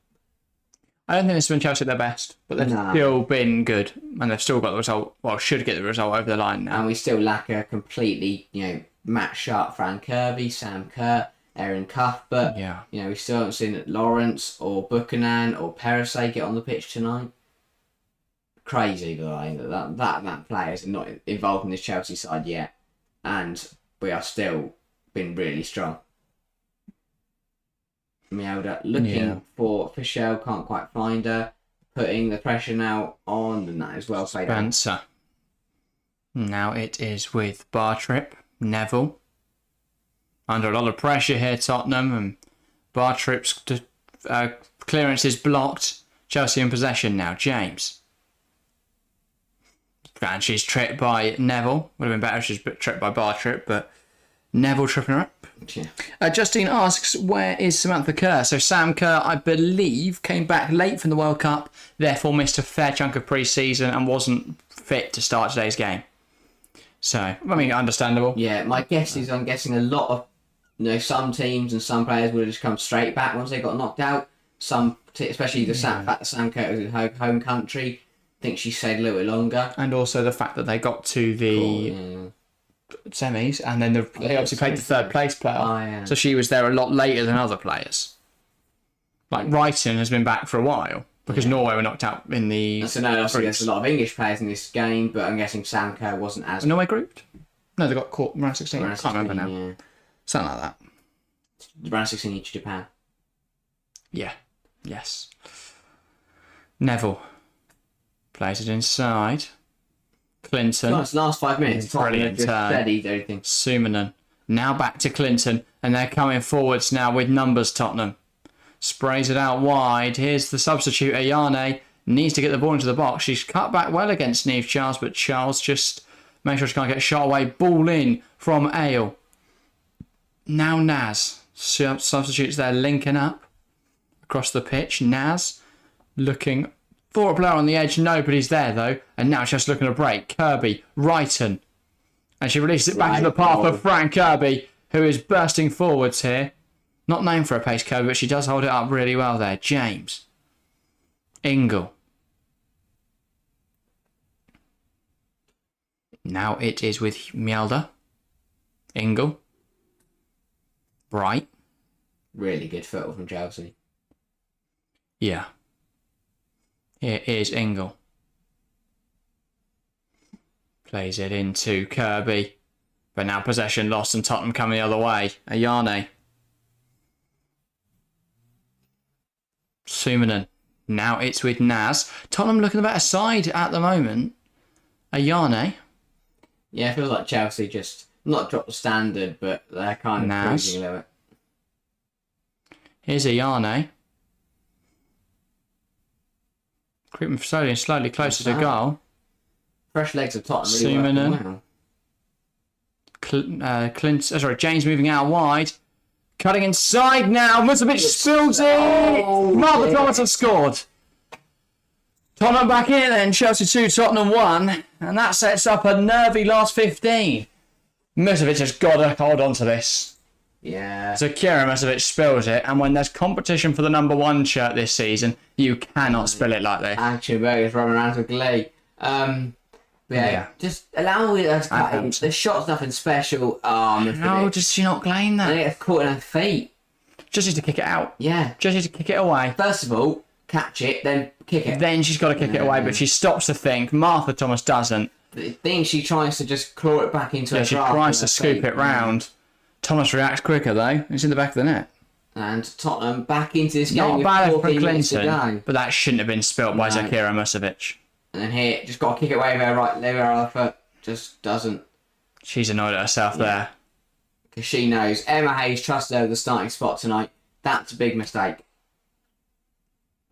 I don't think this has been Chelsea at their best, but they've still been good, and they've still got the result. Well, should get the result over the line now. And we still lack a completely, Matt Sharp, Fran Kirby, Sam Kerr, Erin Cuthbert. Yeah. We still haven't seen Lawrence or Buchanan or Perisay get on the pitch tonight. Crazy, that player is not involved in this Chelsea side yet, and we are still been really strong. Mielda looking for Fischel, can't quite find her. Putting the pressure now on, and that is well played out. Spencer. Now it is with Bartrip, Neville. Under a lot of pressure here, Tottenham, and Bartrip's clearance is blocked. Chelsea in possession now. James. And she's tripped by Neville. Would have been better if she's tripped by Bartrip, but Neville tripping her up. Yeah. Justine asks, where is Samantha Kerr? So Sam Kerr, I believe, came back late from the World Cup, therefore missed a fair chunk of pre-season and wasn't fit to start today's game. So, I mean, understandable. Yeah, my guess is I'm guessing a lot of, some teams and some players would have just come straight back once they got knocked out. Some, especially the fact that Sam Kerr was in her home country, I think she stayed a little bit longer. And also the fact that they got to the semis and then they obviously played the third place player. Oh, yeah. So she was there a lot later than other players. Like Wrighton has been back for a while because Norway were knocked out in the... So no, obviously there's a lot of English players in this game, but I'm guessing Sam Kerr wasn't as... Norway grouped? No, they got caught round 16. I can't remember now. Yeah. Something like that. Round 16 each Japan. Yeah. Yes. Neville plays it inside. Clinton. Nice, last 5 minutes. Brilliant just turn. steadied everything. Sumanen. Now back to Clinton, and they're coming forwards now with numbers, Tottenham. Sprays it out wide. Here's the substitute, Ayane. Needs to get the ball into the box. She's cut back well against Niamh Charles, but Charles just makes sure she can't get shot away. Ball in from Ale. Now Naz. Substitutes there linking up across the pitch. Naz looking for a player on the edge. Nobody's there though. And now she's just looking to break. Kirby, Wrighton. And she releases it back into the path of Fran Kirby, who is bursting forwards here. Not known for a pace, Kirby, but she does hold it up really well there. James. Ingle. Now it is with Mjelder. Ingle. Bright. Really good football from Chelsea. Yeah. Here is Ingle. Plays it into Kirby. But now possession lost and Tottenham coming the other way. Ayane. Sumanen. Now it's with Naz. Tottenham looking the better side at the moment. Ayane. Yeah, it feels like Chelsea just not dropped the standard, but they're kind of Naz. cruising a little bit. Here's Ayane. Creeping slowly closer to goal. Fresh legs of Tottenham really Sumanen. working well. James moving out wide. Cutting inside now. Musovic spills it. Martha Thomas have scored. Tottenham back in then. Chelsea 2, Tottenham 1. And that sets up a nervy last 15. Musovic has got to hold on to this. Yeah. So Kira Musovic spills it. And when there's competition for the number 1 shirt this season, you cannot spill it like this. Action burgers running around with glee. Just allow us to cut in. The shot's nothing special. How does she not claim that? And it gets caught in her feet. Just needs to kick it out. Yeah. Just needs to kick it away. First of all, catch it, then kick it. Then she's got to kick it away, but she stops to think. Martha Thomas doesn't. The thing, she tries to just claw it back into her She grasp tries with to her scoop feet. it round. Thomas reacts quicker though. It's in the back of the net. And Tottenham back into this game Not with bad for 14 minutes to Clinton, go. but that shouldn't have been spilt by Zakira Musovic. And then here, just got to kick it away with her right, leave her other foot. Just doesn't. She's annoyed at herself there. Because she knows Emma Hayes trusted her with the starting spot tonight. That's a big mistake.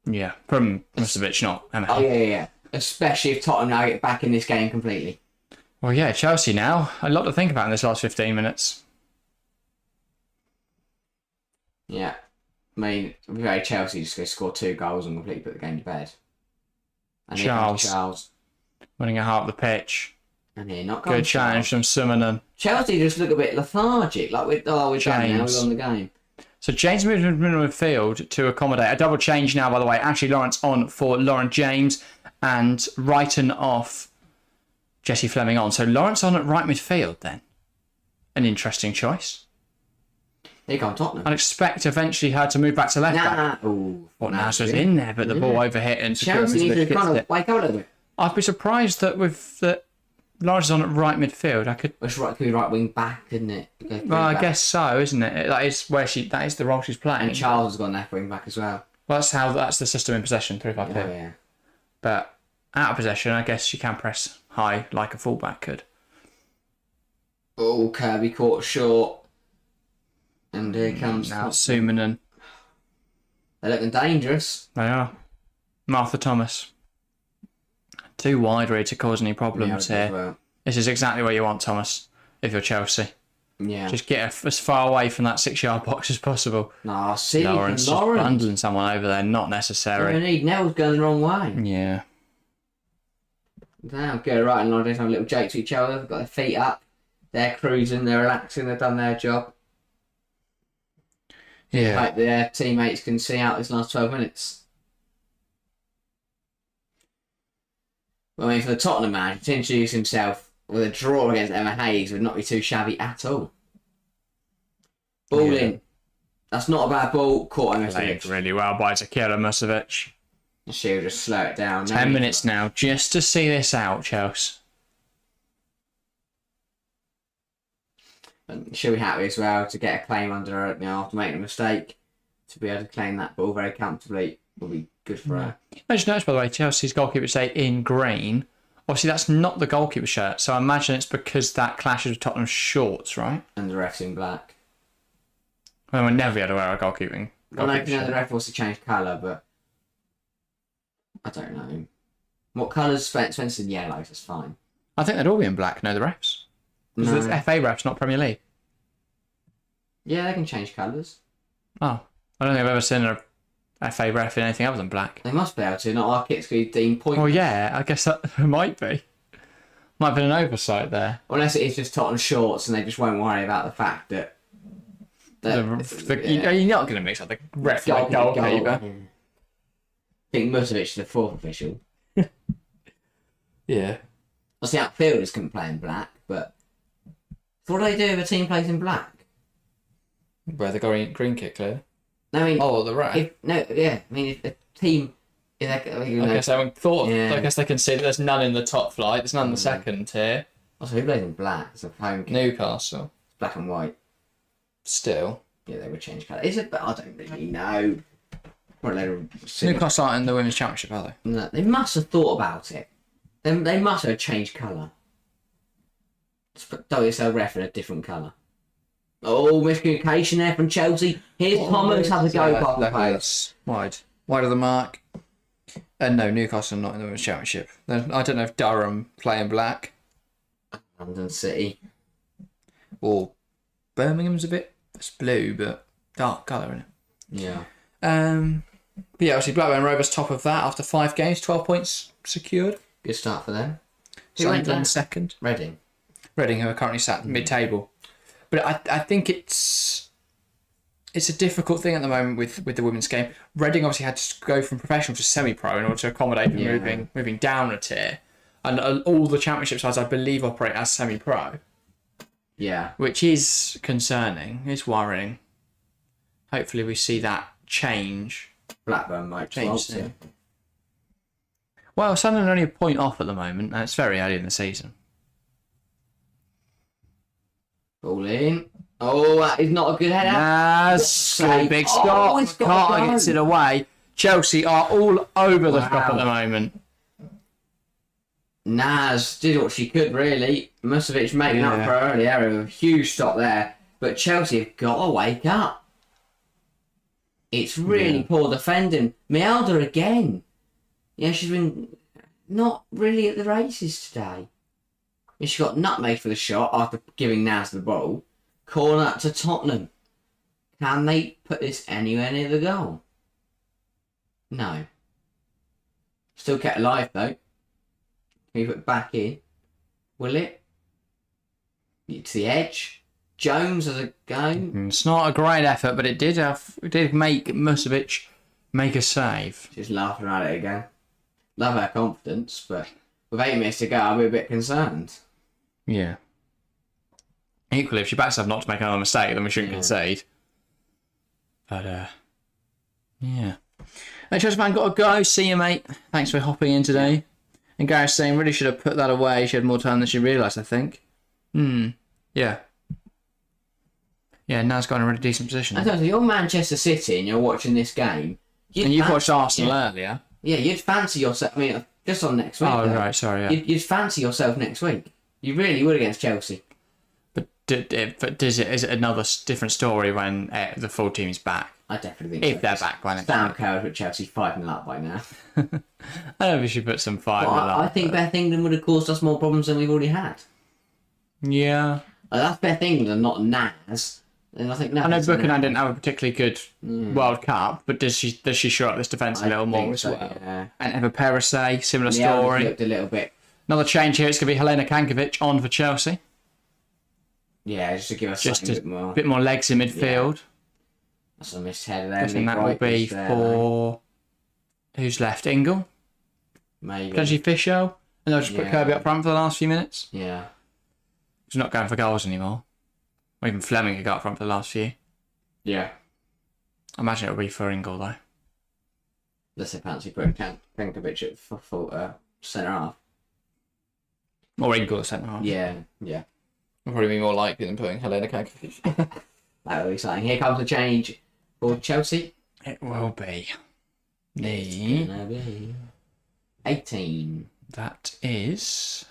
Yeah, from Musovic, not Emma. Oh, yeah. Especially if Tottenham now get back in this game completely. Well, yeah, Chelsea now. A lot to think about in this last 15 minutes. Yeah. I mean, it'd be very Chelsea just go score 2 goals and completely put the game to bed. And here comes Charles. Winning a half the pitch. And here, not Good challenge from Sumanen. Chelsea just look a bit lethargic. Like, we're done now, we're on the game. So James moved into midfield to accommodate. A double change now, by the way. Ashley Lawrence on for Lauren James and Wrighton off. Jessie Fleming on. So Lawrence on at right midfield then. An interesting choice. Here come Tottenham. I'd expect eventually her to move back to left back. Naz was in there, but the ball overhit and Chelsea needs to kind of wake up a little bit. I'd be surprised that with that Lawrence is on at right midfield. Which could be right wing back, couldn't it? Well, I guess so, isn't it? That is the role she's playing. And Charles has gone left wing back as well. Well, that's the system in possession, 3-5-2. Oh, yeah. But out of possession, I guess she can press high like a fullback could. Oh, Kirby caught short. And here comes... Now Sumanen. They're looking dangerous. They are. Martha Thomas. Too wide really to cause any problems here. Well. This is exactly what you want, Thomas, if you're Chelsea. Yeah. Just get as far away from that 6-yard box as possible. No, see, Lawrence just bundling someone over there, not necessary. Nell's going the wrong way. Yeah. Now, go right and Lawrence have a little joke to each other. They've got their feet up. They're cruising, they're relaxing, they've done their job. Yeah. Hope their teammates can see out this last 12 minutes. Well, I mean, for the Tottenham man, to introduce himself with a draw against Emma Hayes would not be too shabby at all. Ball in. That's not a bad ball. Caught him. Played really well by Zakira Musovic. She'll just slow it down. 10 minutes now, just to see this out, Chelsea. And she'll be happy as well to get a claim under her, after making a mistake. To be able to claim that ball very comfortably will be good for her. I just noticed, by the way, Chelsea's goalkeeper say in green. Obviously, that's not the goalkeeper shirt, so I imagine it's because that clashes with Tottenham's shorts, right? And the ref's in black. Well, we'll never be able to wear a goalkeeping. Well, I know the ref wants to change colour, but I don't know. What colours Spencer? Yellows, that's fine. I think they'd all be in black, no, the refs. Because it's FA refs, not Premier League. Yeah, they can change colours. Oh, I don't think I've ever seen a FA ref in anything other than black. They must be able to, not like it's going to be deemed pointless. Well, yeah, I guess that might be. Might have been an oversight there. Unless it is just Tottenham shorts and they just won't worry about the fact that... You're not going to mix up the ref with the goalkeeper. I think Musovic is the fourth official. Yeah. Well, the outfielders can play in black, but... So what do they do if a team plays in black? Where the green kick, clear. No, I mean... Oh, the ref. If a team... I guess I haven't thought. Yeah. I guess they can see that there's none in the top flight. There's none in the second tier. Also, who plays in black? It's a home kick. Newcastle. It's black and white. Still. Yeah, they would change colour. Is it? But I don't really know. Newcastle aren't in the Women's Championship, are they? No, they must have thought about it. They must have changed colour. Let's put WSL ref in a different colour. Oh, miscommunication there from Chelsea. Here's Thomas has a go past the post. Wide of the mark. No, Newcastle not in the Women's Championship. I don't know if Durham play in black. London City. Or Birmingham's a bit... It's blue, but dark colour, isn't it? Yeah. But yeah, obviously Blackburn Rovers top of that after 5 games, 12 points secured. Good start for them. Sunderland second. Reading, who are currently sat mid-table. But I think it's a difficult thing at the moment with the women's game. Reading obviously had to go from professional to semi-pro in order to accommodate them moving down a tier. And all the championship sides, I believe, operate as semi-pro. Yeah. Which is concerning. It's worrying. Hopefully we see that change. Blackburn might change soon. Well, Sunderland are only a point off at the moment, and it's very early in the season. Ball in. Oh, that is not a good header. That's a big stop. Carter gets it away. Chelsea are all over the shop at the moment. Naz did what she could, really. Musovic making up for her early area with a huge stop there. But Chelsea have got to wake up. It's really poor defending. Mielda again. Yeah, she's been not really at the races today. She got nutmegged for the shot after giving Naz the ball. Corner to Tottenham. Can they put this anywhere near the goal? No. Still kept alive though. Can you put it back in? Will it? To the edge. Jones has a go. It's not a great effort, but it did make Musovic make a save. She's laughing at it again. Love her confidence, but with 8 minutes to go, I'll be a bit concerned. Yeah. Equally, if she backs herself not to make another mistake, then we shouldn't concede. But, yeah. Hey, Chelsea fan, got to go. See you, mate. Thanks for hopping in today. And Gareth's saying really should have put that away. She had more time than she realised, I think. Yeah. Yeah, now's got in a really decent position. I don't know, you're Manchester City and you're watching this game. And you've watched Arsenal earlier. Yeah, you'd fancy yourself. I mean, just on next week. Oh, right, sorry. Yeah. You'd fancy yourself next week. You really would against Chelsea. But is it another different story when the full team is back? I definitely think if they're back by next Sam Coward with Chelsea 5-0 up by now. I don't know if we should put some 5-0 up. I think Beth England would have caused us more problems than we've already had. Yeah. That's Beth England and not Naz. And I think Naz. I know Buchanan didn't have a particularly good World Cup, but does she shore up this defence a little more as well? Yeah. And Eva Perisset, similar Yeah, story. looked a little bit. Another change here. It's going to be Helena Kankovic on for Chelsea. Yeah, just to give us Just something a bit more legs in midfield. Yeah. That's a missed header there. I think that will be for who's left? Ingle, maybe potentially Fisher, and they'll just put Kirby up front for the last few minutes. Yeah, He's not going for goals anymore. Or even Fleming could go up front for the last few. yeah. I imagine it'll be for Ingle though. Let's say fancy putting Kankovic at full centre half. Or Ingle at centre half. Yeah. Will probably be more likely than putting Helena Kankovic. That will be exciting. Here comes the change for Chelsea. It will be. It's gonna be 18. That is.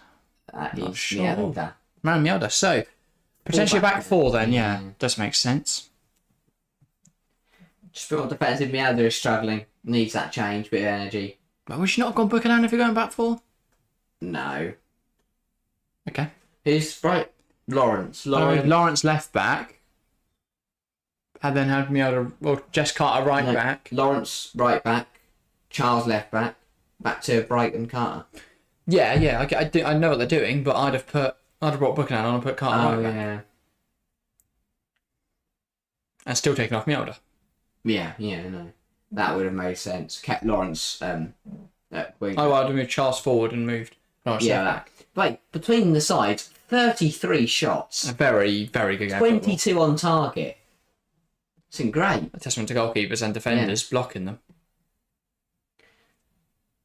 That Not is sure. Mielda. Maren Mjelder. So, potentially Full back back four then, yeah. Does make sense. Just feel defensive Mielda is struggling. Needs that change, bit of energy. But we should not have gone Buchanan if you're going back four? No. Okay. Who's right? Lawrence. Lawrence left back. And then had Mjelder, well, Jess Carter right back. Lawrence right back. Charles left back. Back to Brighton Carter. Yeah, I know what they're doing, but I'd have brought Buchanan on and put Carter right back. Yeah. And still taken off Mjelder. Yeah, no. That would have made sense. Kept Lawrence at wing. I'd have moved Charles forward and moved Lawrence left back. Like, between the sides, 33 shots. A very, very good game. 22 on target. It's great. A testament to goalkeepers and defenders blocking them.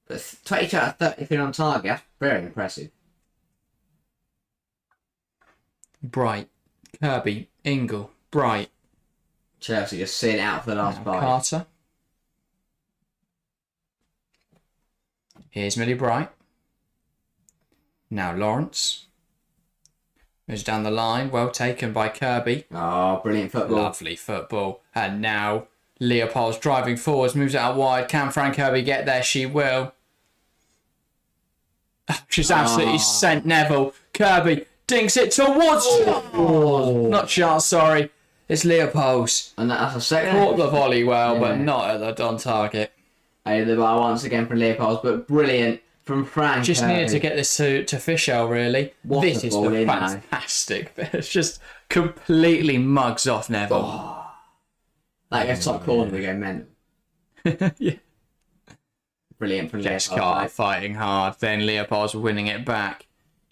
But 22 out of 33 on target, that's very impressive. Bright, Kirby, Ingle, Bright. Chelsea just sitting out for the last 5. Carter. Here's Millie Bright. Now Lawrence. Moves down the line. Well taken by Kirby. Oh, brilliant football. Lovely football. And now Leopold's driving forwards. Moves it out wide. Can Fran Kirby get there? She will. She's absolutely sent Neville. Kirby dinks it towards not Charles, sorry. It's Leopold's. And that's a second. Caught the volley well, but not at the on target. Over the bar once again from Leopold's, but brilliant from Frank. Just needed to get this to Fischel, really. What this a is ball the in, fantastic bit. It's just completely mugs off Neville. Oh. That goes top corner, we go mental. Yeah. Brilliant from Jess Leopold. Carter fighting hard. Then Leopold's winning it back.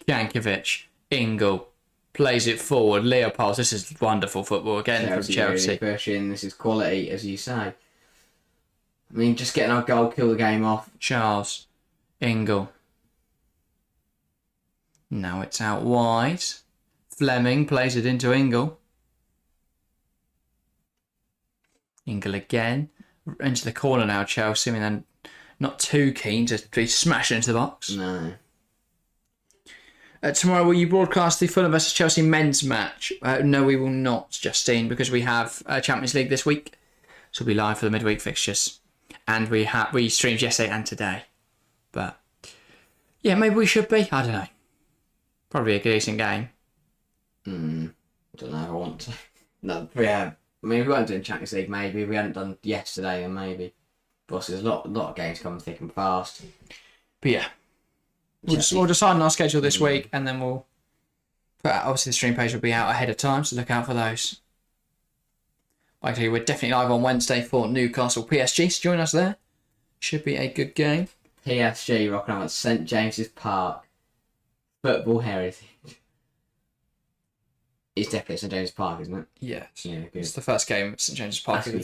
Jankovic, Ingle plays it forward. Leopold. This is wonderful football again from Chelsea. Really pushing. This is quality, as you say. I mean, just getting our goal, kill the game off. Charles, Ingle. Now it's out wide. Fleming plays it into Ingle. Ingle again. Into the corner now, Chelsea. I mean, then not too keen to be smashing into the box. No. Tomorrow, will you broadcast the Fulham versus Chelsea men's match? No, we will not, Justine, because we have Champions League this week. So we'll be live for the midweek fixtures. And we streamed yesterday and today. But, yeah, maybe we should be. I don't know. Probably a decent game. Don't know if I want to. No, yeah. I mean, if we weren't doing Champions League, maybe. We hadn't done yesterday, then maybe. But there's a lot of games coming thick and fast. But yeah. We'll decide on our schedule this week, and then we'll put out, obviously the stream page will be out ahead of time, so look out for those. Like I tell you, we're definitely live on Wednesday for Newcastle PSG, so join us there. Should be a good game. PSG rocking out at St James's Park. Football heritage. It's definitely St James's Park, isn't it? Yes. Yeah, good. It's the first game at St James's Park. That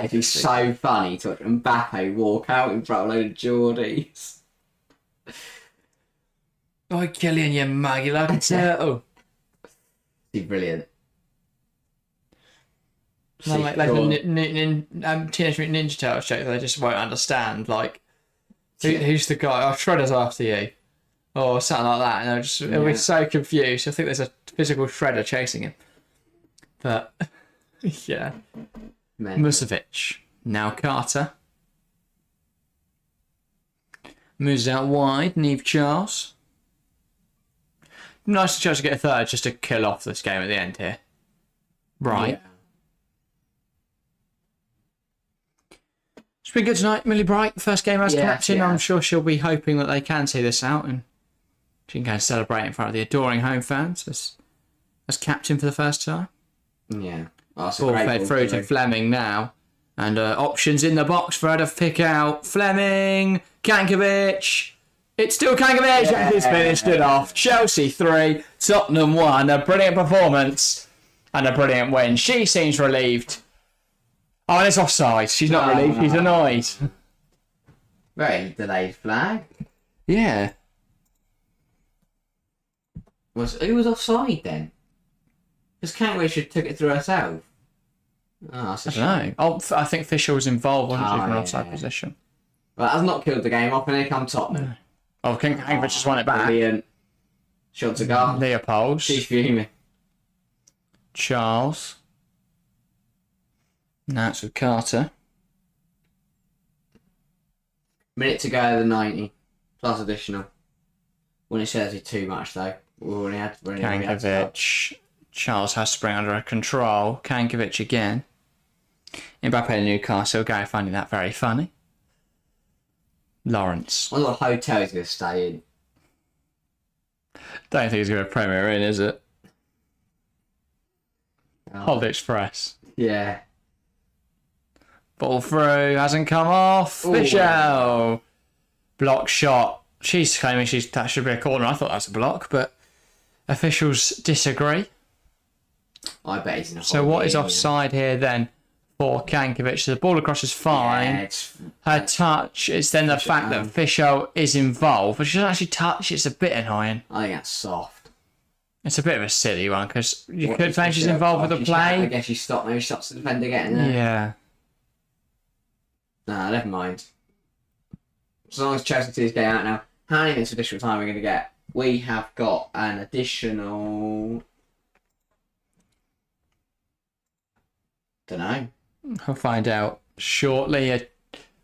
would be so funny to watch Mbappe walk out in front of a load of Geordies. Oh, Killian, you mug, you like a turtle. He's brilliant. No, like a Teenage Mutant Ninja Turtles joke that I just won't understand. Like, who's the guy? Oh, Shredder's after you. Or something like that. And it'll be so confused. I think there's a physical Shredder chasing him. But, yeah. Musovic. Now Carter. Moves out wide. Neve Charles. Nice to Chelsea get a third just to kill off this game at the end here. Right. Yeah. It's been good tonight, Millie Bright. First game as captain. Yeah. I'm sure she'll be hoping that they can see this out and she can go and celebrate in front of the adoring home fans as captain for the first time. Yeah. Ball fed through to Fleming now. And options in the box for her to pick out. Fleming, Kankovic. It's still Kankovic and he's finished it off. Chelsea 3, Tottenham 1. A brilliant performance and a brilliant win. She seems relieved. Oh, and it's offside. She's not relieved. She's annoyed. Very delayed flag. Yeah. Who was offside then? Because Kankovic took it through herself. Oh, that's a shame. I don't know. Oh, I think Fisher was involved, wasn't she, from an offside yeah. position? Well, that's not killed the game off, and here come Tottenham. Oh, Kankovic just won it back. Brilliant. Shots a goal. Leopold. She's fuming. Charles. Now it's with Carter. Minute to go, the 90. Plus additional. When it says it's too much, though. We already had to Kankovic. Charles has to bring under control. Kankovic again. Mbappe Newcastle. Gary finding that very funny. Lawrence. What little hotel he's going to stay in? Don't think he's going to Premier Inn, is it? Holiday Express. Yeah. Ball through. Hasn't come off. Fischel. Block shot. She's claiming that should be a corner. I thought that was a block, but officials disagree. I bet he's in a So what is offside here then for Kankovic? So the ball across is fine. Yeah, Her touch, it's then the fact that Fischel is involved, but she doesn't actually touch. It's a bit annoying. I think that's soft. It's a bit of a silly one because you could claim she's involved with the play. I guess she stopped. Maybe stops the defender getting there. Yeah. Nah, never mind. As long as Chelsea see this game out now, how many minutes additional time are we going to get? We have got an additional. Don't know. We'll find out shortly.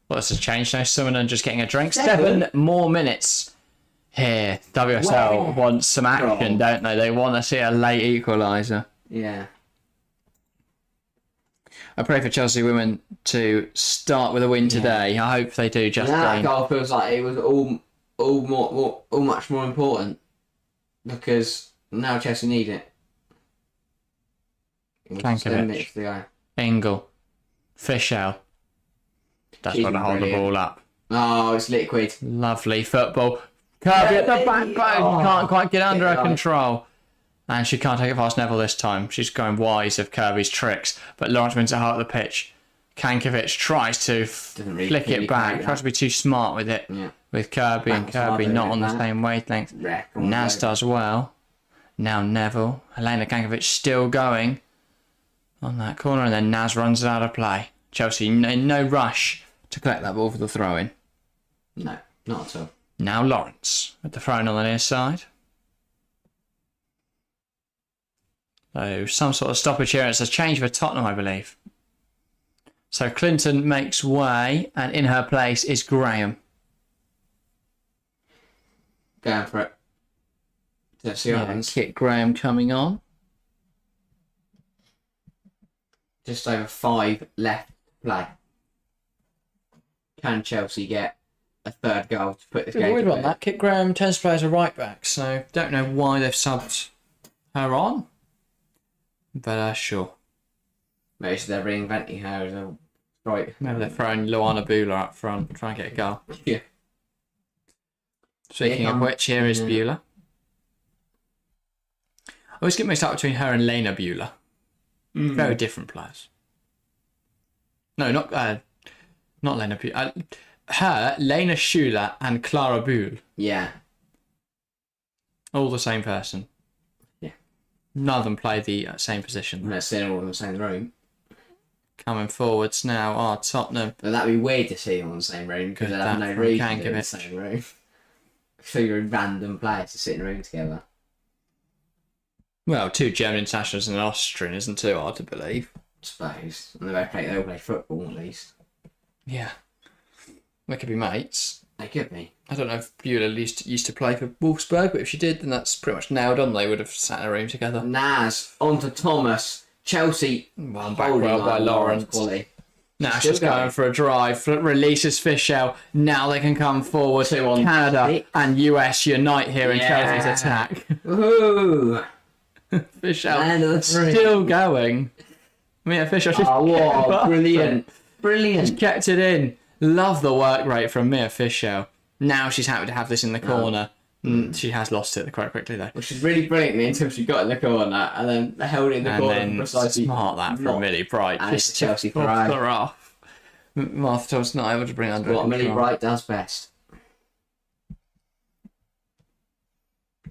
Well, this has changed now. Someone just getting a drink. 7 more minutes here. WSL wants some action, don't they? They want to see a late equaliser. Yeah. I pray for Chelsea women to start with a win today. I hope they do, Justine. That goal feels like it was all much more important because now Chelsea need it. Kankovic. Engel. Fischel. That's got to hold the ball up. Oh, it's liquid. Lovely football. Kirby at the backbone. Can't quite get under her control. And she can't take it past Neville this time. She's going wise of Kirby's tricks. But Lawrence wins the heart of the pitch. Kankovic tries to flick it back. Tries to be too smart with it. Yeah. With Kirby. And Kirby not on the same wavelength. Naz does well. Now Neville. Helena Kankovic still going on that corner. And then Naz runs it out of play. Chelsea in no rush to collect that ball for the throw-in. No, not at all. Now Lawrence with the throw-in on the near side. So some sort of stoppage here. It's a change for Tottenham, I believe. So Clinton makes way, and in her place is Graham. Going for it. Let's see what happens. Kit Graham coming on. Just over 5 left to play. Can Chelsea get a third goal to put this game Weird to one, bed? that. Kit Graham tends to play as a right back, so don't know why they've subbed her on. But sure. Maybe they're reinventing her as a right. Maybe they're throwing Luana Bula up front, try and get a goal. Yeah. Speaking of which, here is Bula. I always get mixed up between her and Lena Bula. Very different players. No, not Lena Bula. Her, Lena Schuler, and Clara Buhl. Yeah. All the same person. Yeah. None of them play the same position. I'm not seeing them all in the same room. Coming forwards now are Tottenham. But that'd be weird to see them in the same room because they'd have no reason to be in the same room. Figuring random players to sit in a room together. Well, 2 German internationals and an Austrian isn't too hard to believe. I suppose. And they all play football at least. Yeah. They could be mates. They could be. I don't know if Beulah used to play for Wolfsburg, but if she did, then that's pretty much nailed on. They would have sat in a room together. Naz, on to Thomas. Chelsea. Well, back well by Lawrence. Quality. Now she's going for a drive. Releases Fischel. Now they can come forward. 2 on Canada 6. and US unite here in Chelsea's attack. Woohoo! Fischel still going. Mia Fischel. Wow, brilliant. Brilliant. She's kept it in. Love the work rate from Mia Fischel. Now she's happy to have this in the corner. She has lost it quite quickly though. Which is really brilliantly until she got in the corner and then held it in the corner. And then smart that from Millie Bright. And Just it's Chelsea off pride. her off. Martha Thomas not able to bring under What Millie control. Bright does best.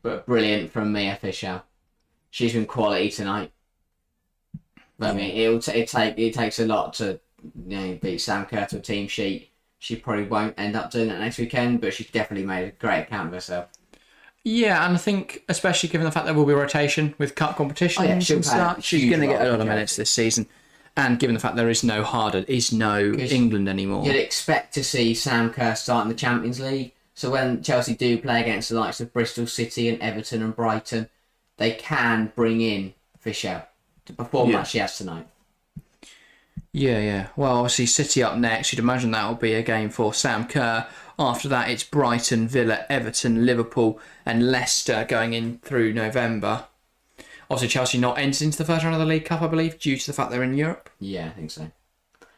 But brilliant from Mia Fischel. She's been quality tonight. But I mean, it takes a lot to beat Sam Kerr to a team sheet. She probably won't end up doing that next weekend, but she's definitely made a great account of herself. Yeah, and I think, especially given the fact there will be rotation with cup competitions and stuff, she's going to get a lot of minutes this season. And given the fact there is no England anymore. You'd expect to see Sam Kerr start in the Champions League. So when Chelsea do play against the likes of Bristol City and Everton and Brighton, they can bring in Fischel to perform like she has tonight. Yeah. Well, obviously City up next. You'd imagine that will be a game for Sam Kerr. After that, it's Brighton, Villa, Everton, Liverpool and Leicester going in through November. Obviously, Chelsea not entered into the first round of the League Cup, I believe, due to the fact they're in Europe. Yeah, I think so.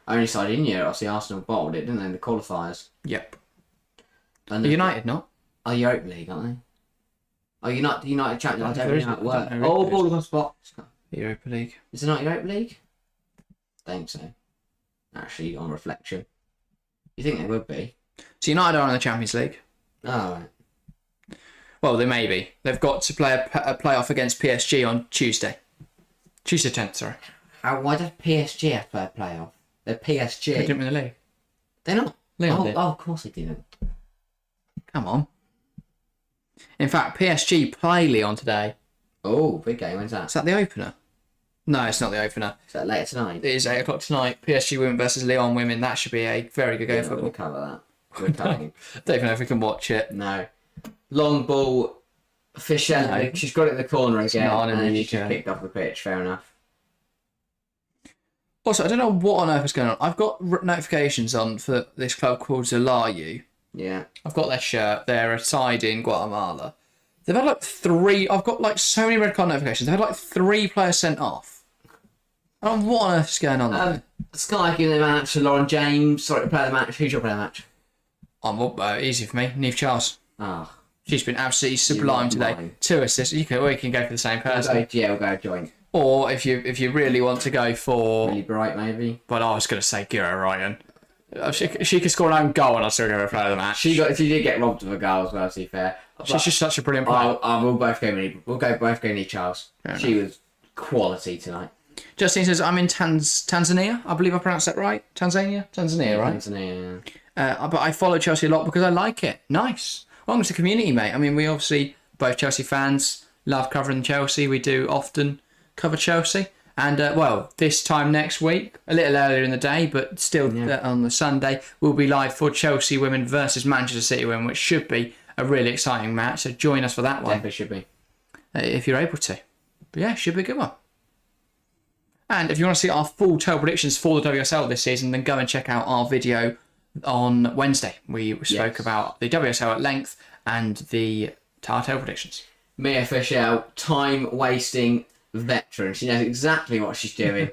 Only side in Europe, obviously Arsenal bottled it, didn't they, in the qualifiers? Yep. And United not? Oh, Europa League, aren't they? Oh, United Champions. I don't There know how it isn't- I works. don't know Oh, if ball across the box. Europa League. Is it not Europa League? I think so. Actually, on reflection. You think they would be? So United are in the Champions League. Oh, right. Well, they may be. They've got to play a playoff against PSG on Tuesday. Tuesday 10th, sorry. Why does PSG have to play a playoff? They're PSG. They didn't win the league. They're not. Leon did. Oh, of course they didn't. Come on. In fact, PSG play Lyon today. Oh, big game. When's that? Is that the opener? No, it's not the opener. Is that later tonight? It is 8 o'clock tonight. PSG women versus Lyon women. That should be a very good game of We'll football. cover that. We're covering. Don't even know if we can watch it. No. Long ball. Fisher. No. She's got it in the corner again. not an And then easy she's just game. picked off the pitch. Fair enough. Also, I don't know what on earth is going on. I've got notifications on for this club called Zalayu. Yeah. I've got their shirt. They're a side in Guatemala. They've had like 3. I've got like so many red card notifications. They've had like 3 players sent off. I don't know what on earth is going on there. Sky giving the match to Lauren James. Sorry to play the match. Who's your player of the match? Easy for me. Neve Charles. Oh. She's been absolutely sublime today. mine. 2 assists. We can go for the same person. We'll go joint. Or if you really want to go for, Really bright, maybe. but I was going to say Gira Ryan. She could score her own goal and I'll still go for player of the match. She did get robbed of a goal as well, to be fair. She's just such a brilliant player. We'll both go Neve Charles. She was quality tonight. Justine says, I'm in Tanzania. I believe I pronounced that right. Tanzania, right? Tanzania. But I follow Chelsea a lot because I like it. Nice. Welcome to the community, mate. I mean, we obviously, both Chelsea fans, love covering Chelsea. We do often cover Chelsea. And, this time next week, a little earlier in the day, but still on the Sunday, we'll be live for Chelsea women versus Manchester City women, which should be a really exciting match. So join us for that one. Definitely should be. If you're able to. But yeah, should be a good one. And if you want to see our full table predictions for the WSL this season, then go and check out our video on Wednesday. We spoke about the WSL at length and our table predictions. Mia Fischel, time-wasting veteran. She knows exactly what she's doing.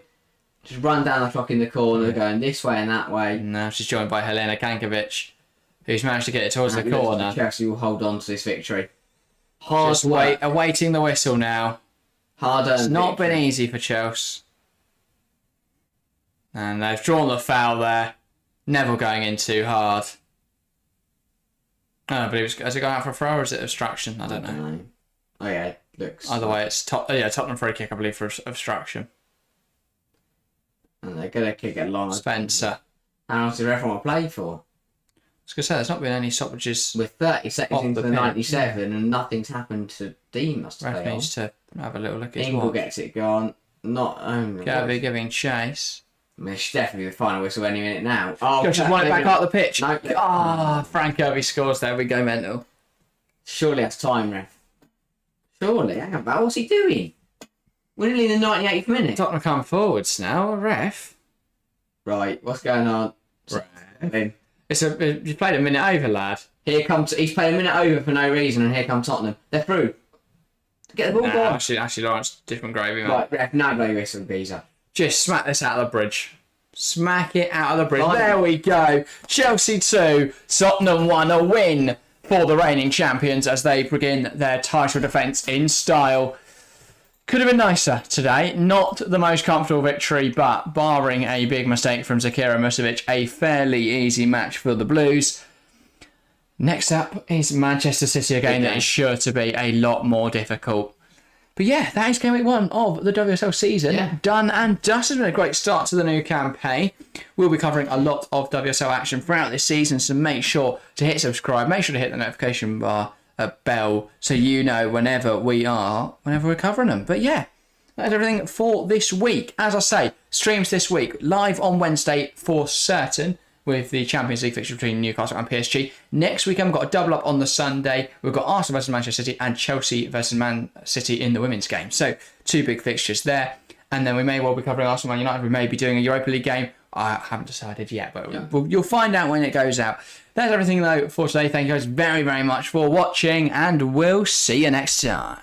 Just run down the clock in the corner, going this way and that way. Now she's joined by Helena Kankovic, who's managed to get it towards the corner. Chelsea will hold on to this victory. Just awaiting the whistle now. It's not been easy for Chelsea. And they've drawn the foul there. Neville going in too hard. I don't believe has it gone out for a throw or is it obstruction? I don't know. Oh yeah, looks. Either way, it's Tottenham free kick, I believe, for obstruction. And they're gonna kick it long. Spencer. How long does the referee want to play for? I was going to say, there's not been any stoppages. With 30 seconds Off into the the pitch, 97 and nothing's happened to Dean must Ref play on. needs to have a little look at his Ingle watch. gets it gone. Not only. Gavi giving chase. I mean, it's definitely the final whistle any minute now. Oh, Just won it back up the pitch. No. Frank Kirby scores there. We go mental. Surely that's time, ref. Surely. Hang on, what's he doing? We're nearly in the 98th minute. Tottenham come forwards now. Ref. Right, what's going on? Ref. You played a minute over, lad. Here comes. He's played a minute over for no reason, and here comes Tottenham. They're through. Get the ball gone. Actually, Lawrence, different gravy, man. Right, ref, no bloody whistle, geezer. Just smack this out of the bridge. Smack it out of the bridge. There we go. Chelsea 2, Tottenham 1. A win for the reigning champions as they begin their title defence in style. Could have been nicer today. Not the most comfortable victory, but barring a big mistake from Zakira Musovic, a fairly easy match for the Blues. Next up is Manchester City again. That is sure to be a lot more difficult. But yeah, that is game week 1 of the WSL season. Yeah. Done and dusted. A great start to the new campaign. We'll be covering a lot of WSL action throughout this season, so make sure to hit subscribe. Make sure to hit the notification bar bell so you know whenever we're covering them. But yeah, that's everything for this week. As I say, streams this week, live on Wednesday for certain, with the Champions League fixture between Newcastle and PSG. Next weekend, we've got a double up on the Sunday. We've got Arsenal versus Manchester City and Chelsea versus Man City in the women's game. So 2 big fixtures there. And then we may well be covering Arsenal Man United. We may be doing a Europa League game. I haven't decided yet, but you'll find out when it goes out. That's everything though for today. Thank you guys very, very much for watching, and we'll see you next time.